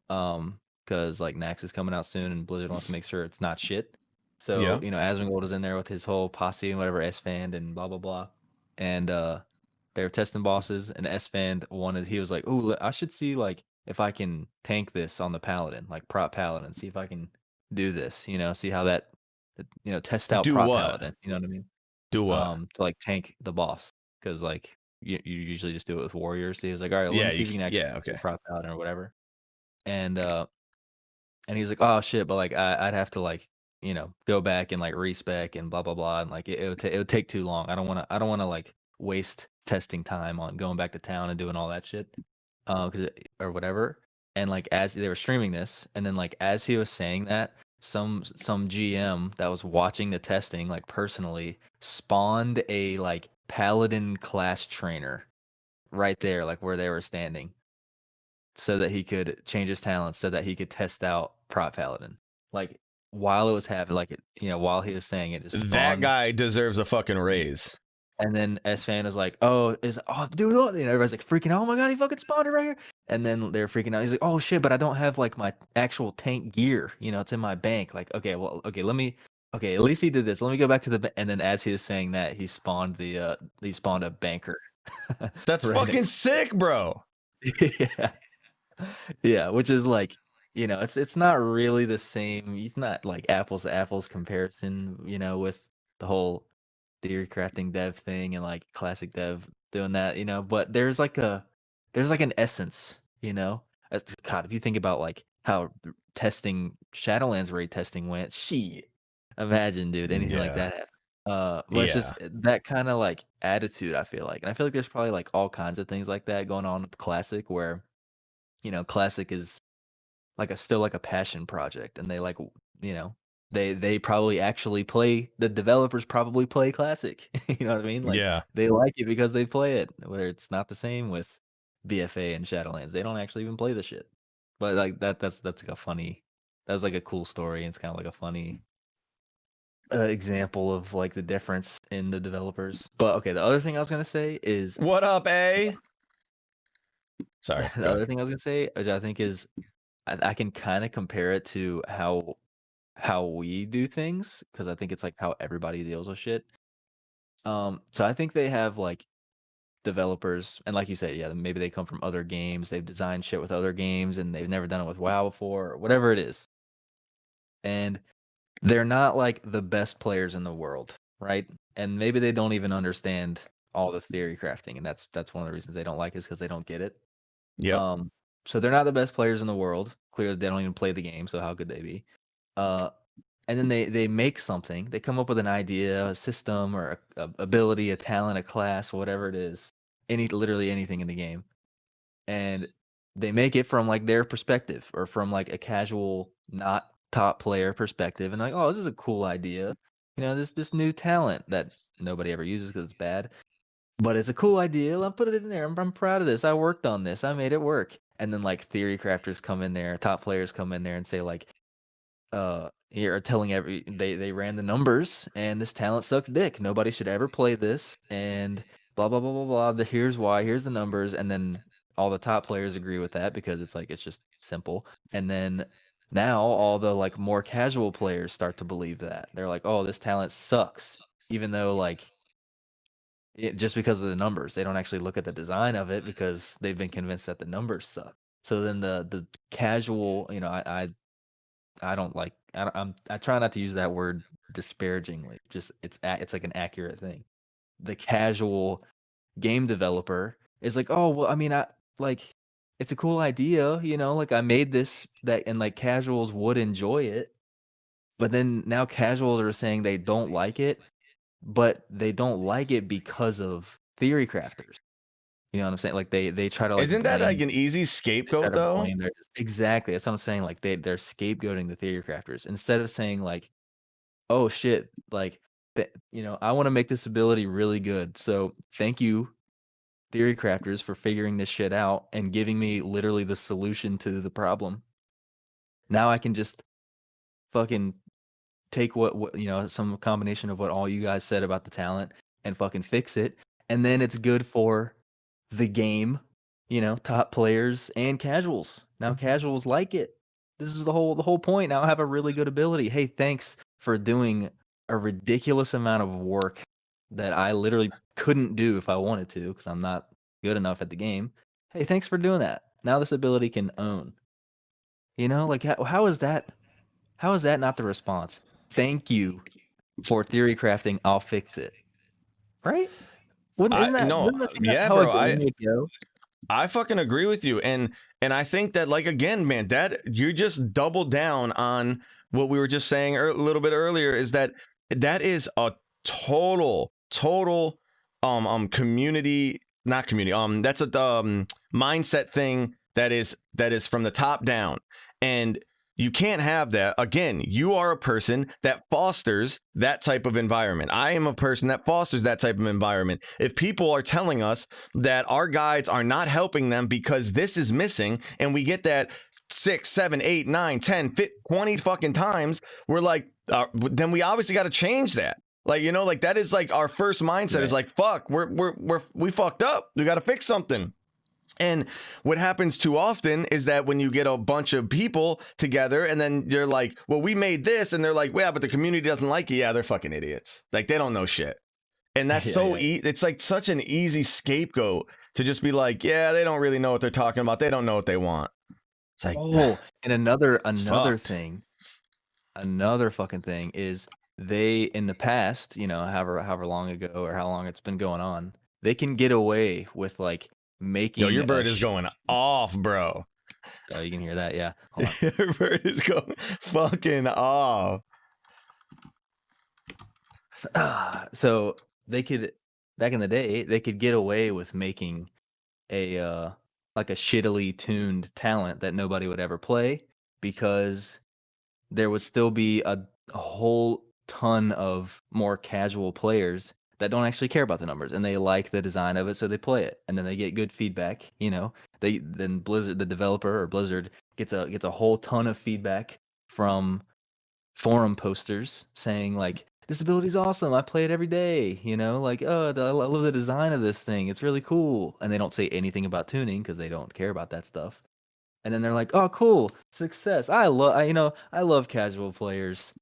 Because like Nax is coming out soon and Blizzard wants to make sure it's not shit. So, Yeah. Asmongold is in there with his whole posse and whatever, S-Fand and blah blah blah. And they were testing bosses and S-Fand he was like, "Ooh, I should see like if I can tank this on the Paladin, like prop Paladin, see if I can do this, see how that test out Do prop what? Paladin, you know what I mean? Do what? To like tank the boss. Because like you usually just do it with warriors. So he was like, all right, let me see if you can actually okay. prop Paladin or whatever. And he's like, "Oh shit," but like I'd have to like go back and like respec and blah blah blah, and like it would take too long. I don't wanna like waste testing time on going back to town and doing all that shit, or whatever. And like as they were streaming this, and then like as he was saying that, some GM that was watching the testing like personally spawned a like paladin class trainer right there, like where they were standing, so that he could change his talents, so that he could test out prop paladin. Like while it was happening, like while he was saying it, just That spawned. guy deserves a fucking raise. And then S-Fan was like, "Oh, dude!" And everybody's like freaking out. "Oh my god, he fucking spawned it right here!" And then they're freaking out. He's like, "Oh shit, but I don't have like my actual tank gear. It's in my bank." Like, okay, well, okay, let me. Okay, at least he did this. Let me go back to and then as he was saying that, he spawned a banker. That's right fucking sick, bro. Yeah. Yeah, which is like, it's not really the same. It's not like apples to apples comparison, with the whole theory crafting dev thing and like classic dev doing that, but there's like an essence, God, if you think about like how testing Shadowlands raid testing went, shit. Imagine, dude, anything like that happened. But it's just that kind of like attitude, I feel like. And I feel like there's probably like all kinds of things like that going on with Classic where Classic is like still like a passion project, and they like they probably actually play the developers probably play Classic. You know what I mean? Like Yeah. they like it because they play it. Where it's not the same with BFA and Shadowlands. They don't actually even play the shit. But like that's like that's like a cool story, and it's kind of like a funny example of like the difference in the developers. But okay, the other thing I was gonna say is What up, A? Sorry. the other thing I was gonna say, which I think is I can kind of compare it to how we do things, because I think it's like how everybody deals with shit. So I think they have like developers, and like you said, yeah, maybe they come from other games. They've designed shit with other games, and they've never done it with WoW before, or whatever it is. And they're not like the best players in the world, right? And maybe they don't even understand all the theory crafting, and that's one of the reasons they don't like it, is because they don't get it. Yep. So they're not the best players in the world. Clearly, they don't even play the game, so how could they be? And then they make something. They come up with an idea, a system, or a ability, a talent, a class, whatever it is. Literally anything in the game, and they make it from like their perspective, or from like a casual, not top player perspective, and like, oh, this is a cool idea. This new talent that nobody ever uses because it's bad. But it's a cool idea. I'll put it in there. I'm proud of this. I worked on this. I made it work. And then like theory crafters come in there, top players come in there and say like, you're telling they ran the numbers and this talent sucks dick. Nobody should ever play this and blah blah blah blah blah. Here's why. Here's the numbers. And then all the top players agree with that because it's like it's just simple. And then now all the like more casual players start to believe that. They're like, oh, this talent sucks, even though like just because of the numbers. They don't actually look at the design of it because they've been convinced that the numbers suck. So then the casual, I don't like. I try not to use that word disparagingly. Just it's like an accurate thing. The casual game developer is like, oh well, I mean, I like it's a cool idea, like I made this that and like casuals would enjoy it, but then now casuals are saying they don't like it, but they don't like it because of theory crafters. You know what I'm saying? Like they try to like Isn't that like blame an easy they try scapegoat to though? blame their exactly. That's what I'm saying. Like they're scapegoating the theory crafters instead of saying like, oh shit, like I want to make this ability really good. So thank you, theory crafters, for figuring this shit out and giving me literally the solution to the problem. Now I can just fucking take what some combination of what all you guys said about the talent and fucking fix it, and then it's good for the game, top players and casuals. Now casuals like it. This is the whole point. Now I have a really good ability. Hey, thanks for doing a ridiculous amount of work that I literally couldn't do if I wanted to because I'm not good enough at the game. Hey, thanks for doing that. Now this ability can own. Like how is that? How is that not the response? Thank you for theory crafting. I'll fix it. Right? Wouldn't I isn't that no, doesn't that seem yeah, how a bro. game would go? I fucking agree with you, and I think that like again, man, that you just double down on what we were just saying a little bit earlier is that is a total community, not community, that's a mindset thing that is from the top down, and you can't have that. Again, you are a person that fosters that type of environment. I am a person that fosters that type of environment. If people are telling us that our guides are not helping them because this is missing, and we get that 6, 7, 8, 9, 10, 20 fucking times, we're like, then we obviously got to change that. Like, like that is like our first mindset is like, fuck, we fucked up. We got to fix something. And what happens too often is that when you get a bunch of people together and then you're like, well, we made this, and they're like, well, but the community doesn't like it. Yeah, they're fucking idiots. Like they don't know shit. And that's it's like such an easy scapegoat to just be like, yeah, they don't really know what they're talking about. They don't know what they want. It's like, and another fucked. thing, another fucking thing is they in the past, however long ago or how long it's been going on, they can get away with like making Yo, your bird is going off, bro. Oh, you can hear that, yeah. Hold on. Your bird is going fucking off. So they could, back in the day, they could get away with making a like a shittily tuned talent that nobody would ever play because there would still be a whole ton of more casual players that don't actually care about the numbers and they like the design of it, so they play it and then they get good feedback. Then Blizzard, the developer, or Blizzard gets a whole ton of feedback from forum posters saying like, this ability's awesome, I play it every day, like, oh, I love the design of this thing, it's really cool. And they don't say anything about tuning because they don't care about that stuff. And then they're like, oh, cool, success. I love casual players.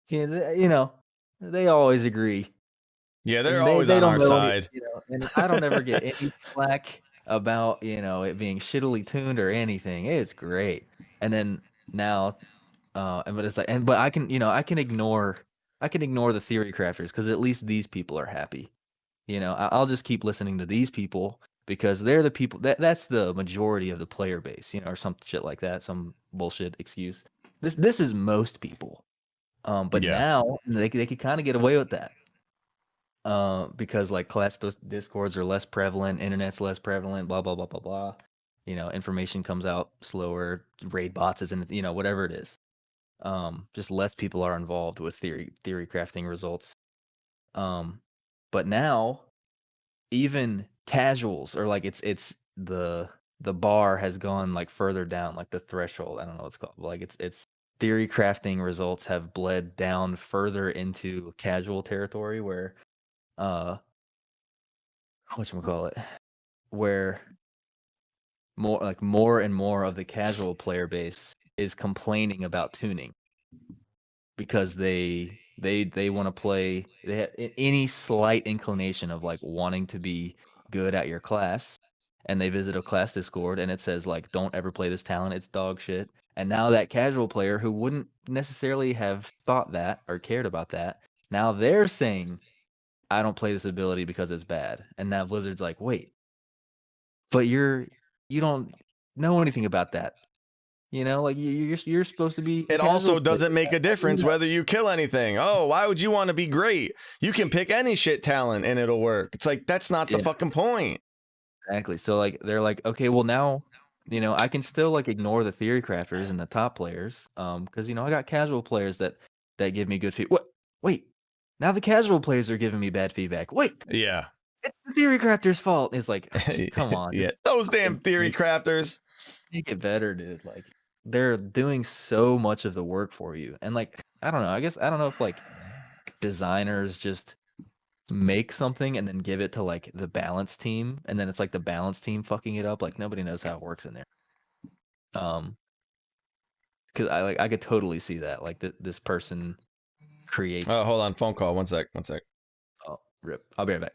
They always agree. Yeah, they're And always they on don't our know side. and I don't ever get any flack about, it being shittily tuned or anything. It's great. And then now, but it's like, but I can, I can ignore the theory crafters because at least these people are happy. I'll just keep listening to these people because they're the people that's the majority of the player base, or some shit like that, some bullshit excuse. This is most people. But Yeah. now they could kind of get away with that. Because like class discords are less prevalent, internet's less prevalent, blah blah blah blah blah. Information comes out slower, raid bots isn't, whatever it is. Just less people are involved with theory crafting results. But now even casuals, or like it's the bar has gone like further down, like the threshold. I don't know what it's called. Like it's theory crafting results have bled down further into casual territory where whatchamacallit, where more and more of the casual player base is complaining about tuning because they want to play. They have any slight inclination of like wanting to be good at your class, and they visit a class Discord and it says like, don't ever play this talent, it's dog shit. And now that casual player who wouldn't necessarily have thought that or cared about that, now they're saying, I don't play this ability because it's bad. And now Blizzard's like, wait, but you don't know anything about that. Like you're supposed to be. It also doesn't make a difference whether you kill anything. Oh, why would you want to be great? You can pick any shit talent and it'll work. It's like, that's not the fucking point. Exactly. So like they're like, okay, well now, I can still like ignore the theory crafters and the top players, because I got casual players that give me good feedback. What? Wait, now the casual players are giving me bad feedback. Wait, Yeah. it's the theory crafters' fault. It's like, come on, Yeah. just Those damn fucking theory crafters. make it better, dude. Like they're doing so much of the work for you, and like I don't know. I guess I don't know if like designers just make something and then give it to like the balance team, and then it's like the balance team fucking it up. Like nobody knows how it works in there. Because I could totally see that. Like this person creates. Oh, hold on, phone call. One sec. Oh, rip. I'll be right back.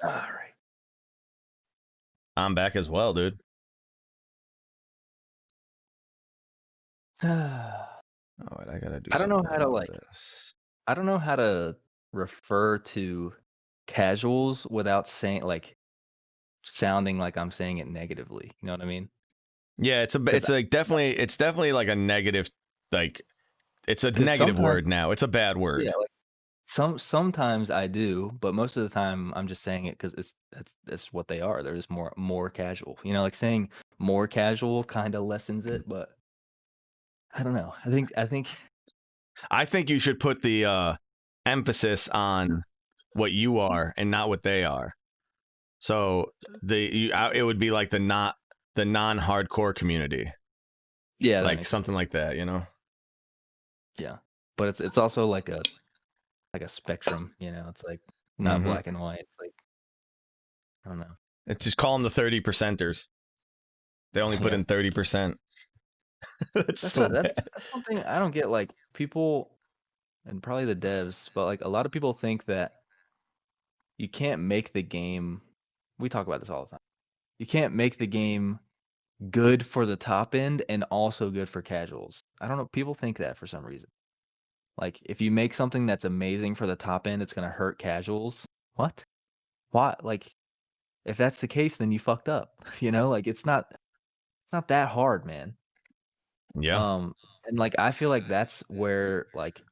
All right. I'm back as well, dude. I All right, I gotta do. I don't know something how to about like. this. I don't know how to refer to casuals without saying like sounding like I'm saying it negatively. You know what I mean? Yeah, it's definitely like a negative, like it's a 'Cause negative sometimes, word now. It's a bad word. yeah, like sometimes I do, but most of the time I'm just saying it because that's what they are. They're just more casual. Like saying more casual kind of lessens it, but I don't know. I think you should put the emphasis on what you are and not what they are. So it would be like the non-hardcore community. Yeah, that Like makes something sense. like that, Yeah, but it's also like a spectrum. It's like not black and white. It's like I don't know. It's just call them the 30 percenters. They only put Yeah. in 30%. That's so bad. That's something I don't get. Like people, and probably the devs, but like a lot of people think that you can't make the game. We talk about this all the time. You can't make the game good for the top end and also good for casuals. I don't know. People think that for some reason. Like if you make something that's amazing for the top end, it's gonna hurt casuals. What? Why? Like if that's the case, then you fucked up. Like it's not that hard, man. Yeah. And like I feel like that's where like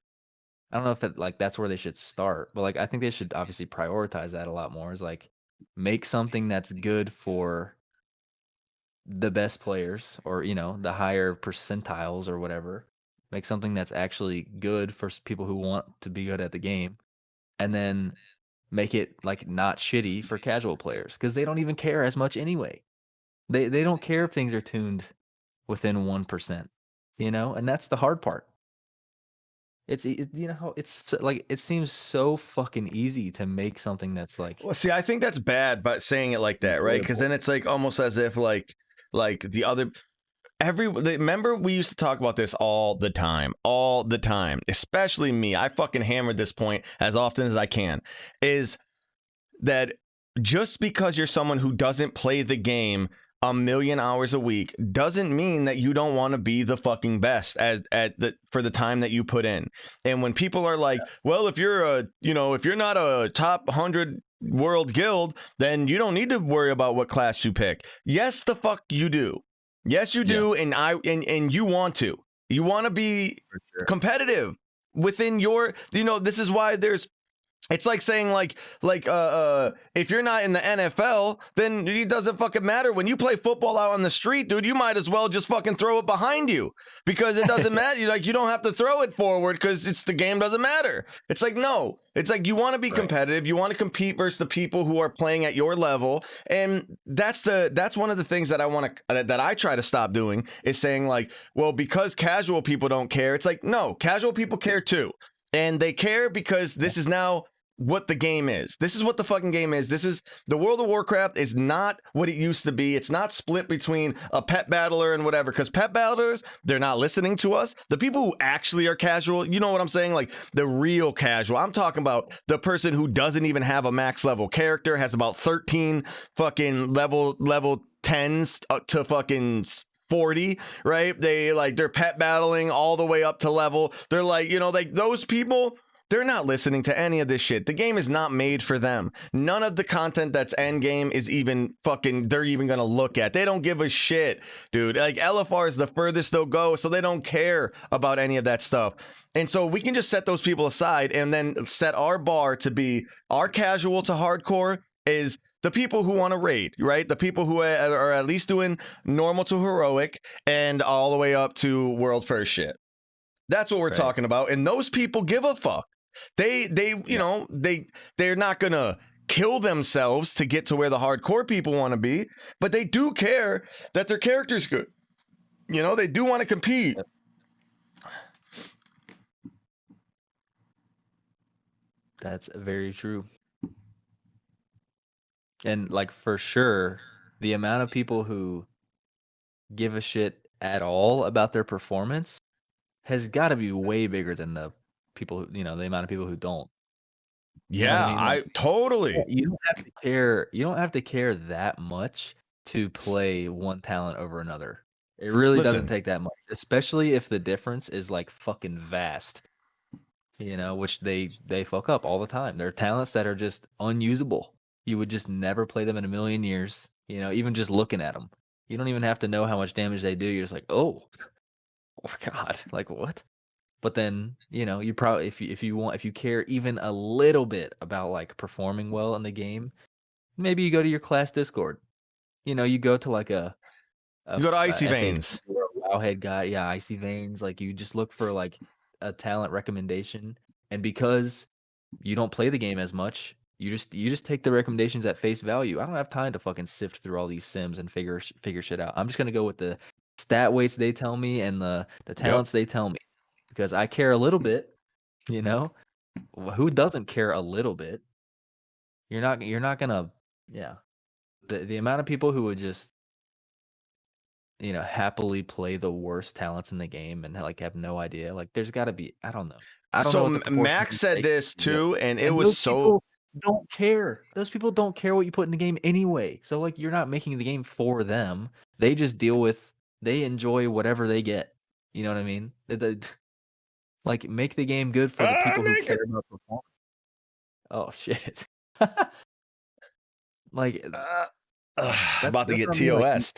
I don't know if that's where they should start, but like I think they should obviously prioritize that a lot more. Is like make something that's good for the best players or the higher percentiles or whatever. Make something that's actually good for people who want to be good at the game, and then make it like not shitty for casual players because they don't even care as much anyway. They don't care if things are tuned within 1%, and that's the hard part. It's like it seems so fucking easy to make something that's like Well, see, I think that's bad, but saying it like that, right? Because then it's like almost as if like the other remember we used to talk about this all the time, especially me. I fucking hammered this point as often as I can, is that just because you're someone who doesn't play the game a million hours a week doesn't mean that you don't want to be the fucking best for the time that you put in. And when people are like, well, if you're not a top 100 world guild, then you don't need to worry about what class you pick. Yes, the fuck you do. Yes, you do. And you want to be competitive within your, this is why it's like saying like if you're not in the NFL, then it doesn't fucking matter. When you play football out on the street, dude, you might as well just fucking throw it behind you because it doesn't matter. You don't have to throw it forward because the game doesn't matter. It's like, no, it's like you want to be competitive. You want to compete versus the people who are playing at your level. And that's one of the things that I try to stop doing is saying like, well, because casual people don't care. It's like, no, casual people care too. And they care because this is now what the game is. This is what the fucking game is. This is the World of Warcraft is not what it used to be. It's not split between a pet battler and whatever, because pet battlers, they're not listening to us. The people who actually are casual, you know what I'm saying? Like the real casual. I'm talking about the person who doesn't even have a max level character, has about 13 fucking level 10s to fucking 40, right? They're pet battling all the way up to level. They're like, like those people, they're not listening to any of this shit. The game is not made for them. None of the content that's end game is even fucking, they're even gonna look at. They don't give a shit, dude. Like LFR is the furthest they'll go, so they don't care about any of that stuff. And so we can just set those people aside and then set our bar to be our casual to hardcore is the people who want to raid, right? The people who are at least doing normal to heroic and all the way up to world first shit. That's what we're talking about. And those people give a fuck. They're not gonna kill themselves to get to where the hardcore people want to be, but they do care that their character's good. They do want to compete. That's very true. And like for sure, the amount of people who give a shit at all about their performance has got to be way bigger than the people who, the amount of people who don't. Yeah, I totally. You don't have to care. You don't have to care that much to play one talent over another. It really doesn't take that much, especially if the difference is like fucking vast. Which they fuck up all the time. There are talents that are just unusable. You would just never play them in a million years. Even just looking at them, you don't even have to know how much damage they do. You're just like, oh God, like what? But then, you probably if you care even a little bit about like performing well in the game, maybe you go to your class Discord. You go to like you go to Icy Veins. Wowhead guy, yeah, Icy Veins. Like you just look for like a talent recommendation, and because you don't play the game as much, you just take the recommendations at face value. I don't have time to fucking sift through all these sims and figure shit out. I'm just gonna go with the stat weights they tell me and the talents they tell me, because I care a little bit. Who doesn't care a little bit? You're not gonna, yeah. The amount of people who would just happily play the worst talents in the game and like have no idea. Like there's got to be, I don't know. So Max said this too, and it was so don't care. Those people don't care what you put in the game anyway. So like you're not making the game for them. They just they enjoy whatever they get. You know what I mean? Like make the game good for the people who care about performance. Oh shit. Like about to get TOS.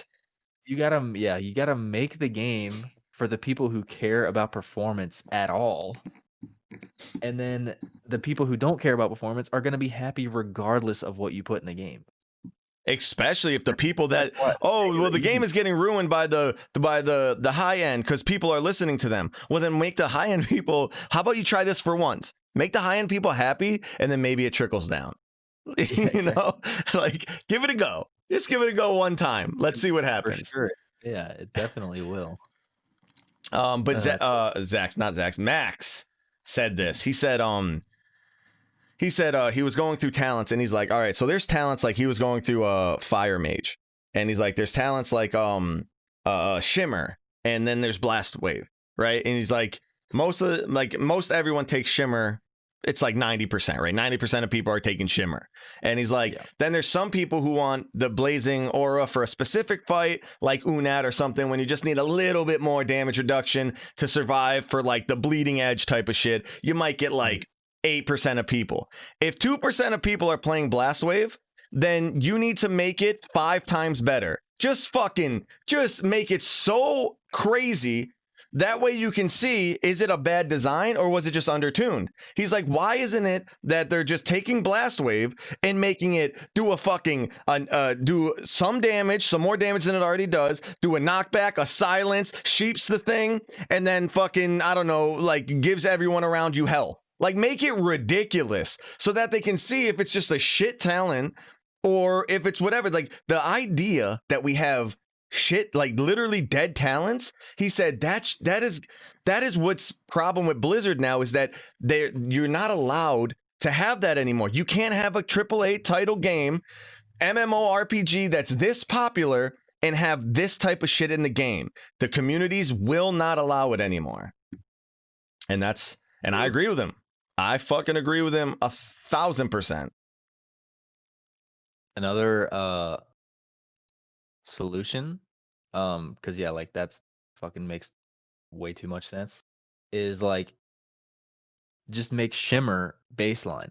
You gotta make the game for the people who care about performance at all. And then the people who don't care about performance are going to be happy regardless of what you put in the game. Especially if the people that the game is getting ruined by the high end because people are listening to them. Well, then make the high end people. How about you try this for once? Make the high end people happy, and then maybe it trickles down. Like give it a go. Just give it a go one time. Let's see what happens. For sure. Yeah, it definitely will. But Max said this. He said he was going through talents and he's like, all right, so there's talents like he was going through fire mage, and he's like, there's talents like shimmer, and then there's blast wave, right? And he's like, most everyone takes shimmer. It's like 90%, right? 90% of people are taking shimmer. And he's like, then there's some people who want the blazing aura for a specific fight, like Unat or something, when you just need a little bit more damage reduction to survive for like the bleeding edge type of shit. You might get like 8% of people. If 2% of people are playing blast wave, then you need to make it 5 times better. Just make it so crazy. That way you can see, is it a bad design or was it just undertuned? He's like, why isn't it that they're just taking blast wave and making it do do some damage, some more damage than it already does, do a knockback, a silence, sheeps the thing, and then fucking, I don't know, like gives everyone around you health. Like make it ridiculous so that they can see if it's just a shit talent or if it's whatever. Like the idea that we have shit like literally dead talents, he said that is what's problem with Blizzard now, is that you're not allowed to have that anymore. You can't have a AAA title game, MMORPG that's this popular and have this type of shit in the game. The communities will not allow it anymore. And I agree with him. I fucking agree with him 1,000%. Another solution, because yeah, like that's fucking makes way too much sense, is like just make Shimmer baseline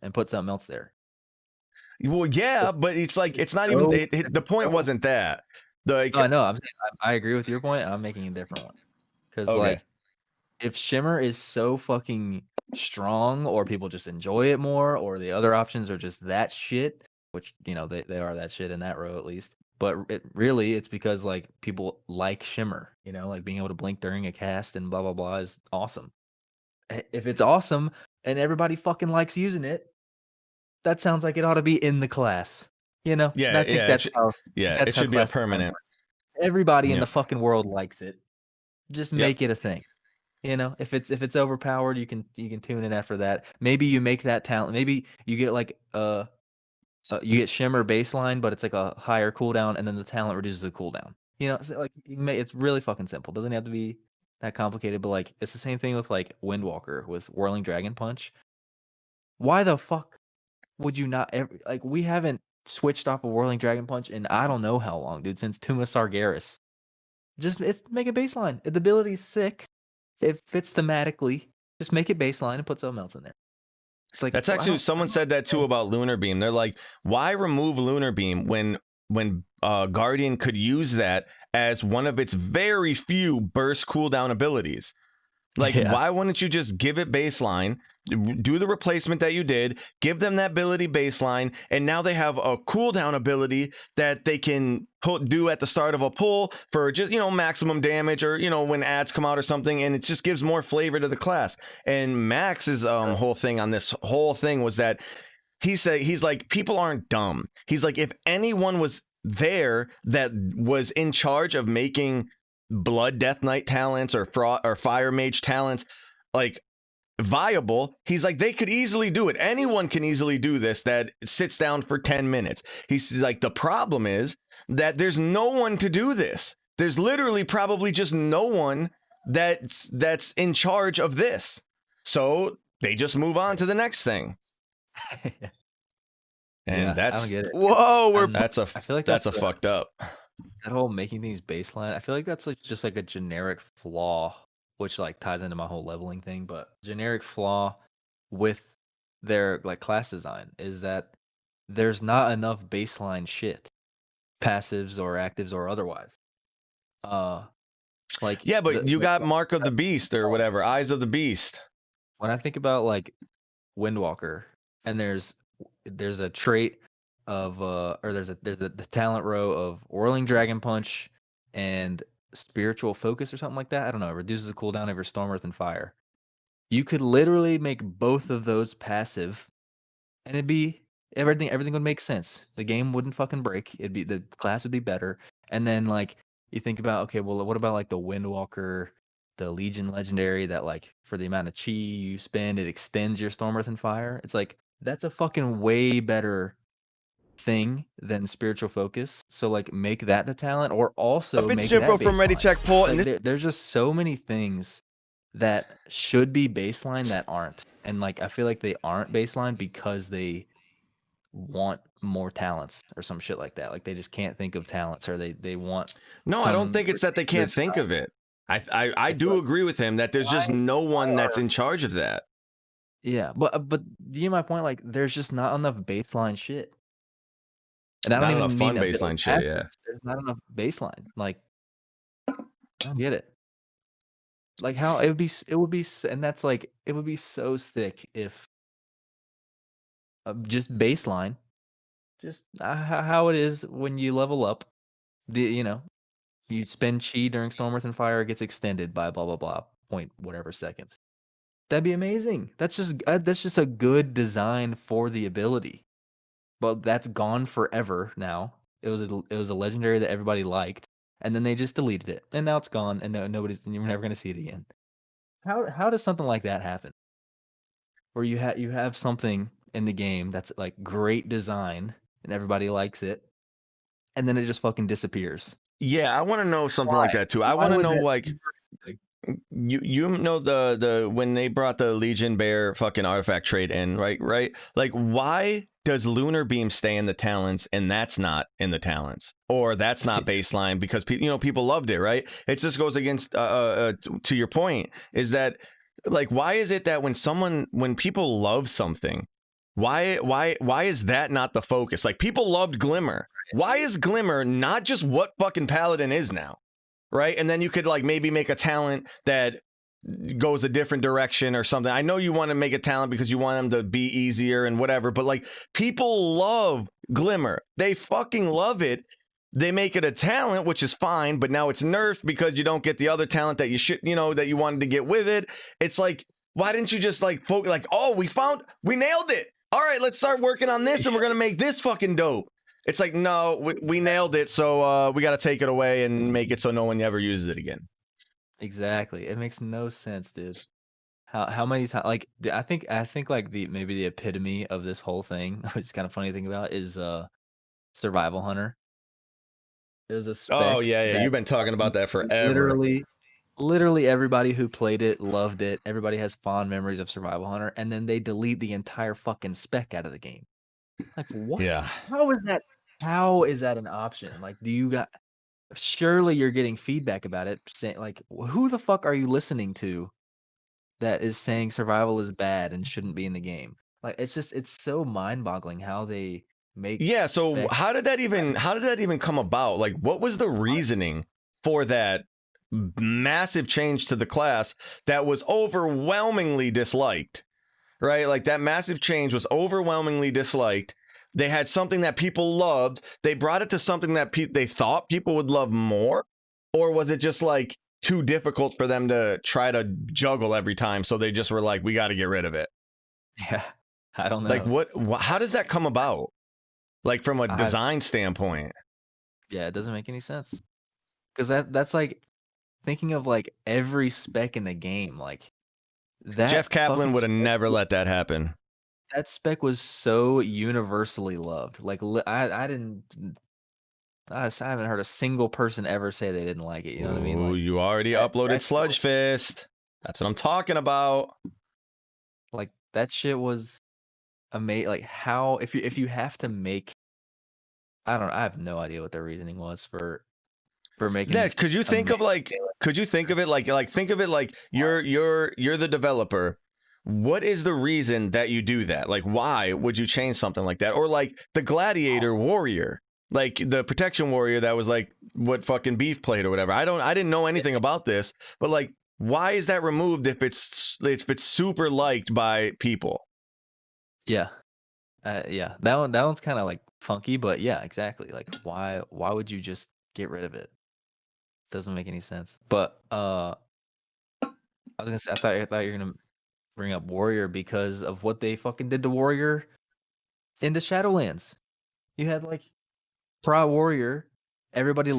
and put something else there. Well, yeah, but it's like it's not So- even the point wasn't that. Like, No, I know. I'm saying I agree with your point. I'm making a different one because Okay. like if Shimmer is so fucking strong, or people just enjoy it more, or the other options are just that shit, which you know they are that shit in that row at least. But it's because like people like Shimmer, you know, like being able to blink during a cast and blah blah blah is awesome. If it's awesome and everybody fucking likes using it, that sounds like it ought to be in the class. You know? Yeah, And I think yeah, that's how it should be a permanent. everybody in Yeah. the fucking world likes it. Just Yep. make it a thing. You know, if it's overpowered, you can tune it after that. Maybe you make that talent. Maybe you get like you get Shimmer baseline, but it's like a higher cooldown, and then the talent reduces the cooldown. You know, so like you can it's really fucking simple. Doesn't have to be that complicated, but like it's the same thing with like Windwalker with Whirling Dragon Punch. Why the fuck would you not like we haven't switched off a Whirling Dragon Punch in I don't know how long, dude, since Tuma Sargeras. Just make a baseline. The ability's sick. It fits thematically. Just make it baseline and put something else in there. It's like That's actually someone said that too about Lunar Beam. They're like, why remove Lunar Beam when Guardian could use that as one of its very few burst cooldown abilities? Like, Yeah. why wouldn't you just give it baseline, do the replacement that you did, give them that ability baseline, and now they have a cooldown ability that they can do at the start of a pull for just, you know, maximum damage, or, you know, when ads come out or something, and it just gives more flavor to the class. And Max's whole thing on this whole thing was that he's like, people aren't dumb. He's like, if anyone was there that was in charge of making Blood Death Knight talents or Fire Mage talents like viable, he's like, they could easily do it. Anyone can easily do this that sits down for 10 minutes. He's like, the problem is that there's no one to do this. There's literally probably just no one that's in charge of this. So they just move on to the next thing. And Yeah, I that's don't get it. whoa, And I feel like that's a that's fucked up. that whole making things baseline. I feel like that's like just like a generic flaw, which like ties into my whole leveling thing. But generic flaw with their like class design is that there's not enough baseline shit, passives or actives or otherwise. Like Yeah, but you got Mark of the Beast or whatever, Eyes of the Beast. when I think about like Windwalker, and there's a trait of or there's the talent row of Whirling Dragon Punch and Spiritual Focus or something like that. I don't know. It reduces the cooldown of your Storm, Earth, and Fire. You could literally make both of those passive, and it'd be everything would make sense. The game wouldn't fucking break. The class would be better. And then like you think about, okay, well, what about like the Windwalker, the Legion Legendary that like for the amount of chi you spend, it extends your Storm, Earth, and Fire. It's like that's a fucking way better thing than Spiritual Focus. So like make that the talent, or also It's make Jimbo that from Ready baseline. Check Poll, Like, and there's just so many things that should be baseline that aren't, and like I feel like they aren't baseline because they want more talents or some shit like that. Like they just can't think of talents, or they want. no, I don't think it's that they can't think of it. I do agree with him that there's just no one that's in charge of that. Yeah, but do you get my point? Like there's just not enough baseline shit. And I don't Not even enough mean fun baseline shit, yeah. There's not enough baseline. Like I don't get it. Like how it would be, and that's like it would be so sick if just baseline, just how it is when you level up. You spend chi during Storm, Earth, and Fire, it gets extended by blah blah blah point whatever seconds. That'd be amazing. That's just a good design for the ability. But that's gone forever now. It was a legendary that everybody liked, and then they just deleted it, and now it's gone, and you're never gonna see it again. How does something like that happen? where you have something in the game that's like great design and everybody likes it, and then it just fucking disappears. Yeah, I want to know something Why? like that too. I Why want to would know that? like you know the when they brought the Legion Bear fucking artifact trait in, right? Like why does Lunar Beam stay in the talents and that's not in the talents, or that's not baseline because people loved it, right? It just goes against to your point is that like why is it that when people love something, why is that not the focus? Like people loved Glimmer. Why is Glimmer not just what fucking Paladin is now? Right. And then you could like maybe make a talent that goes a different direction or something. I know you want to make a talent because you want them to be easier and whatever, but like people love Glimmer. They fucking love it. They make it a talent, which is fine, but now it's nerfed because you don't get the other talent that you should, that you wanted to get with it. It's like, why didn't you just like focus like, oh, we nailed it. All right, let's start working on this and we're going to make this fucking dope. It's like, no, we nailed it, so we got to take it away and make it so no one ever uses it again. Exactly. It makes no sense, dude. How many times? Like, I think like maybe the epitome of this whole thing, which is kind of funny to think about, is Survival Hunter. It was a Oh spec yeah, that you've been talking about that forever. literally everybody who played it loved it. Everybody has fond memories of Survival Hunter, and then they delete the entire fucking spec out of the game. Like, what? Yeah. How is that? How is that an option? Like, surely you're getting feedback about it, saying like, who the fuck are you listening to that is saying survival is bad and shouldn't be in the game? Like, it's so mind-boggling how they make. Yeah, so specs. how did that even come about? Like what was the reasoning for that massive change to the class that was overwhelmingly disliked? Right? Like that massive change was overwhelmingly disliked. They had something that people loved. They brought it to something that they thought people would love more, or was it just like too difficult for them to try to juggle every time, so they just were like, we got to get rid of it? Yeah, I don't know. Like how does that come about? Like from a design standpoint? Yeah, it doesn't make any sense. Because that's like thinking of like every spec in the game. Like that. Jeff Kaplan fucking would have spec never let that happen. That spec was so universally loved. Like I haven't heard a single person ever say they didn't like it. You know what I mean? Like, You already uploaded Sludgefist. That's what I'm talking about. Like that shit was amazing. Like how if you have to make, I have no idea what their reasoning was for making. Yeah, could you think of it like think of it like you're the developer. What is the reason that you do that? Like, why would you change something like that? Or like the Gladiator Warrior, like the Protection Warrior that was like what fucking Beef played or whatever. I didn't know anything about this, but like, why is that removed if it's super liked by people? Yeah, yeah. That one's kind of like funky, but yeah, exactly. Like, why would you just get rid of it? Doesn't make any sense. But I was gonna say, I thought you were gonna bring up Warrior because of what they fucking did to Warrior in the Shadowlands. You had like Pro Warrior, everybody,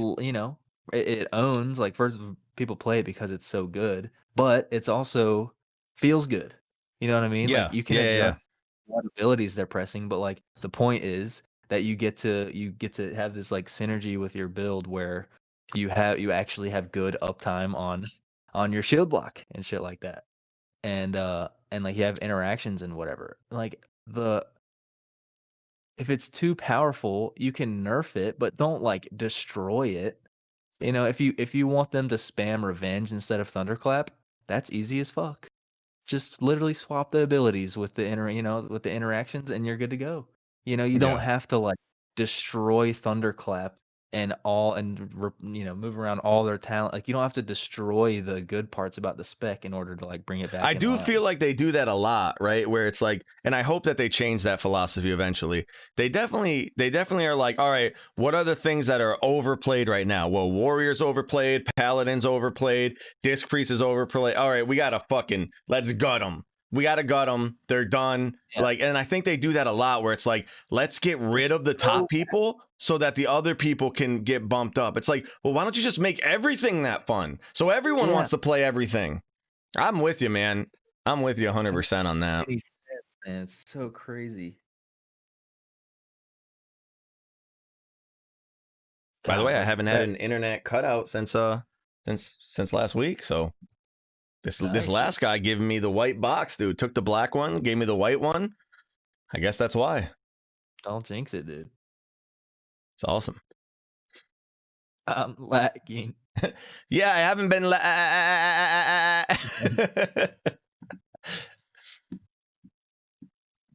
it owns, like, first people play it because it's so good, but it's also feels good. You know what I mean? Yeah, Like you can adjust what abilities they're pressing, but like the point is that you get to have this like synergy with your build where you actually have good uptime on your shield block and shit like that. And like you have interactions and whatever. Like if it's too powerful, you can nerf it, but don't like destroy it. You know, if you want them to spam revenge instead of thunderclap, that's easy as fuck. Just literally swap the abilities with the interactions and you're good to go. You know, you don't have to like destroy thunderclap and move around all their talent. Like you don't have to destroy the good parts about the spec in order to like bring it back. I do feel like they do that a lot, right? Where it's like, and I hope that they change that philosophy eventually. They definitely are like, all right, what are the things that are overplayed right now? Well, Warrior's overplayed, Paladin's overplayed, Disc Priest is overplayed. All right, let's gut them. We gotta gut them. They're done. Yeah. Like, and I think they do that a lot where it's like, let's get rid of the top people so that the other people can get bumped up. It's like, well, why don't you just make everything that fun? So everyone wants to play everything. I'm with you, man. I'm with you 100% on that. man. It's so crazy. By the God, way, I like haven't had that. an internet cutout since last week. So this Nice. last guy giving me the white box, dude, took the black one, gave me the white one. I guess that's why. Don't jinx it, dude. It's awesome. I'm lagging. Yeah, I haven't been.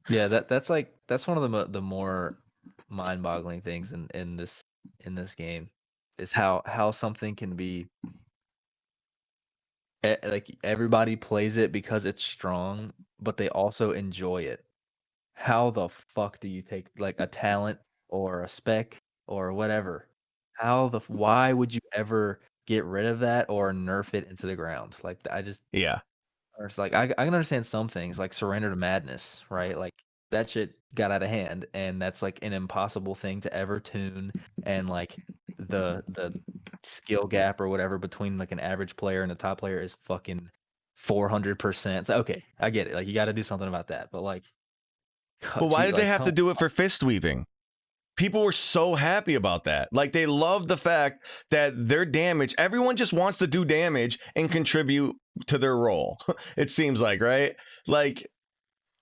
Yeah, that's one of the more mind-boggling things in this game is how something can be like everybody plays it because it's strong, but they also enjoy it. How the fuck do you take like a talent or a spec or whatever? Why would you ever get rid of that or nerf it into the ground? Like I just Yeah. Or it's like I can understand some things like Surrender to Madness, right? Like that shit got out of hand, and that's like an impossible thing to ever tune, and like the skill gap or whatever between like an average player and a top player is fucking 400%. So, okay, I get it. Like you got to do something about that, but like, But why did they have to come. do it for fist weaving? People were so happy about that. Like they loved the fact that their damage, everyone just wants to do damage and contribute to their role. It seems like, right? Like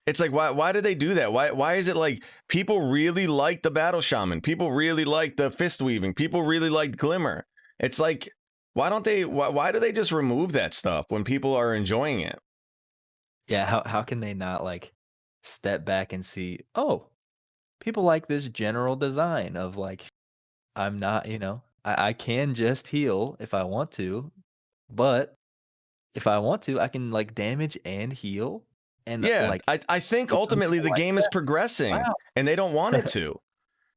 it's like why did they do that? Why is it like people really like the battle shaman? People really like the fist weaving. People really like glimmer. It's like why do they just remove that stuff when people are enjoying it? Yeah, how can they not like step back and see, oh, people like this general design of like I'm not, I can just heal if I want to, but if I want to, I can like damage and heal. And Yeah, like I think some ultimately people the like game is that. progressing Wow. and they don't want it to.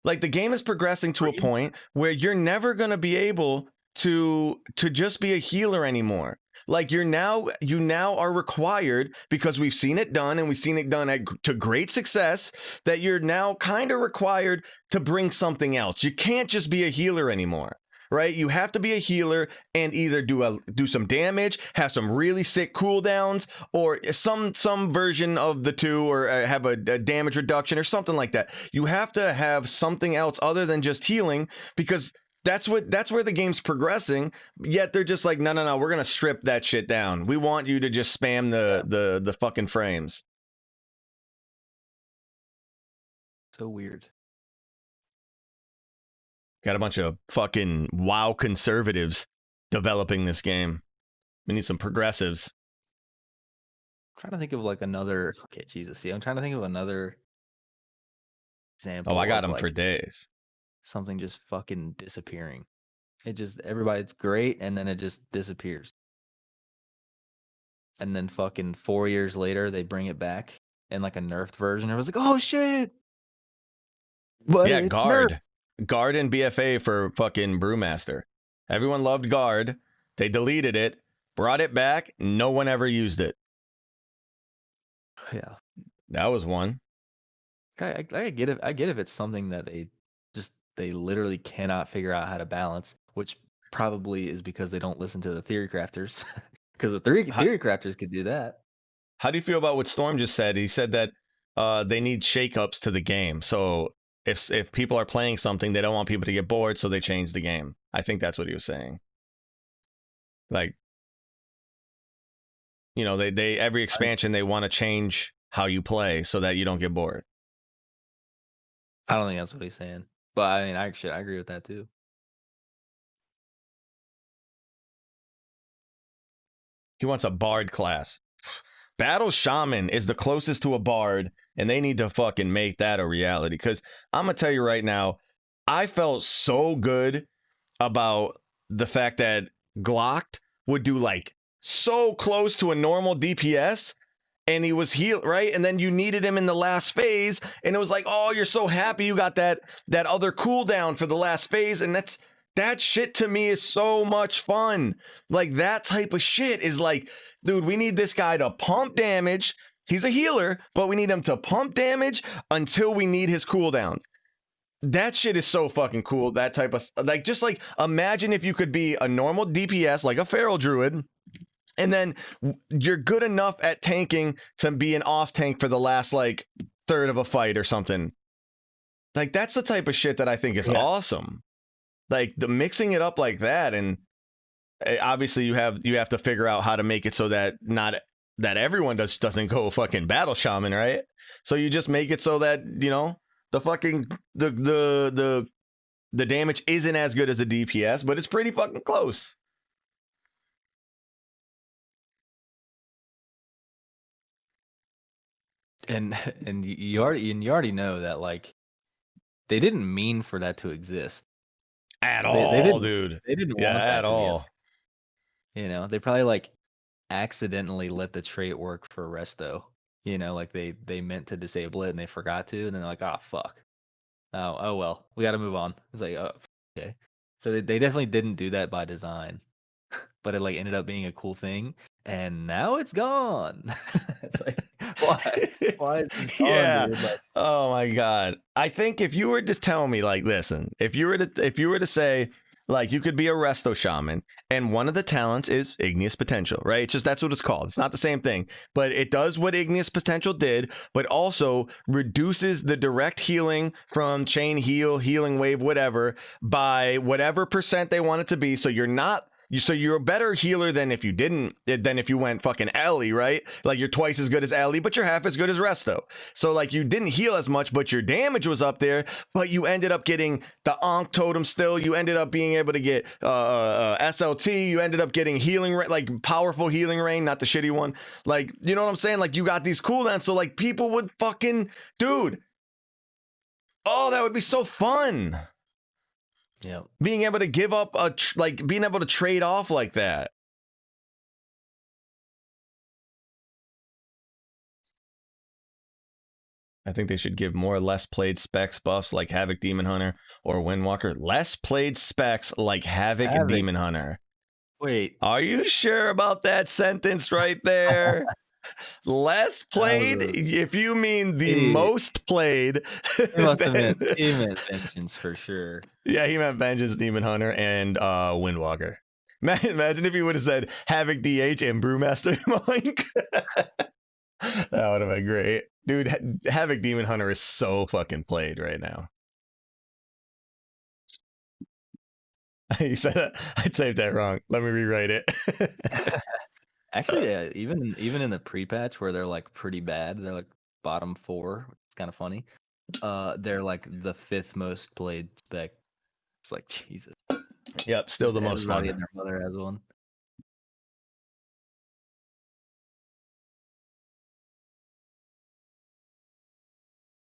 Like the game is progressing to a Really? point where you're never going to be able to just be a healer anymore. Like you now are required, because we've seen it done and we've seen it done to great success, that you're now kind of required to bring something else. You can't just be a healer anymore. Right? You have to be a healer and either do some damage, have some really sick cooldowns, or some version of the two, or have a damage reduction or something like that. You have to have something else other than just healing, because that's where the game's progressing. Yet they're just like, no, we're gonna strip that shit down. We want you to just spam the fucking frames. So weird. Got a bunch of fucking WoW conservatives developing this game. We need some progressives. I'm trying to think of like another. Okay, Jesus. See, I'm trying to think of another example. Oh, I got of them for like days. something just fucking disappearing. It just everybody's great, and then it just disappears. And then fucking 4 years later, they bring it back in like a nerfed version. It was like, oh shit! But Yeah, it's nerfed. Guard and BFA for fucking Brewmaster. Everyone loved Guard. They deleted it, brought it back. No one ever used it. Yeah, That was one. I get it. I get if it's something that they literally cannot figure out how to balance, which probably is because they don't listen to the theory crafters. Because the theory crafters could do that. How do you feel about what Storm just said? He said that they need shakeups to the game. So if people are playing something, they don't want people to get bored, so they change the game. I think that's what he was saying. Like, you know, they every expansion they want to change how you play so that you don't get bored. I don't think that's what he's saying, but I mean, I agree with that too. He wants a bard class. Battle Shaman is the closest to a bard, and they need to fucking make that a reality. Because I'm going to tell you right now, I felt so good about the fact that Glocked would do like so close to a normal DPS, and he was healed, right? And then you needed him in the last phase, and it was like, oh, you're so happy you got that other cooldown for the last phase, and that shit to me is so much fun. Like that type of shit is like, dude, we need this guy to pump damage. He's a healer, but we need him to pump damage until we need his cooldowns. That shit is so fucking cool. That type of, like, just like imagine if you could be a normal DPS like a feral druid, And then you're good enough at tanking to be an off tank for the last like third of a fight or something. Like that's the type of shit that I think is awesome. Like the mixing it up like that, and obviously you have to figure out how to make it so that not that everyone doesn't go fucking battle shaman, right? So you just make it so that, you know, the fucking the damage isn't as good as a DPS, but it's pretty fucking close. And you already know that like they didn't mean for that to exist At all, dude. They didn't Yeah, want that at to all. be. You know, they probably like accidentally let the trait work for resto. You know, like they meant to disable it and they forgot to, and then they're like, oh fuck. Oh well, we got to move on. It's like, oh, okay. So they definitely didn't do that by design, but it like ended up being a cool thing, and now it's gone. It's like, why? Why is this gone, Yeah. dude? Like, oh my god. I think if you were to tell me, like, listen, if you were to say, like, you could be a resto shaman, and one of the talents is igneous potential, right? It's just that's what it's called. It's not the same thing, but it does what igneous potential did, but also reduces the direct healing from chain heal, healing wave, whatever, by whatever percent they want it to be. So you're a better healer than if you went fucking Ellie, right? Like you're twice as good as Ellie, but you're half as good as Resto. So like you didn't heal as much, but your damage was up there, but you ended up getting the Ankh totem still. You ended up being able to get SLT. You ended up getting healing, like powerful healing rain, not the shitty one. Like, you know what I'm saying? Like you got these cooldowns. So like people would fucking, dude. Oh, that would be so fun. yeah. Being able to give up being able to trade off like that. I think they should give more less played specs buffs like Havoc Demon Hunter or Windwalker. Less played specs like Havoc Demon Hunter. Wait. Are you sure about that sentence right there? Less played? If you mean the most played. He must have meant Vengeance for sure. Yeah, he meant Vengeance, Demon Hunter, and Windwalker. Imagine if he would have said Havoc DH and Brewmaster Monk. That would have been great. Dude, Havoc Demon Hunter is so fucking played right now. He said I'd saved that wrong. Let me rewrite it. Actually, yeah, even in the pre-patch where they're like pretty bad, they're like bottom 4. It's kind of funny. They're like the 5th most played spec. It's like Jesus. Yep, still the most fun. Everybody and their mother has one.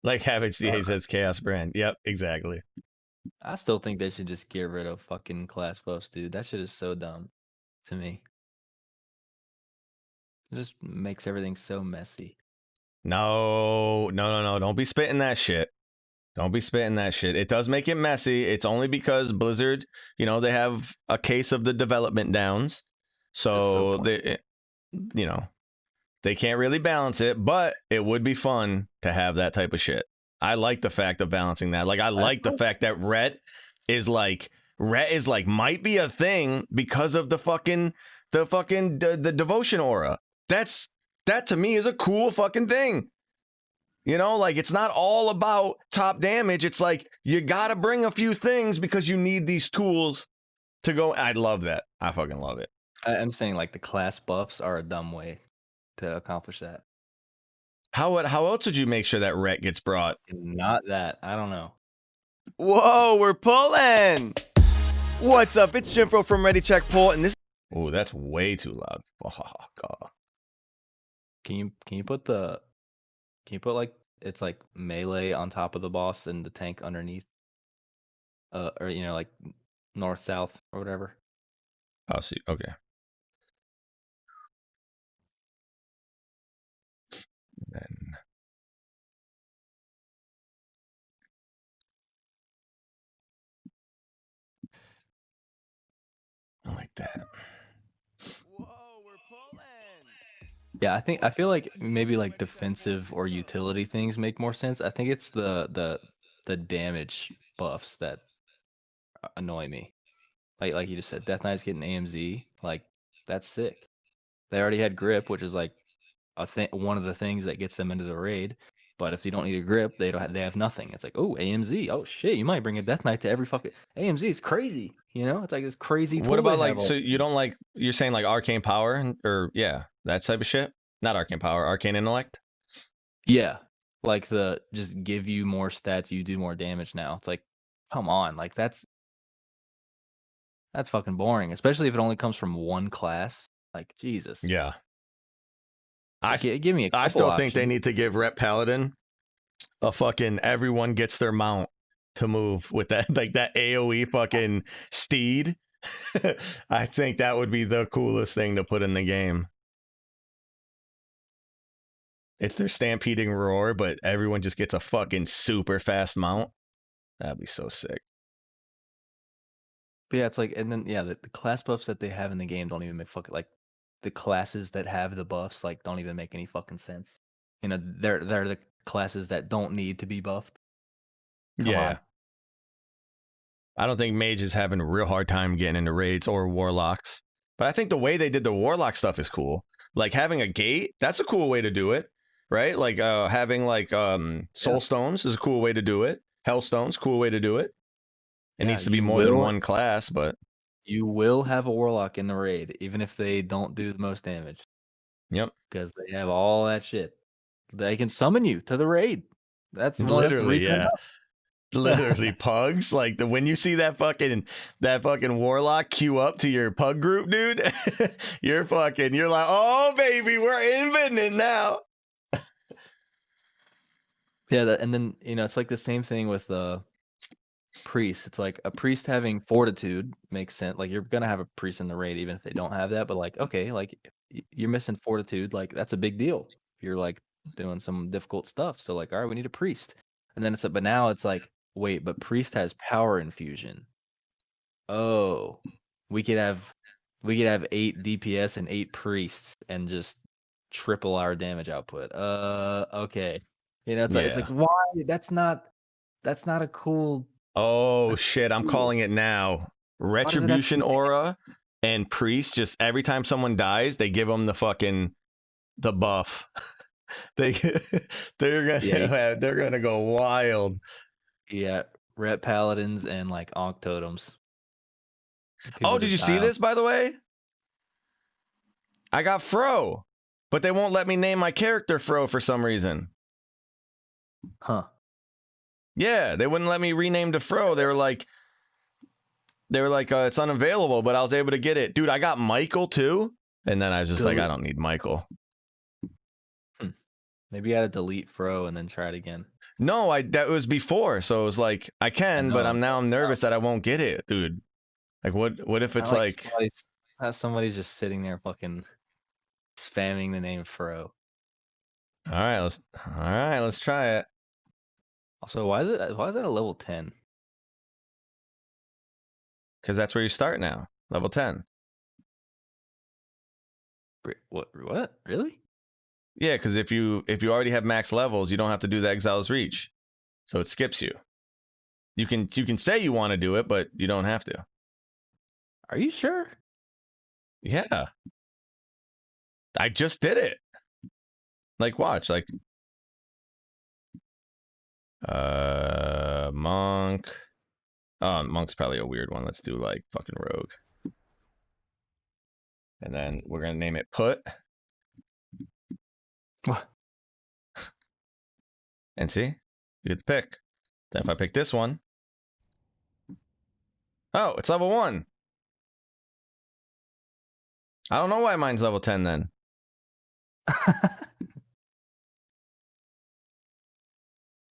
Like Havoc DH says Chaos Brand. Yep, exactly. I still think they should just get rid of fucking class buffs, dude. That shit is so dumb to me. It just makes everything so messy. No. Don't be spitting that shit. Don't be spitting that shit. It does make it messy. It's only because Blizzard, you know, they have a case of the development downs. So they, you know, they can't really balance it, but it would be fun to have that type of shit. I like the fact of balancing that. Like, I like the fact that Ret is like might be a thing because of the devotion aura. That to me is a cool fucking thing. You know, like it's not all about top damage. It's like you got to bring a few things because you need these tools to go. I love that. I fucking love it. I'm saying like the class buffs are a dumb way to accomplish that. How else would you make sure that Ret gets brought? Not that. I don't know. Whoa, we're pulling. What's up? It's Jimfro from Ready Check Pull, and this. Oh, that's way too loud. Oh, God. Can you put like it's like melee on top of the boss and the tank underneath? Or you know, like north south or whatever. I'll see. Okay. Then I like that. Whoa, we're pulling. Yeah, I feel like maybe like defensive or utility things make more sense. I think it's the damage buffs that annoy me. Like you just said, Death Knight's getting AMZ. Like that's sick. They already had grip, which is like one of the things that gets them into the raid. But if you don't need a grip, they have nothing. It's like, oh, AMZ. Oh shit, you might bring a Death Knight to every fucking AMZ. Is crazy. You know, it's like this crazy What tool they about have. like, so you don't like, you're saying like arcane power or yeah, that type of shit? Not arcane power, arcane intellect? Yeah, like the just give you more stats, you do more damage now. It's like, come on, like that's fucking boring, especially if it only comes from one class. Like Jesus, Yeah. like, give me a I couple still think they options. need to give Rep Paladin a fucking everyone gets their mount to move with that, like that AoE fucking steed. I think that would be the coolest thing to put in the game. It's their stampeding roar, but everyone just gets a fucking super fast mount. That'd be so sick. But yeah, it's like, and then yeah, the class buffs that they have in the game don't even make like the classes that have the buffs like don't even make any fucking sense. You know, they're the classes that don't need to be buffed. Come on. I don't think mage is having a real hard time getting into raids or warlocks. But I think the way they did the warlock stuff is cool. Like having a gate, that's a cool way to do it, right? Like having like soul stones is a cool way to do it. Hellstones, cool way to do it. It needs to be more than one class, but you will have a warlock in the raid, even if they don't do the most damage. Yep. Because they have all that shit. They can summon you to the raid. That's literally, yeah. Literally pugs. Like when you see that fucking warlock queue up to your pug group, dude, you're like, oh baby, we're infinite now. Yeah, and then it's like the same thing with the priest. It's like a priest having fortitude makes sense. Like you're gonna have a priest in the raid even if they don't have that. But like, okay, like you're missing fortitude. Like that's a big deal. If you're like doing some difficult stuff. So like, all right, we need a priest. And then but now it's like, wait, but priest has power infusion. Oh, we could have 8 DPS and 8 priests and just triple our damage output. Okay. It's like why? That's not a cool. Oh shit, I'm calling it now. Retribution aura and priest, just every time someone dies, they give them the buff. they're gonna go wild. Yeah, Rep Paladins and like Ankh Totems. Oh, did you see this, by the way? I got Fro, but they won't let me name my character Fro for some reason. Huh. Yeah, they wouldn't let me rename to Fro. They were like, it's unavailable, but I was able to get it. Dude, I got Michael too. And then I was just like, I don't need Michael. Maybe you gotta delete Fro and then try it again. No, that was before. So it was like, I can, but I'm nervous that I won't get it, dude. Like, what if it's like somebody's just sitting there fucking spamming the name Fro. All right, let's try it. Also, why is it a level 10? Because that's where you start now, level 10. What? Really? Yeah, because if you already have max levels, you don't have to do the Exile's Reach, so it skips you. You can say you want to do it, but you don't have to. Are you sure? Yeah, I just did it. Like, watch, like, monk. Oh, monk's probably a weird one. Let's do like fucking rogue, and then we're gonna name it Put. What? And see, you get to pick. Then if I pick this one, oh, it's level 1. I don't know why mine's level 10 then.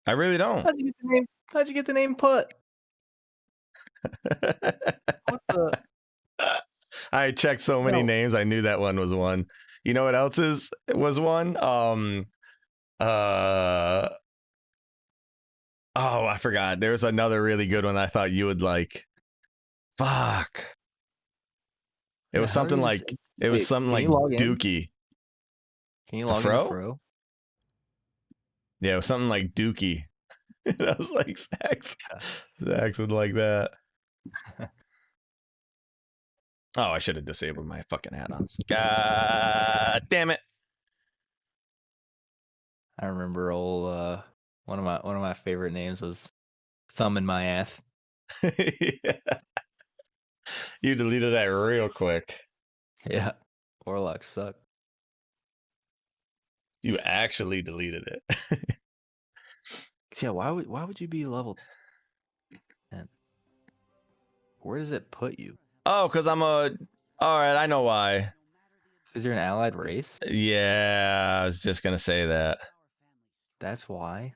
I really don't. How'd you get the name Put? What the? I checked so many names. I knew that one was one. You know what else was one? Oh, I forgot. There's another really good one I thought you would like. Fuck. It was something like Dookie. Can you log in Fro? Yeah, it was something like Dookie. And I was like, Zax would like that. Oh, I should have disabled my fucking add-ons. God damn it. I remember old one of my favorite names was Thumb in My Ass. Yeah. You deleted that real quick. Yeah. Warlocks suck. You actually deleted it. Yeah, why would you be level 10? Where does it put you? Oh, because I'm a... All right, I know why. Because you're an allied race? Yeah, I was just going to say that. That's why.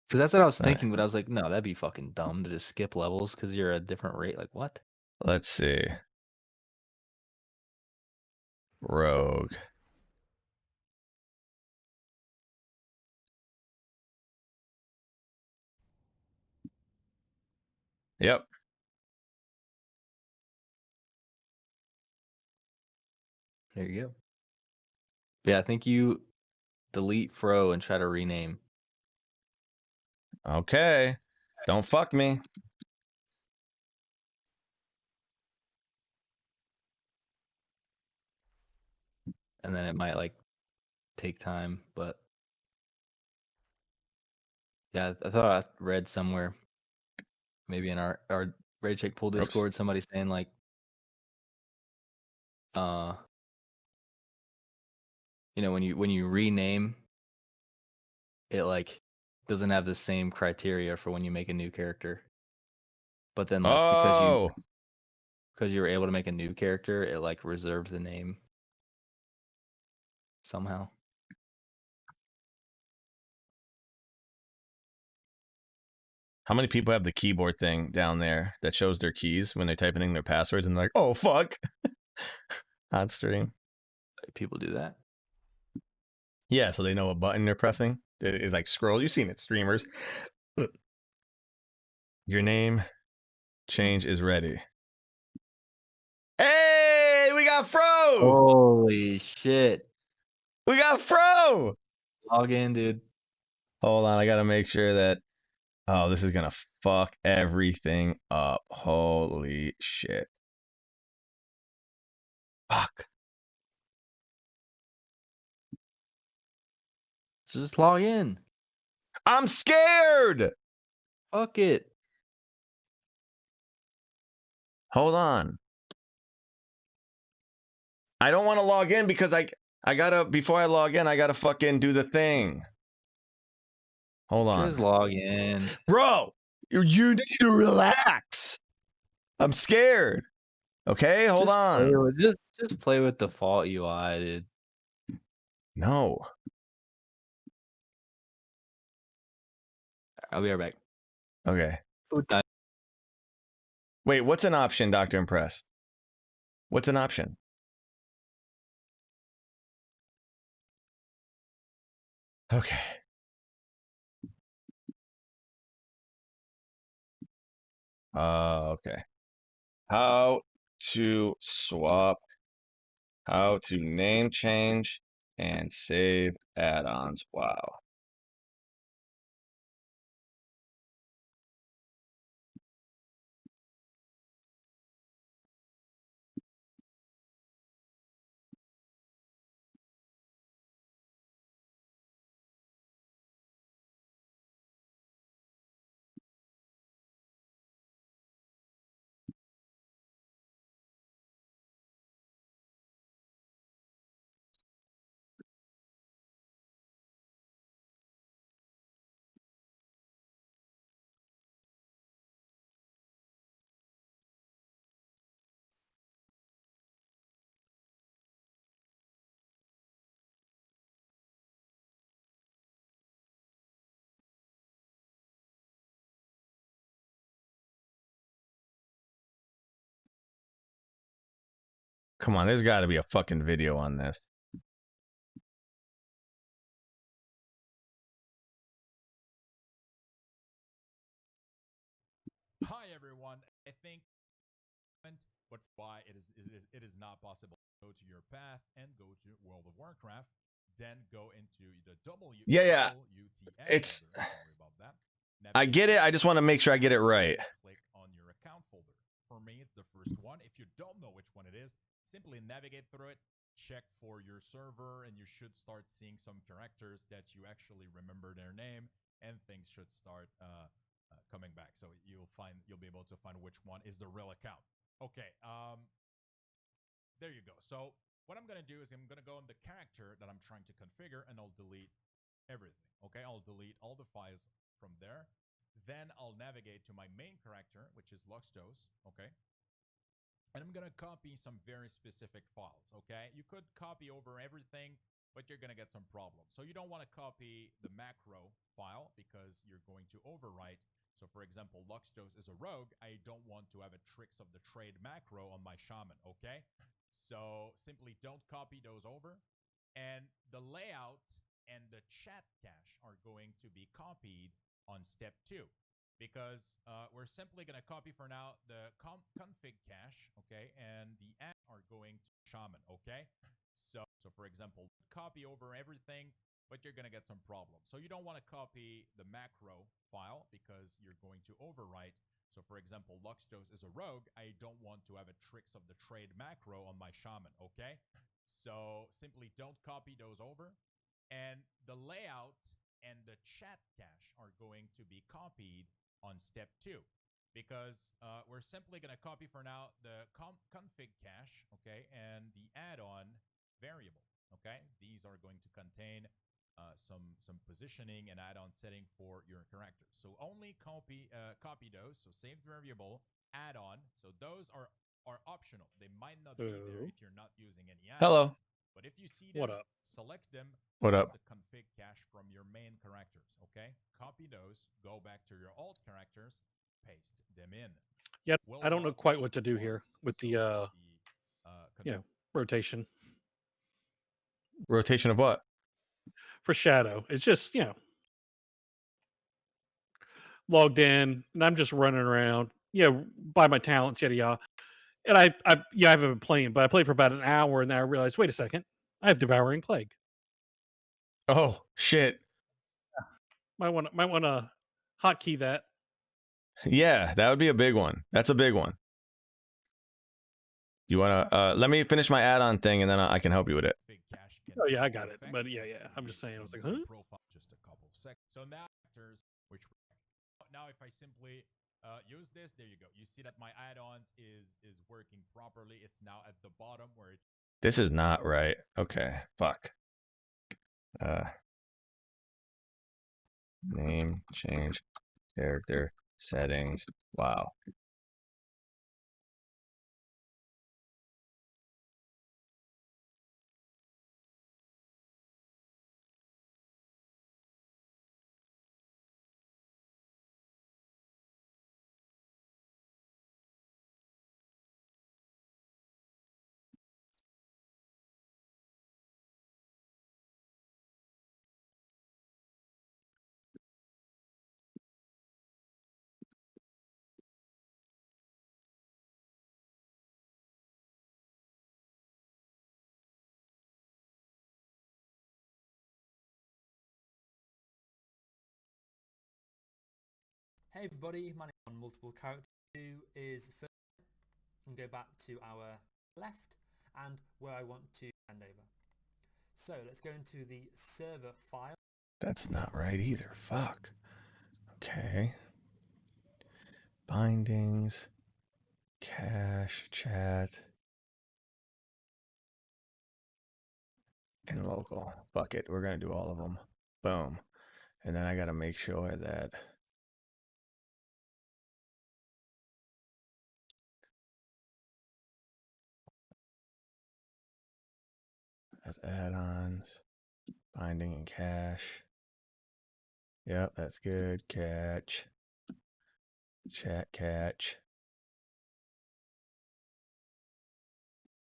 Because that's what I was All right. thinking, but I was like, no, that'd be fucking dumb to just skip levels because you're a different rate. Like, what? Let's see. Rogue. Yep. There you go. Yeah, I think you delete Fro and try to rename. Okay. Don't fuck me. And then it might like take time, but yeah, I thought I read somewhere, maybe in our Raid Check Pool Discord, somebody saying like, you know, when you rename, it like doesn't have the same criteria for when you make a new character. But then like because you were able to make a new character, it like reserved the name somehow. How many people have the keyboard thing down there that shows their keys when they're typing in their passwords and they're like, oh, fuck. On stream. People do that. Yeah, so they know what button they're pressing. It's like scroll. You've seen it, streamers. Your name change is ready. Hey, we got Fro! Holy shit. We got Fro! Log in, dude. Hold on, I gotta make sure that... Oh, this is gonna fuck everything up. Holy shit. Fuck. So just log in. I'm scared! Fuck it. Hold on. I don't want to log in because I gotta, before I log in, I gotta fucking do the thing. Hold on. Just log in. Bro, you need to relax. I'm scared. Okay, hold on. Just play with default UI, dude. No. I'll be right back. Okay. Food time. Wait, what's an option, Dr. Impressed? What's an option? Okay. Okay. How to swap, how to name change, and save add-ons. Wow. Come on, there's got to be a fucking video on this. Hi everyone. I think, but why it is not possible to go to your path and go to World of Warcraft, then go into the Yeah. WTF. It's. Sorry about that. I get it. I just want to make sure I get it right. Click on your account folder. For me, it's the first one. If you don't know simply navigate through it, check for your server, and you should start seeing some characters that you actually remember their name, and things should start coming back. So you'll be able to find which one is the real account. Okay, there you go. So what I'm gonna do is I'm gonna go on the character that I'm trying to configure, and I'll delete everything. Okay, I'll delete all the files from there. Then I'll navigate to my main character, which is Luxtos. Okay, and I'm gonna copy some very specific files. Okay, you could copy over everything, but you're gonna get some problems. So you don't want to copy the macro file because you're going to overwrite. So for example, Luxtos is a rogue. I don't want to have a tricks of the trade macro on my shaman. Okay, so simply don't copy those over. And the layout and the chat cache are going to be copied on step 2, because we're simply going to copy for now the config cache, okay, and the add are going to shaman, okay? So for example, copy over everything, but you're going to get some problems. So you don't want to copy the macro file because you're going to overwrite. So for example, Luxtos is a rogue. I don't want to have a tricks of the trade macro on my shaman, okay? So simply don't copy those over. And the layout and the chat cache are going to be copied on step 2, because we're simply going to copy for now the config cache, okay, and the add-on variable, okay? These are going to contain some positioning and add-on setting for your character. So only copy those. So saved variable, add-on. So those are optional. They might not be there if you're not using any add-ons. Hello. But if you see them, What up? select them. What use up? the config cache from your main characters, okay? Copy those, go back to your alt characters, paste them in. Yep, Will I don't know log quite what to do once, here with so the rotation Rotation of what? for Shadow. It's just, logged in and I'm just running around, by my talents, yada yada. And I haven't been playing, but I played for about an hour and then I realized, wait a second, I have Devouring Plague. Oh shit. Might want to hotkey that. Yeah, that would be a big one. That's a big one. You want to let me finish my add-on thing and then I can help you with it. config cache can Oh yeah, I be got it. affected. But yeah, I'm just saying, I was like, huh? Profile, just a couple seconds. So now if I simply use this, there you go. You see that my add-ons is working properly. It's now at the bottom where it. This is not right. Okay, fuck. Name change character settings. Wow. Hey everybody, my name is on multiple character who is first and go back to our left and where I want to hand over. So let's go into the server file. That's not right either. Fuck. Okay. Bindings, cache, chat, and local. Fuck it. We're going to do all of them. Boom. And then I got to make sure that that's add-ons, binding and cache. Yep, that's good. Catch. Chat catch.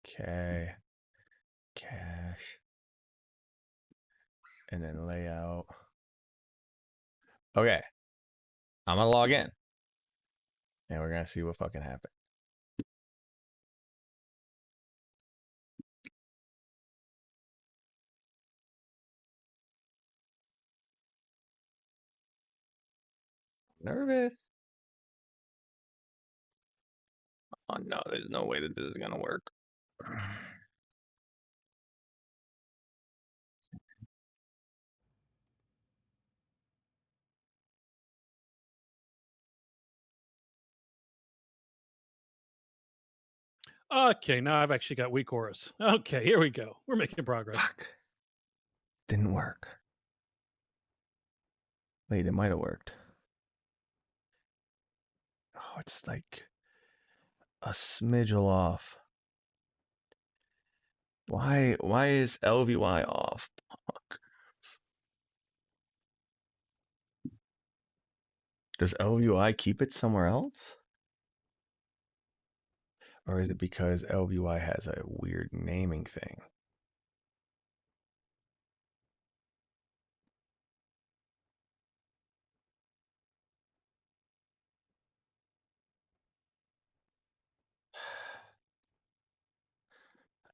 Okay. Cache. And then layout. Okay. I'm going to log in. And we're going to see what fucking happened. Nervous. Oh no, there's no way that this is gonna work. Okay, now I've actually got weak auras. Okay, here we go. We're making progress. Fuck. Didn't work. Wait, it might have worked. Oh, it's like a smidgel off. Why is LVY off? Fuck. Does LVY keep it somewhere else? Or is it because LVY has a weird naming thing?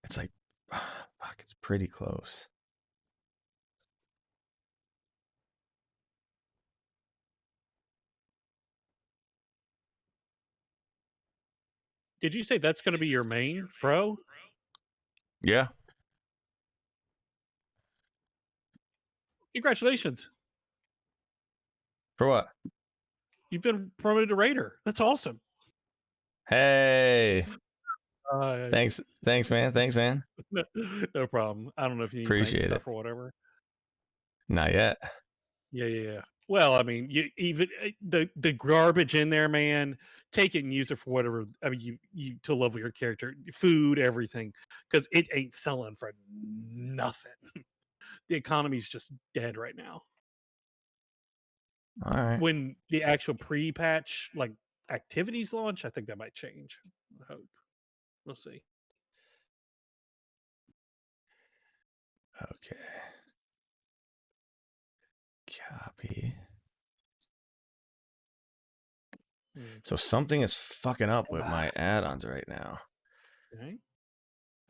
It's like, fuck, it's pretty close. Did you say that's going to be your main, Fro? Yeah. Congratulations. For what? You've been promoted to Raider. That's awesome. Hey. Uh, Thanks, man. Thanks, man. no problem. I don't know if you need Appreciate stuff it. or whatever. Not yet. Yeah. Well, I mean, you even the garbage in there, man. Take it and use it for whatever. I mean, you to level your character, food, everything, because it ain't selling for nothing. The economy's just dead right now. All right. When the actual pre-patch like activities launch, I think that might change. I hope. We'll see. Okay. Copy. So something is fucking up with my add-ons right now. Okay.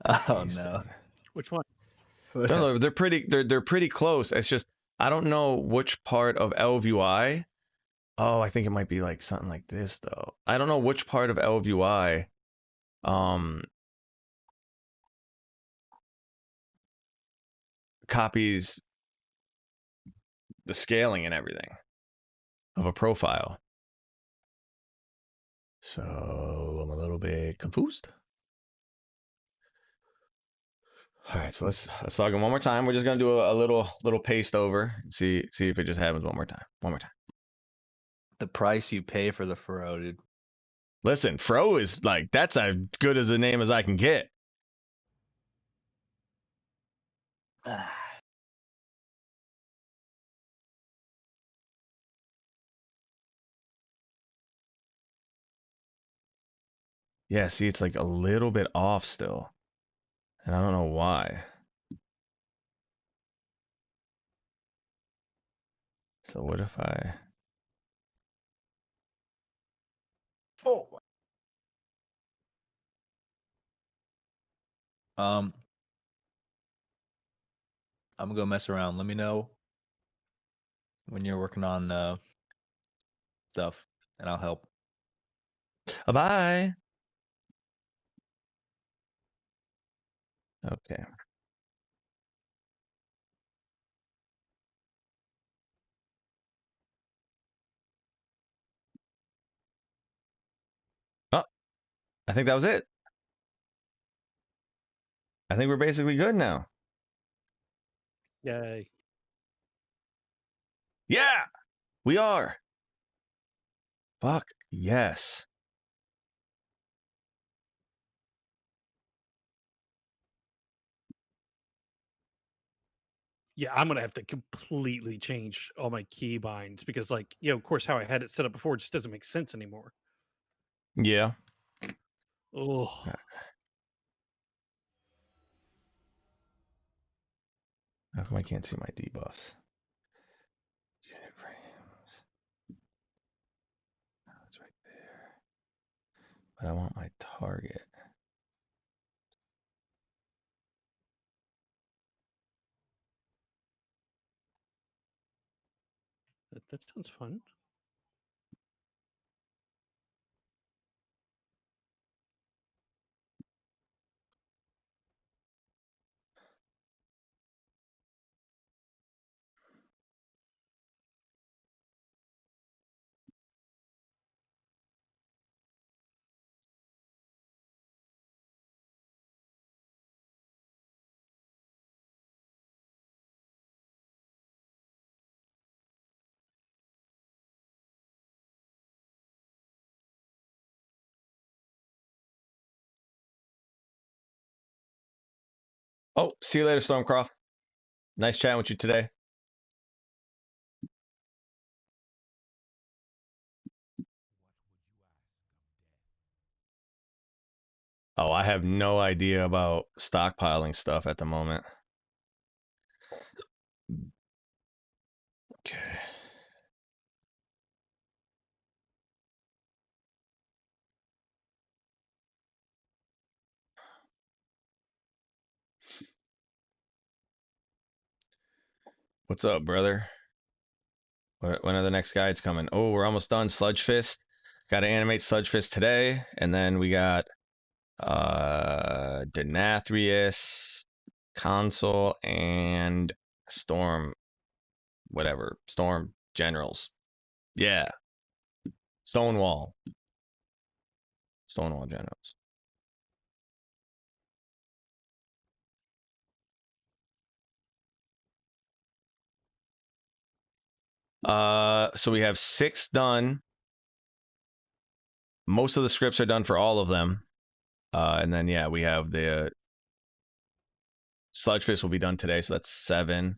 Oh Pasting. no. Which one? No, they're pretty close. It's just I don't know which part of LVY. Oh, I think it might be like something like this though. I don't know which part of LVY copies the scaling and everything of a profile. So I'm a little bit confused. All right, so let's log in one more time. We're just gonna do a little paste over. See if it just happens one more time. One more time. The price you pay for the furrow, dude. Listen, Fro is like that's as good as a name as I can get. Yeah, see, it's like a little bit off still, and I don't know why. So what if I? Oh. I'm gonna go mess around. Let me know when you're working on stuff, and I'll help. Bye. Okay. Oh, I think that was it. I think we're basically good now. Yay. Yeah, we are. Fuck yes. Yeah, I'm gonna have to completely change all my key binds because, like, of course, how I had it set up before just doesn't make sense anymore. Yeah. Oh, How come I can't see my debuffs? Unit frames. Oh, it's right there. But I want my target. that sounds fun. Oh, see you later, Stormcroft. Nice chatting with you today. Oh, I have no idea about stockpiling stuff at the moment. Okay. What's up, brother? When are the next guides coming? Oh, we're almost done. Sludgefist. Got to animate Sludgefist today. And then we got Nathria, Console, and Storm, whatever. Storm Generals. Yeah. Stonewall Generals. So we have 6 done. Most of the scripts are done for all of them. And then, yeah, we have the Sludgefist will be done today, so that's 7.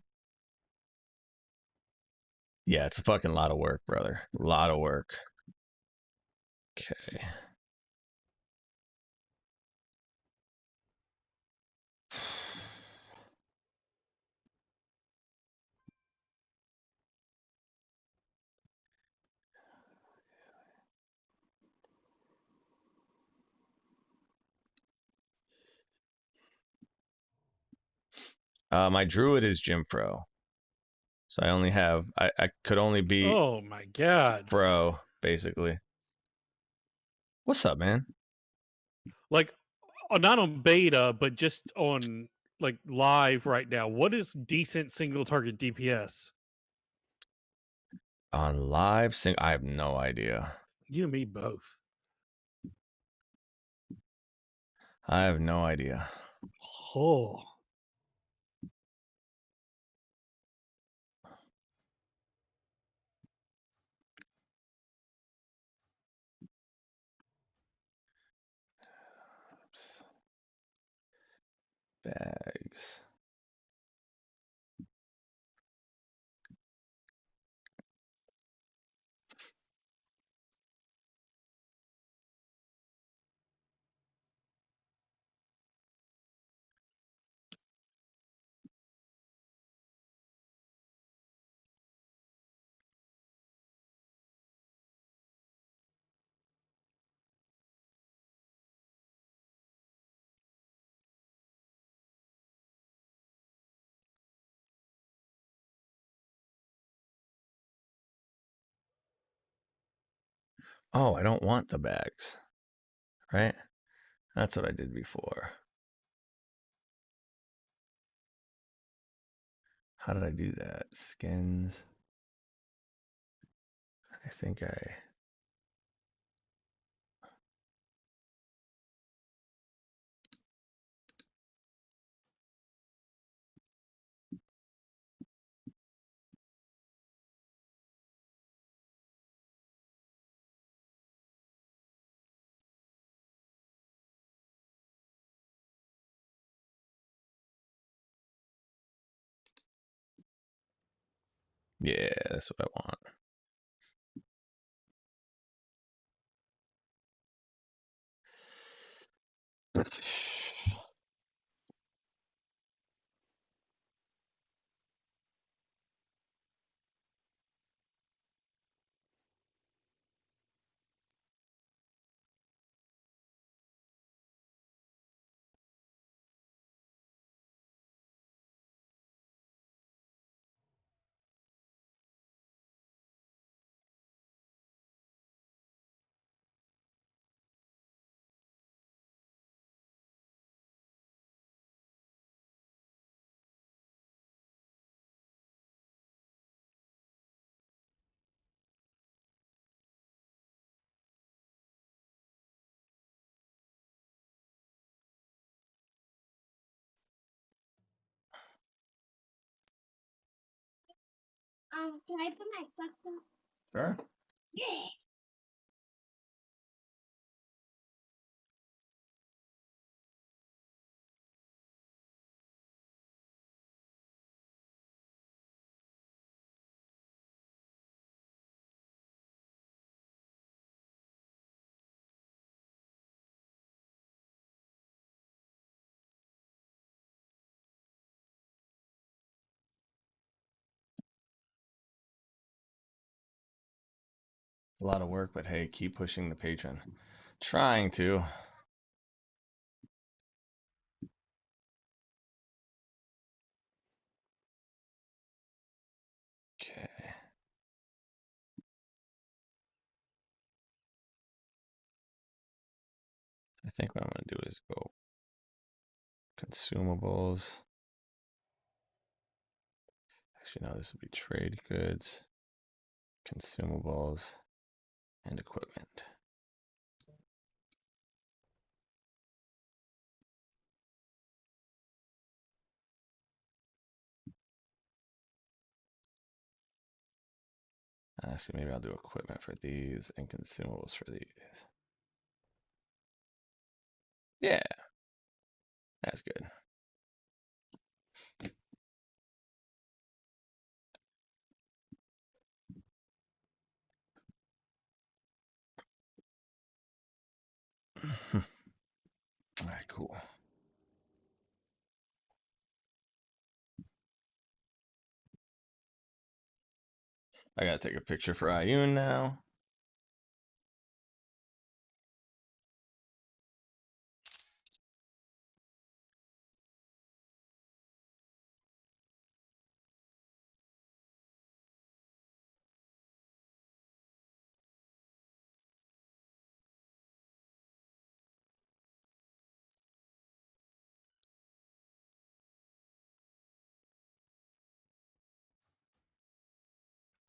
Yeah, it's a fucking lot of work, brother. A lot of work. Okay. My druid is Jimfro. So I only have I could only be Oh my god. Fro, basically. What's up, man? Like not on beta, but just on like live right now. What is decent single target DPS? On live sing I have no idea. You and me both. I have no idea. Oh. Oops. Bags. Oh, I don't want the bags. Right? That's what I did before. How did I do that? Skins. I think I yeah, that's what I want. Can I put my butt up? Sure. Yeah. A lot of work, but hey, keep pushing the patron. Trying to. Okay. I think what I'm going to do is go consumables. Actually, no, this would be trade goods, consumables, and equipment. Actually, maybe I'll do equipment for these and consumables for these. Yeah, that's good. All right, cool. I gotta take a picture for Ayun now.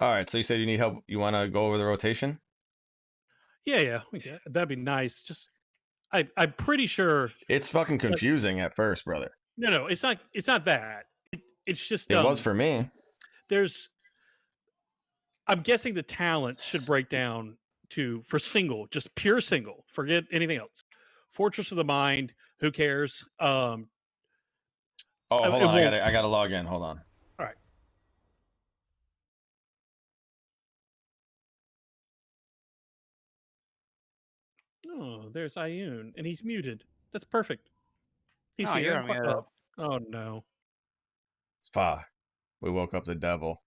All right, so you said you need help. You want to go over the rotation? Yeah, that'd be nice. Just I'm pretty sure. It's fucking confusing at first, brother. No, it's not. It's not that. It's just. It was for me. There's. I'm guessing the talents should break down for single, just pure single. Forget anything else. Fortress of the Mind. Who cares? Oh, hold on. I gotta log in. Hold on. All right. Oh, there's Ayun, and he's muted. That's perfect. He's No, here. you're muted. Oh no. Pa, we woke up the devil.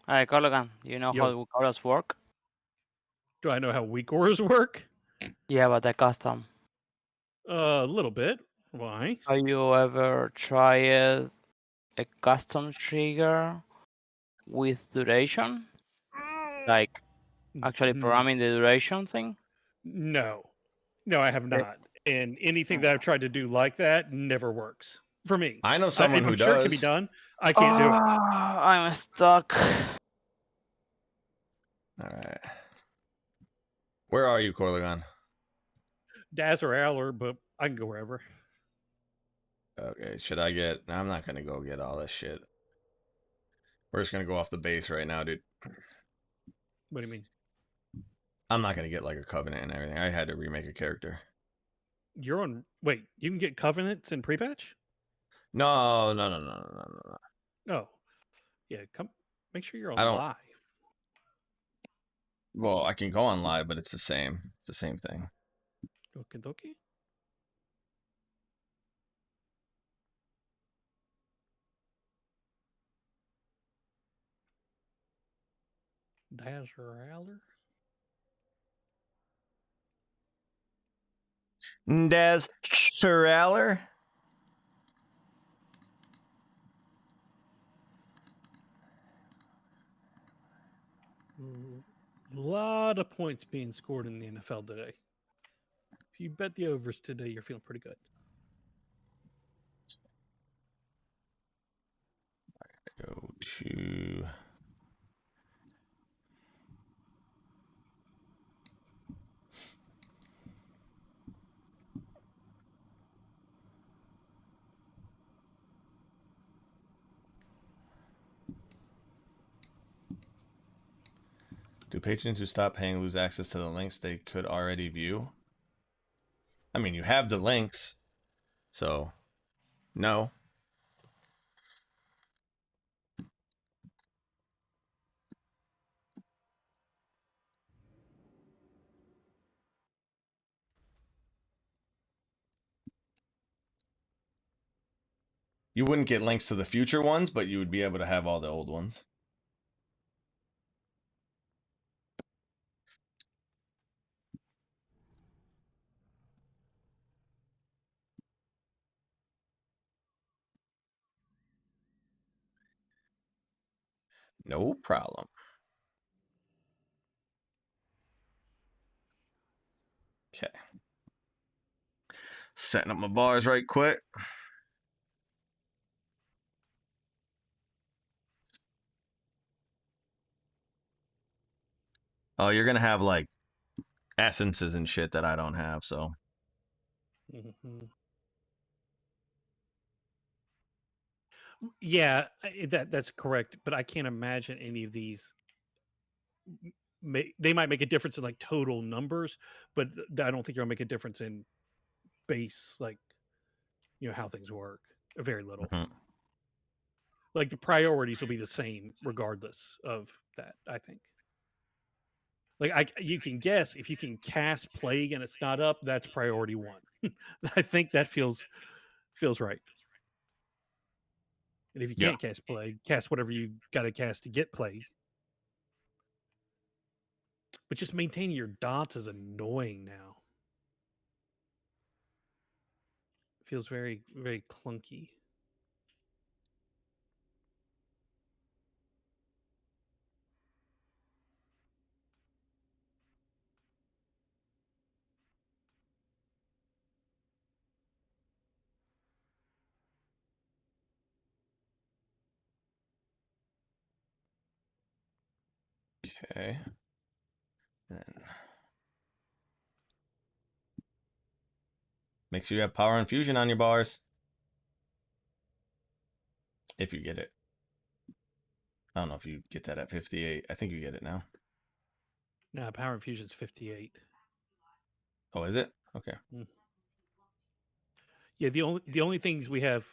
Alright, Colgan, you know Yo. how auras work? Do I know how weak auras work? Yeah, but the custom. A little bit. Why? Have you ever tried a custom trigger with duration? Like actually Mm, programming the duration thing? No, I have Okay. not. And anything that I've tried to do like that never works for me. I know someone who I'm sure it can be does. done. I can't do it. I'm stuck. All right. Where are you, Corlegon? Daz or Aller, but I can go wherever. Okay, should I get... I'm not going to go get all this shit. We're just going to go off the base right now, dude. What do you mean? I'm not going to get like a covenant and everything. I had to remake a character. You're on. Wait, you can get covenants in pre-patch? No. Oh, yeah. Come, make sure you're on I don't- live. Well, I can go on live, but it's the same. It's the same thing. Okie dokie. Daz or Aller? Des Suraller? A lot of points being scored in the NFL today. If you bet the overs today, you're feeling pretty good. Go to... Do patrons who stop paying lose access to the links they could already view? I mean, you have the links, so no. You wouldn't get links to the future ones, but you would be able to have all the old ones. No problem. Okay. Setting up my bars right quick. Oh, you're gonna have like essences and shit that I don't have, so Mhm. Yeah, that's correct. But I can't imagine any of these. They might make a difference in like total numbers, but I don't think you'll make a difference in base, like how things work. Very little. Mhm. Like the priorities will be the same regardless of that. I think. Like you can guess if you can cast plague and it's not up, that's priority 1. I think that feels right. And if you Yeah. can't cast plague, cast whatever you got to cast to get plague. But just maintaining your dots is annoying now. It feels very, very clunky. Okay. Then make sure you have power infusion on your bars. If you get it. I don't know if you get that at 58. I think you get it now. No, power infusion's 58. Oh, is it? Okay. Yeah, the only things we have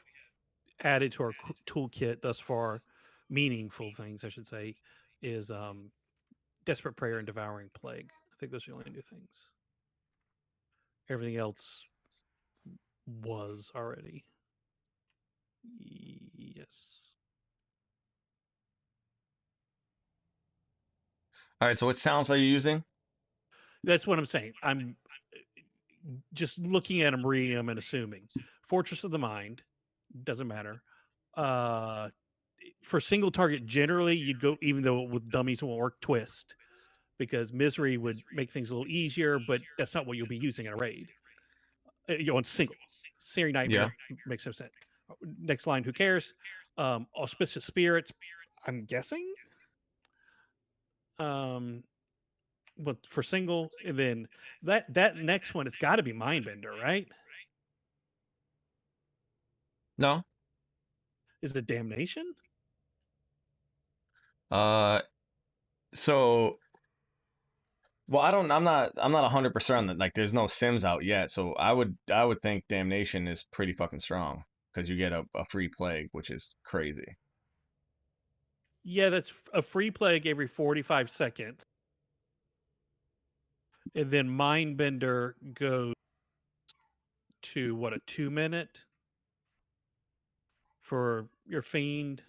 added to our toolkit thus far, meaningful things I should say, is Desperate Prayer and Devouring Plague. I think those are the only new things. Everything else was already. Yes. All right, so what sounds are you using? That's what I'm saying. I'm just looking at them, reading them, and assuming. Fortress of the Mind doesn't matter. For single target, generally you'd go, even though with dummies won't work, Twist, because Misery would make things a little easier, but that's not what you'll be using in a raid. On single. Searing Nightmare makes no sense. Next line, who cares? Auspicious Spirits, I'm guessing. But for single, and then that next one, it's got to be Mindbender, right? No. Is it Damnation? So well, I'm not 100% on that. Like there's no Sims out yet, so I would think Damnation is pretty fucking strong because you get a free plague, which is crazy. Yeah, that's a free plague every 45 seconds. And then Mindbender goes to what, a 2-minute for your fiend.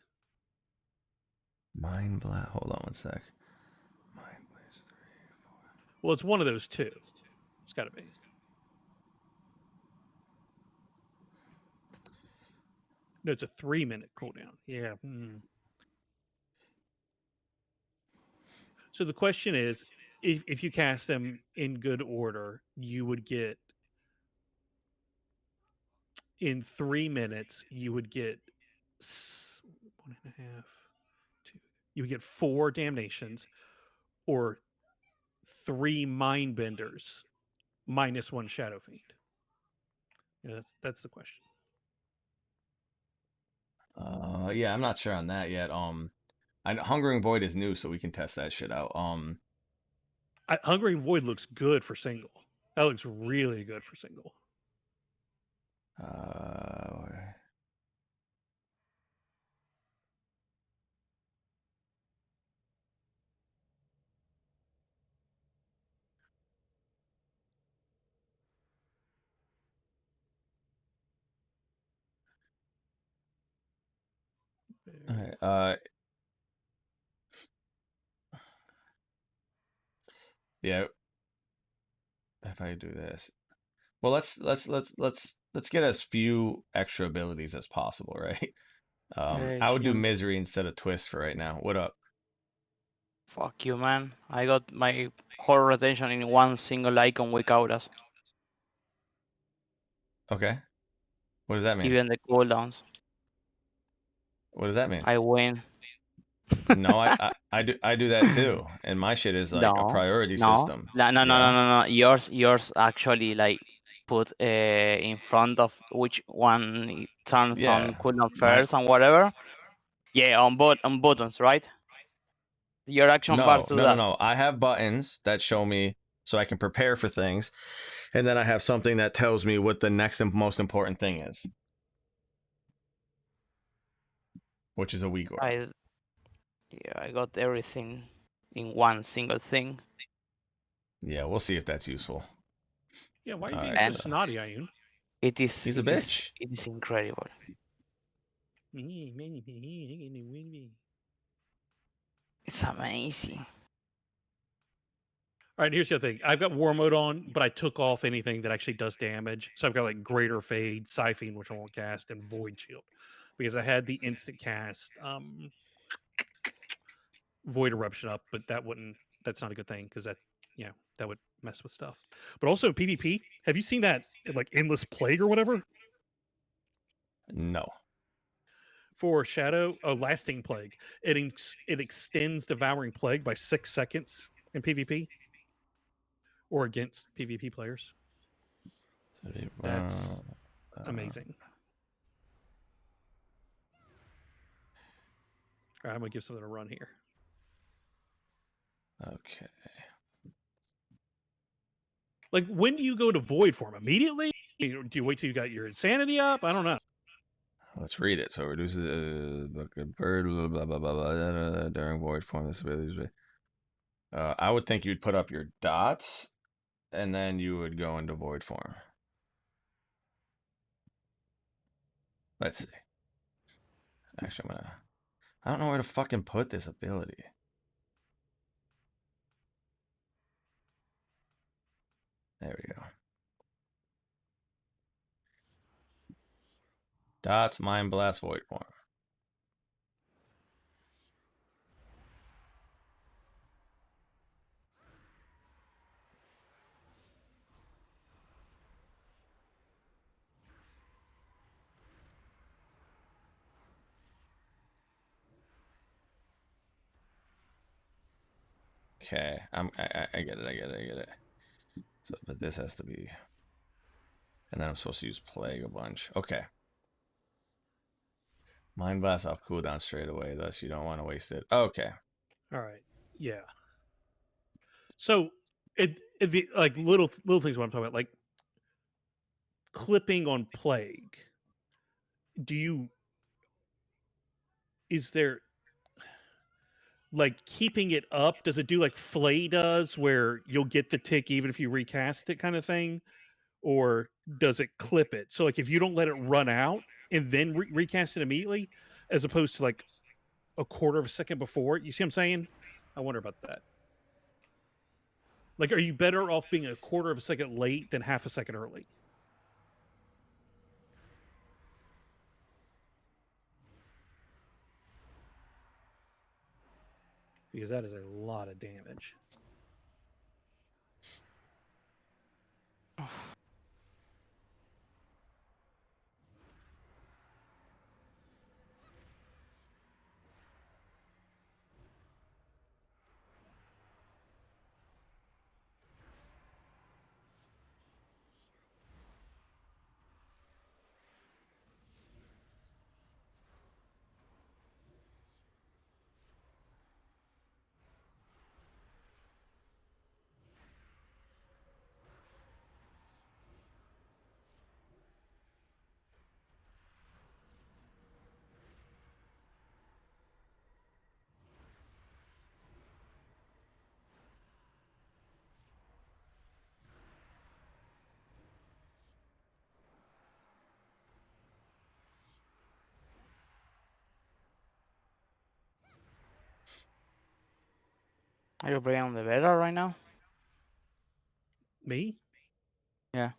Mind Blast. Hold on one sec. Mind Blast 3, 4. Well, it's one of those two. It's got to be. No, it's a 3-minute cooldown. Yeah. So the question is, if you cast them in good order, you would get, in 3 minutes, you would get 1.5, 2. You would get 4 damnations or 3 Mindbenders minus 1 Shadow Fiend. Yeah, that's the question. Yeah, I'm not sure on that yet. Hungering Void is new, so we can test that shit out. Hungering Void looks good for single. That looks really good for single. All right, yeah. If I do this, well, let's get as few extra abilities as possible, right? I would do Jump. Misery instead of Twist for right now. What up? Fuck you, man. I got my whole rotation in one single icon with auras. Okay. What does that mean? Even the cooldowns. What does that mean? I win. No, I do that too, and my shit is like a No, priority no, system. no, no, no, Yeah. no, no, no. Yours actually like put in front of which one it turns Yeah. on cooldown My first and whatever. Yeah, on buttons, right? Your action bars do that. no. I have buttons that show me so I can prepare for things, and then I have something that tells me what the next and most important thing is, which is a weak aura. I got everything in one single thing. Yeah, we'll see if that's useful. Yeah, why are you All being right, so so- snotty, Ayun? It is. He's a it is- bitch. It is incredible. It's amazing. All right, here's the other thing. I've got war mode on, but I took off anything that actually does damage. So I've got like Greater Fade, Siphon, which I won't cast, and Void Shield. Because I had the instant cast Void Eruption up, but that's not a good thing because that would mess with stuff. But also PvP, have you seen that like Endless Plague or whatever? No. For Lasting Plague, it extends Devouring Plague by 6 seconds in PvP or against PvP players. That's amazing. All right, I'm gonna give something a run here. Okay. Like, when do you go to Void form? Immediately? Do you wait till you got your insanity up? I don't know. Let's read it. So it reduces bird blah blah blah blah blah during void form. This ability. I would think you'd put up your dots, and then you would go into void form. Let's see. Actually, I don't know where to fucking put this ability. There we go. Dots, Mind Blast, Void Form. Okay, I get it. So, but this has to be, and then I'm supposed to use Plague a bunch. Okay. Mind Blast off cooldown straight away, thus you don't want to waste it. Okay. All right. Yeah. So like little things what I'm talking about, like clipping on Plague. Is there like keeping it up? Does it do like Flay does, where you'll get the tick even if you recast it, kind of thing, or does it clip it? So like if you don't let it run out and then recast it immediately, as opposed to like a quarter of a second before. You see what I'm saying? I wonder about that. Like, are you better off being a quarter of a second late than half a second early? Because that is a lot of damage. Are you playing on the beta right now? Me? Yeah.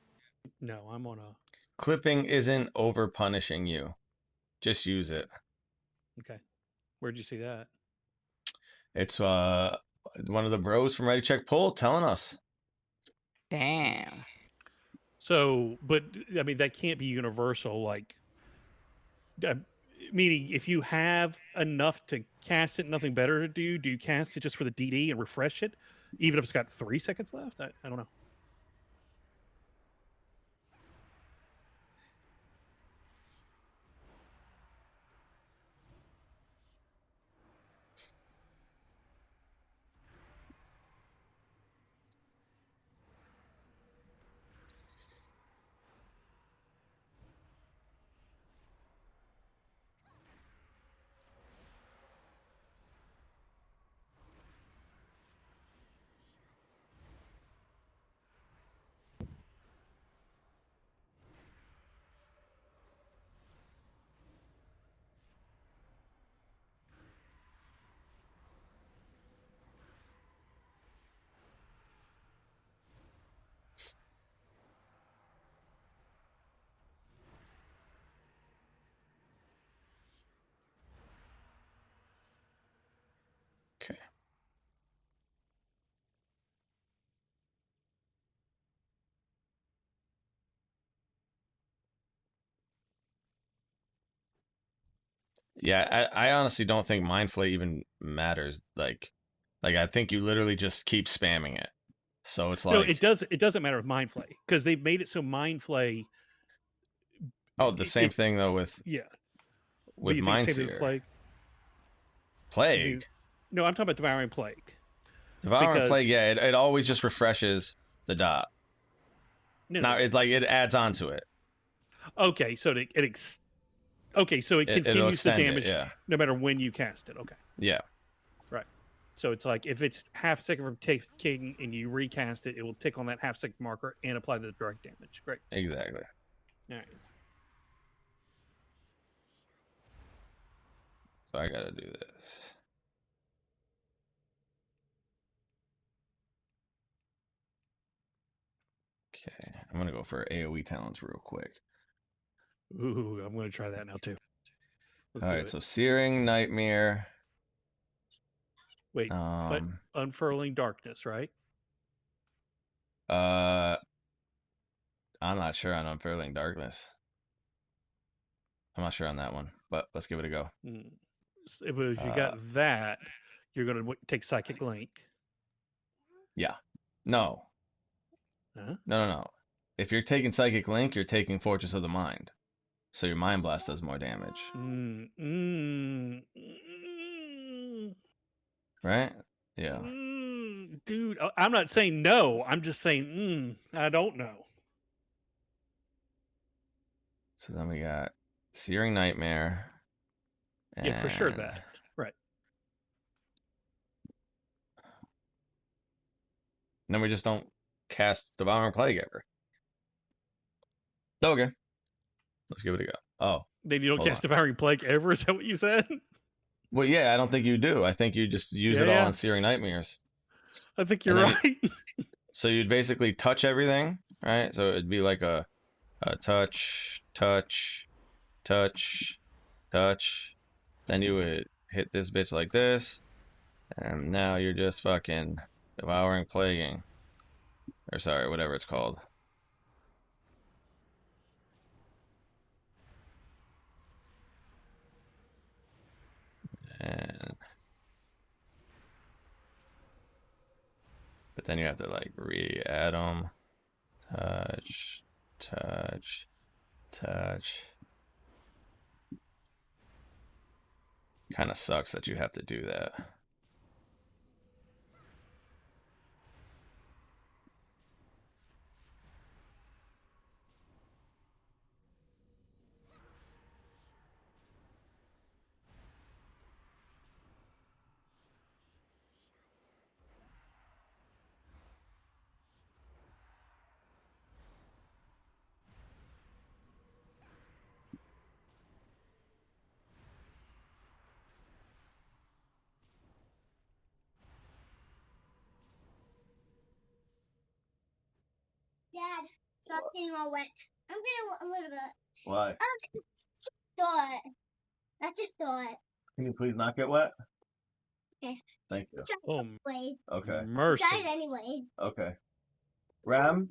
No, I'm on a. Clipping isn't over punishing you. Just use it. Okay. Where'd you see that? It's one of the bros from Ready Check Pull telling us. Damn. So, but I mean, that can't be universal. Like, uh, meaning if you have enough to cast it, nothing better to do you cast it just for the DD and refresh it, even if it's got 3 seconds left? I don't know. Okay. Yeah, I honestly don't think Mind Flay even matters. Like I think you literally just keep spamming it. So it's No, like it doesn't matter with Mind Flay because they've made it so Mind Flay. oh, the same thing though with Yeah. But with you think Mind same thing with Seer. Plague? Plague. No, I'm talking about Devouring Plague. Devouring because- Plague, yeah, it always just refreshes the dot. No, Now it's like it adds on to it. Okay, so okay, so it It'll continues the extend it, damage yeah. no matter when you cast it. Okay, Yeah. right. So it's like if it's half a second from taking and you recast it, it will tick on that half second marker and apply the direct damage. Great. Exactly. All right. So I gotta do this. Okay, I'm gonna go for AoE talents real quick. Ooh, I'm going to try that now too. Let's All do right, it. so Searing Nightmare. Wait, but Unfurling Darkness, right? I'm not sure on Unfurling Darkness. I'm not sure on that one, but let's give it a go. But if you got that, you're going to take Psychic Link. Yeah. No. Huh? No. If you're taking Psychic Link, you're taking Fortress of the Mind. So your Mind Blast does more damage. Right? Yeah. Dude, I'm not saying no. I'm just saying, I don't know. So then we got Searing Nightmare. Yeah, for sure and- that. Right. And then we just don't cast Devouring Plague ever. Okay. Let's give it a go. Oh. Then you don't Hold cast Devouring Plague ever? Is that what you said? Well, yeah, I don't think you do. I think you just use it all on Searing Nightmares. I think you're And right. So you'd basically touch everything, right? So it'd be like a touch, touch, touch, touch. Then you would hit this bitch like this. And now you're just fucking devouring plaguing. Or sorry, whatever it's called. And but then you have to like re-add them. Touch, touch, touch. Kind of sucks that you have to do that. Dad, stop getting all wet. I'm getting a little bit. Why? Thought. I just thought. Can you please not get wet? Thank you. Oh, Wait. Okay. mercy. Got it anyway. Okay. Ram,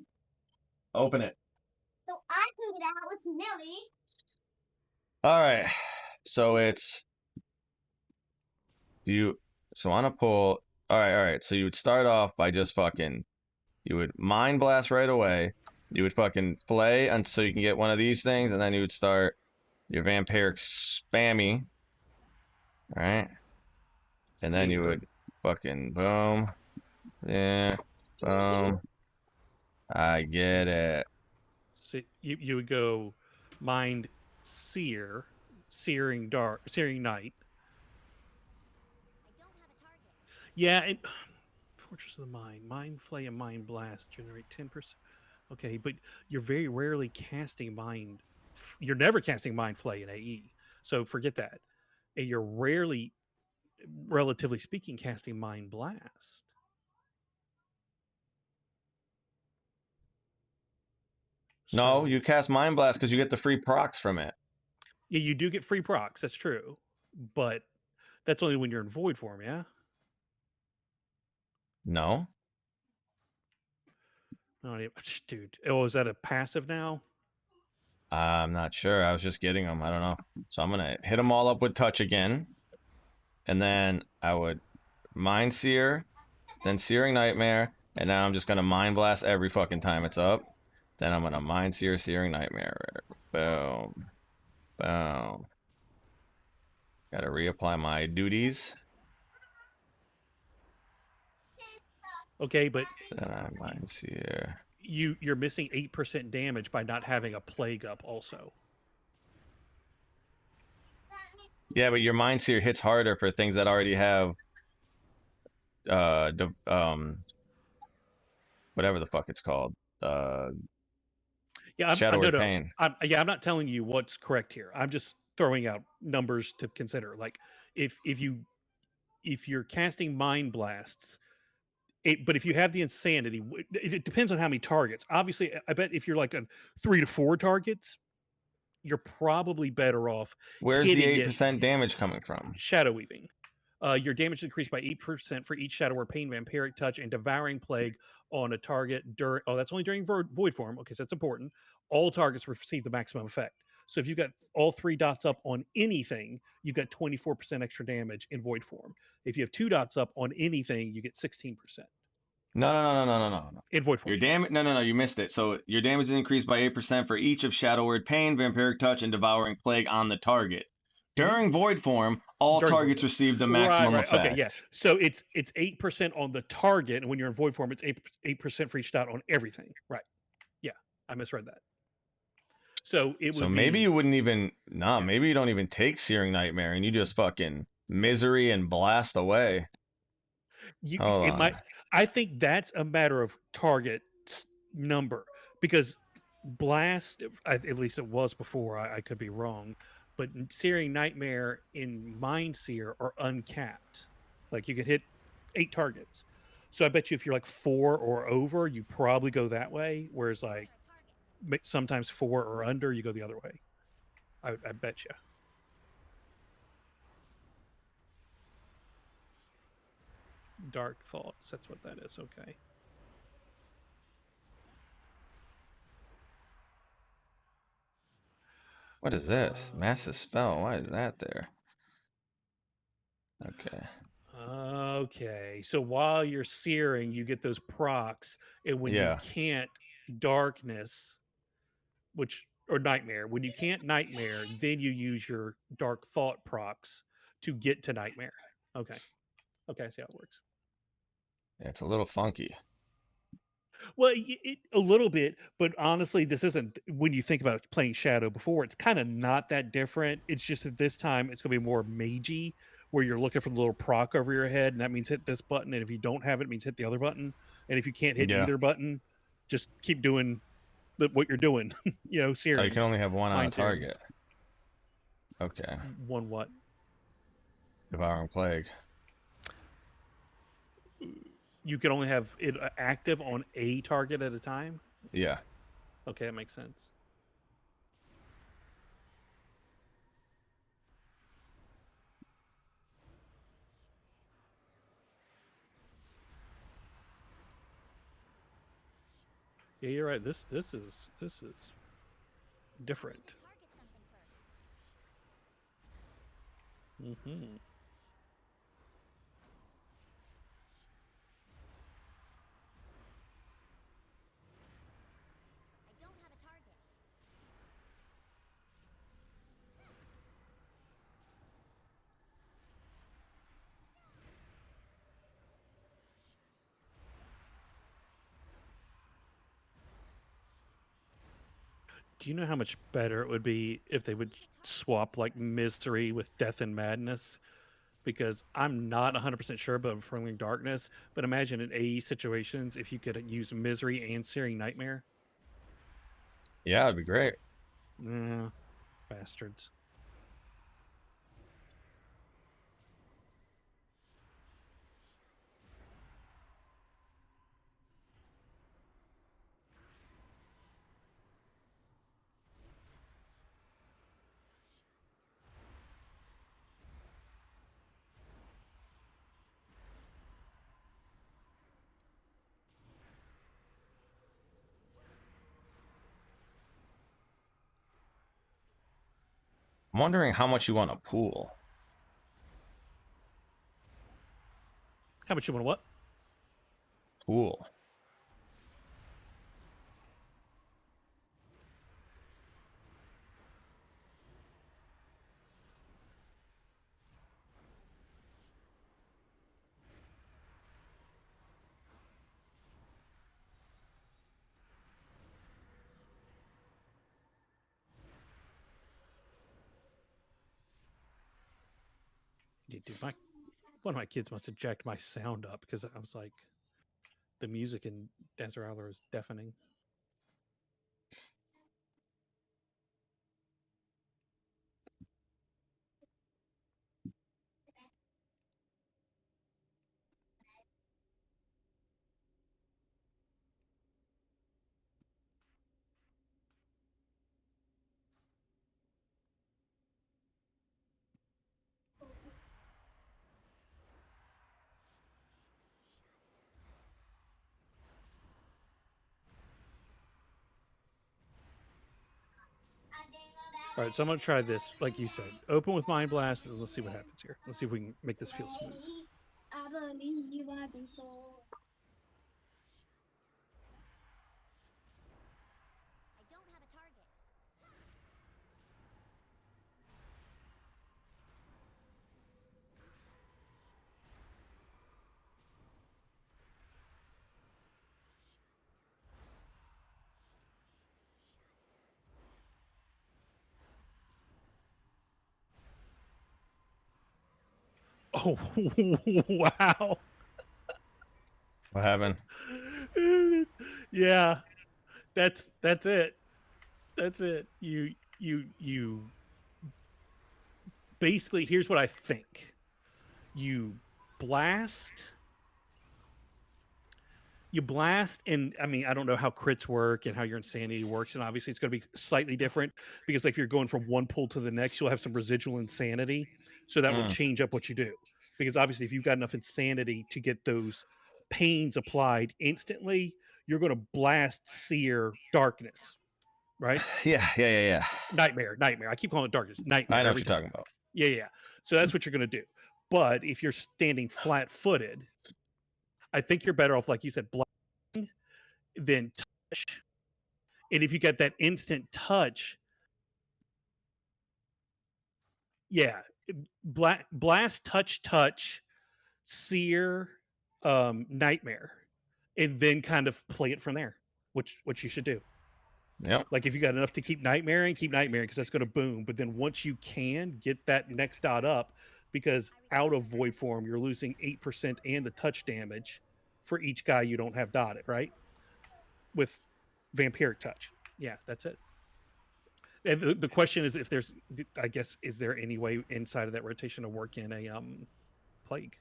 open it. So I can get out with Millie. All right. So it's you. So on a pull. All right. So you would start off by just fucking. You would mind blast right away. You would fucking play until you can get one of these things, and then you would start your vampiric spammy. All right. And then you would fucking boom. Yeah. Boom. I get it. So you would go mind seer, searing dark, searing night. I don't have a target. Yeah, it, Fortress of the Mind, Mind Flay and Mind Blast generate 10%. Okay, but you're very rarely casting Mind. You're never casting Mind Flay in AE, so forget that. And you're rarely, relatively speaking, casting Mind Blast. No, So- you cast Mind Blast because you get the free procs from it. Yeah, you do get free procs. That's true, but that's only when you're in void form. Yeah. No. Oh, dude. Oh, is that a passive now? I'm not sure. I was just getting them. I don't know. So I'm gonna hit them all up with touch again, and then I would Mind Seer, then Searing Nightmare, and now I'm just gonna Mind Blast every fucking time it's up. Then I'm gonna Mind Seer, Searing Nightmare. Boom, boom. Gotta reapply my duties. Okay, but Then I Mind Seer. you're missing 8% damage by not having a plague up also. Yeah, but your Mind Seer hits harder for things that already have whatever the fuck it's called. Yeah, Shadow no, Word no. Pain. I'm not telling you what's correct here. I'm just throwing out numbers to consider. Like if you're casting mind blasts, but if you have the insanity, it depends on how many targets. Obviously, I bet if you're like on 3 to 4 targets, you're probably better off Where's the hitting it 8% damage coming from? shadow weaving. Your damage is increased by 8% for each Shadow Word Pain, Vampiric Touch, and Devouring Plague on a target during. Oh, that's only during Void form. Okay, so that's important. All targets receive the maximum effect. So if you've got all 3 dots up on anything, you've got 24% extra damage in Void form. If you have 2 dots up on anything, you get 16% No. in Void form. Your damage. No. You missed it. So your damage is increased by 8% for each of Shadow Word Pain, Vampiric Touch, and Devouring Plague on the target. During Void form, all During targets Void receive the maximum right. effect. Okay, yeah. So it's 8% on the target, and when you're in Void form, it's 8% for each dot on everything. Right. Yeah, I misread that. So it would So be, maybe you wouldn't even. Nah, maybe you don't even take Searing Nightmare and you just fucking misery and blast away. Hold it on. might. I think that's a matter of target number because blast, at least it was before. I could be wrong, but Searing Nightmare in Mind Seer are uncapped. Like you could hit 8 targets. So I bet you if you're like 4 or over, you probably go that way. Whereas like sometimes 4 or under, you go the other way. I bet you. Dark Thoughts. That's what that is. Okay. What is this? Massive Spell. Why is that there? Okay. Okay. So while you're searing, you get those procs, and when Yeah. you can't darkness, or nightmare, when you can't nightmare, then you use your dark thought procs to get to nightmare. Okay. Okay, I see how it works. Yeah, it's a little funky. Well, a little bit, but honestly, this isn't. When you think about playing Shadow before, it's kind of not that different. It's just that this time it's going to be more magey, where you're looking for the little proc over your head, and that means hit this button. And if you don't have it, it means hit the other button. And if you can't hit Yeah. either button, just keep doing what you're doing. Oh, searing. you can only have one on a Mind searing. target. Okay. One what? Devouring Plague. You can only have it active on a target at a time. Yeah. Okay, that makes sense. Yeah, you're right. This is different. Target something first. Mm-hmm. I don't have a target. Do you know how much better it would be if they would swap like misery with death and madness? Because I'm not 100% sure about Furling Darkness, but imagine in AE situations if you could use misery and searing nightmare. Yeah, it'd be great. Yeah, bastards. I'm wondering how much you want to pool. How much you want to what? Pool. Yeah, dude, one of my kids must have jacked my sound up because I was like, the music in Dancer Howler is deafening. All right, so I'm gonna try this, like you said. Open with Mind Blast, and let's see what happens here. Let's see if we can make this feel smooth. I believe you are the soul. I don't have a target. Oh, wow. What happened? Yeah, that's it. That's it. You basically, here's what I think. You blast and I mean, I don't know how crits work and how your insanity works, and obviously it's going to be slightly different because like if you're going from one pull to the next, you'll have some residual insanity, so that will Mm. change up what you do. Because obviously if you've got enough insanity to get those pains applied instantly, you're going to blast sear darkness, right? Yeah. Nightmare. I keep calling it darkness. Nightmare I know what every you're time. talking about. Yeah. So that's what you're going to do. But if you're standing flat-footed, I think you're better off, like you said, blasting than touch. And if you get that instant touch, yeah, blast, touch, sear, nightmare, and then kind of play it from there. Which you should do. Yep. Like if you got enough to keep nightmaring because that's going to boom. But then once you can get that next dot up, because out of void form you're losing 8% and the touch damage for each guy you don't have dotted, right? With vampiric touch. Yeah, that's it. And the question is if there's, I guess, is there any way inside of that rotation to work in a plague,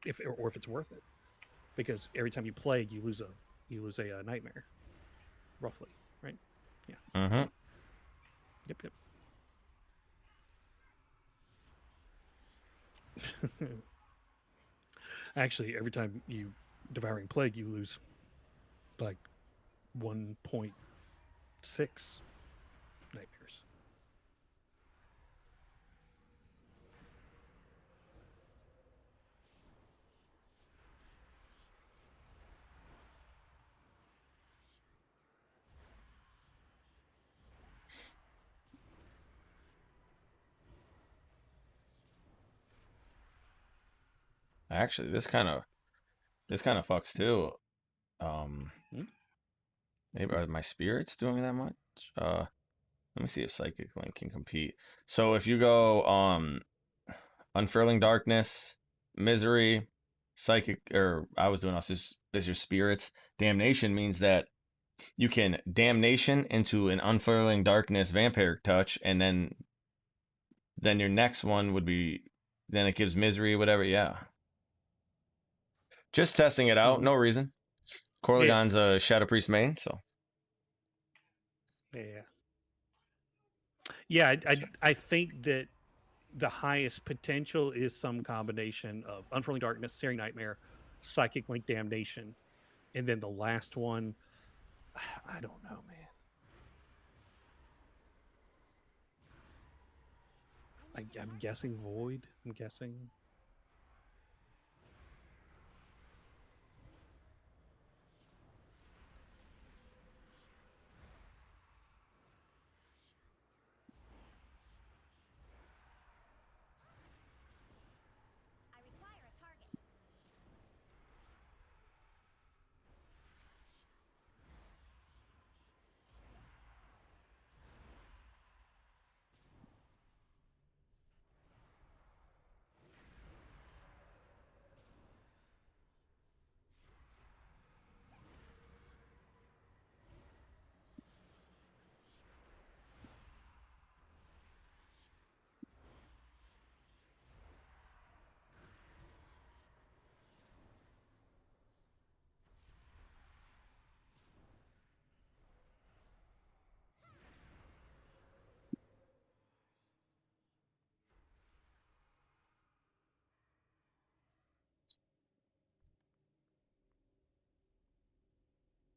if it's worth it? Because every time you plague, you lose a nightmare, roughly, right? Yeah. Mm-hmm. Yep. Actually, every time you devouring plague, you lose like 1.6 nightmares. Actually, this kind of fucks too. Hmm? Maybe are my spirits doing that much? Let me see if Psychic Link can compete. So if you go Unfurling Darkness, Misery, Psychic, or I was doing also as your spirits. Damnation means that you can Damnation into an Unfurling Darkness Vampiric Touch, and then your next one would be, then it gives Misery, whatever. Yeah. Just testing it out, no reason. Corligon's a Shadow Priest main, so. Yeah, I think that the highest potential is some combination of Unfurling Darkness, Searing Nightmare, Psychic Link Damnation, and then the last one, I don't know, man. I'm guessing Void. I'm guessing.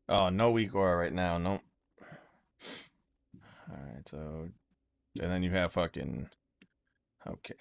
Oh, no weak aura right now. Nope. All right, so, and then you have fucking, okay.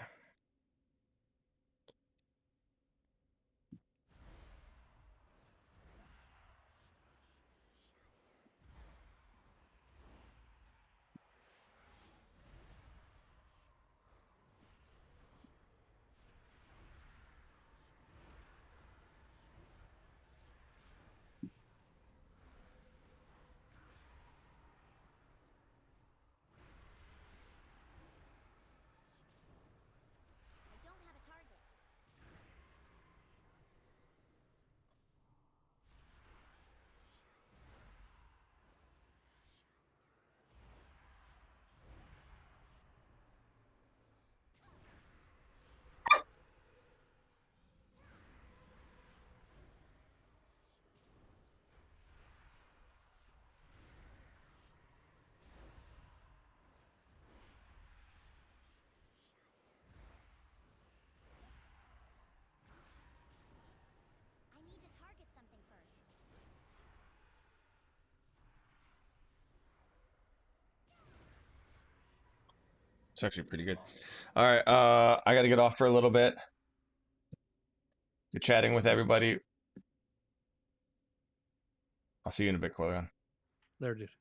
It's actually pretty good. All right, I got to get off for a little bit. You're chatting with everybody. I'll see you in a bit, Quillian. There, dude.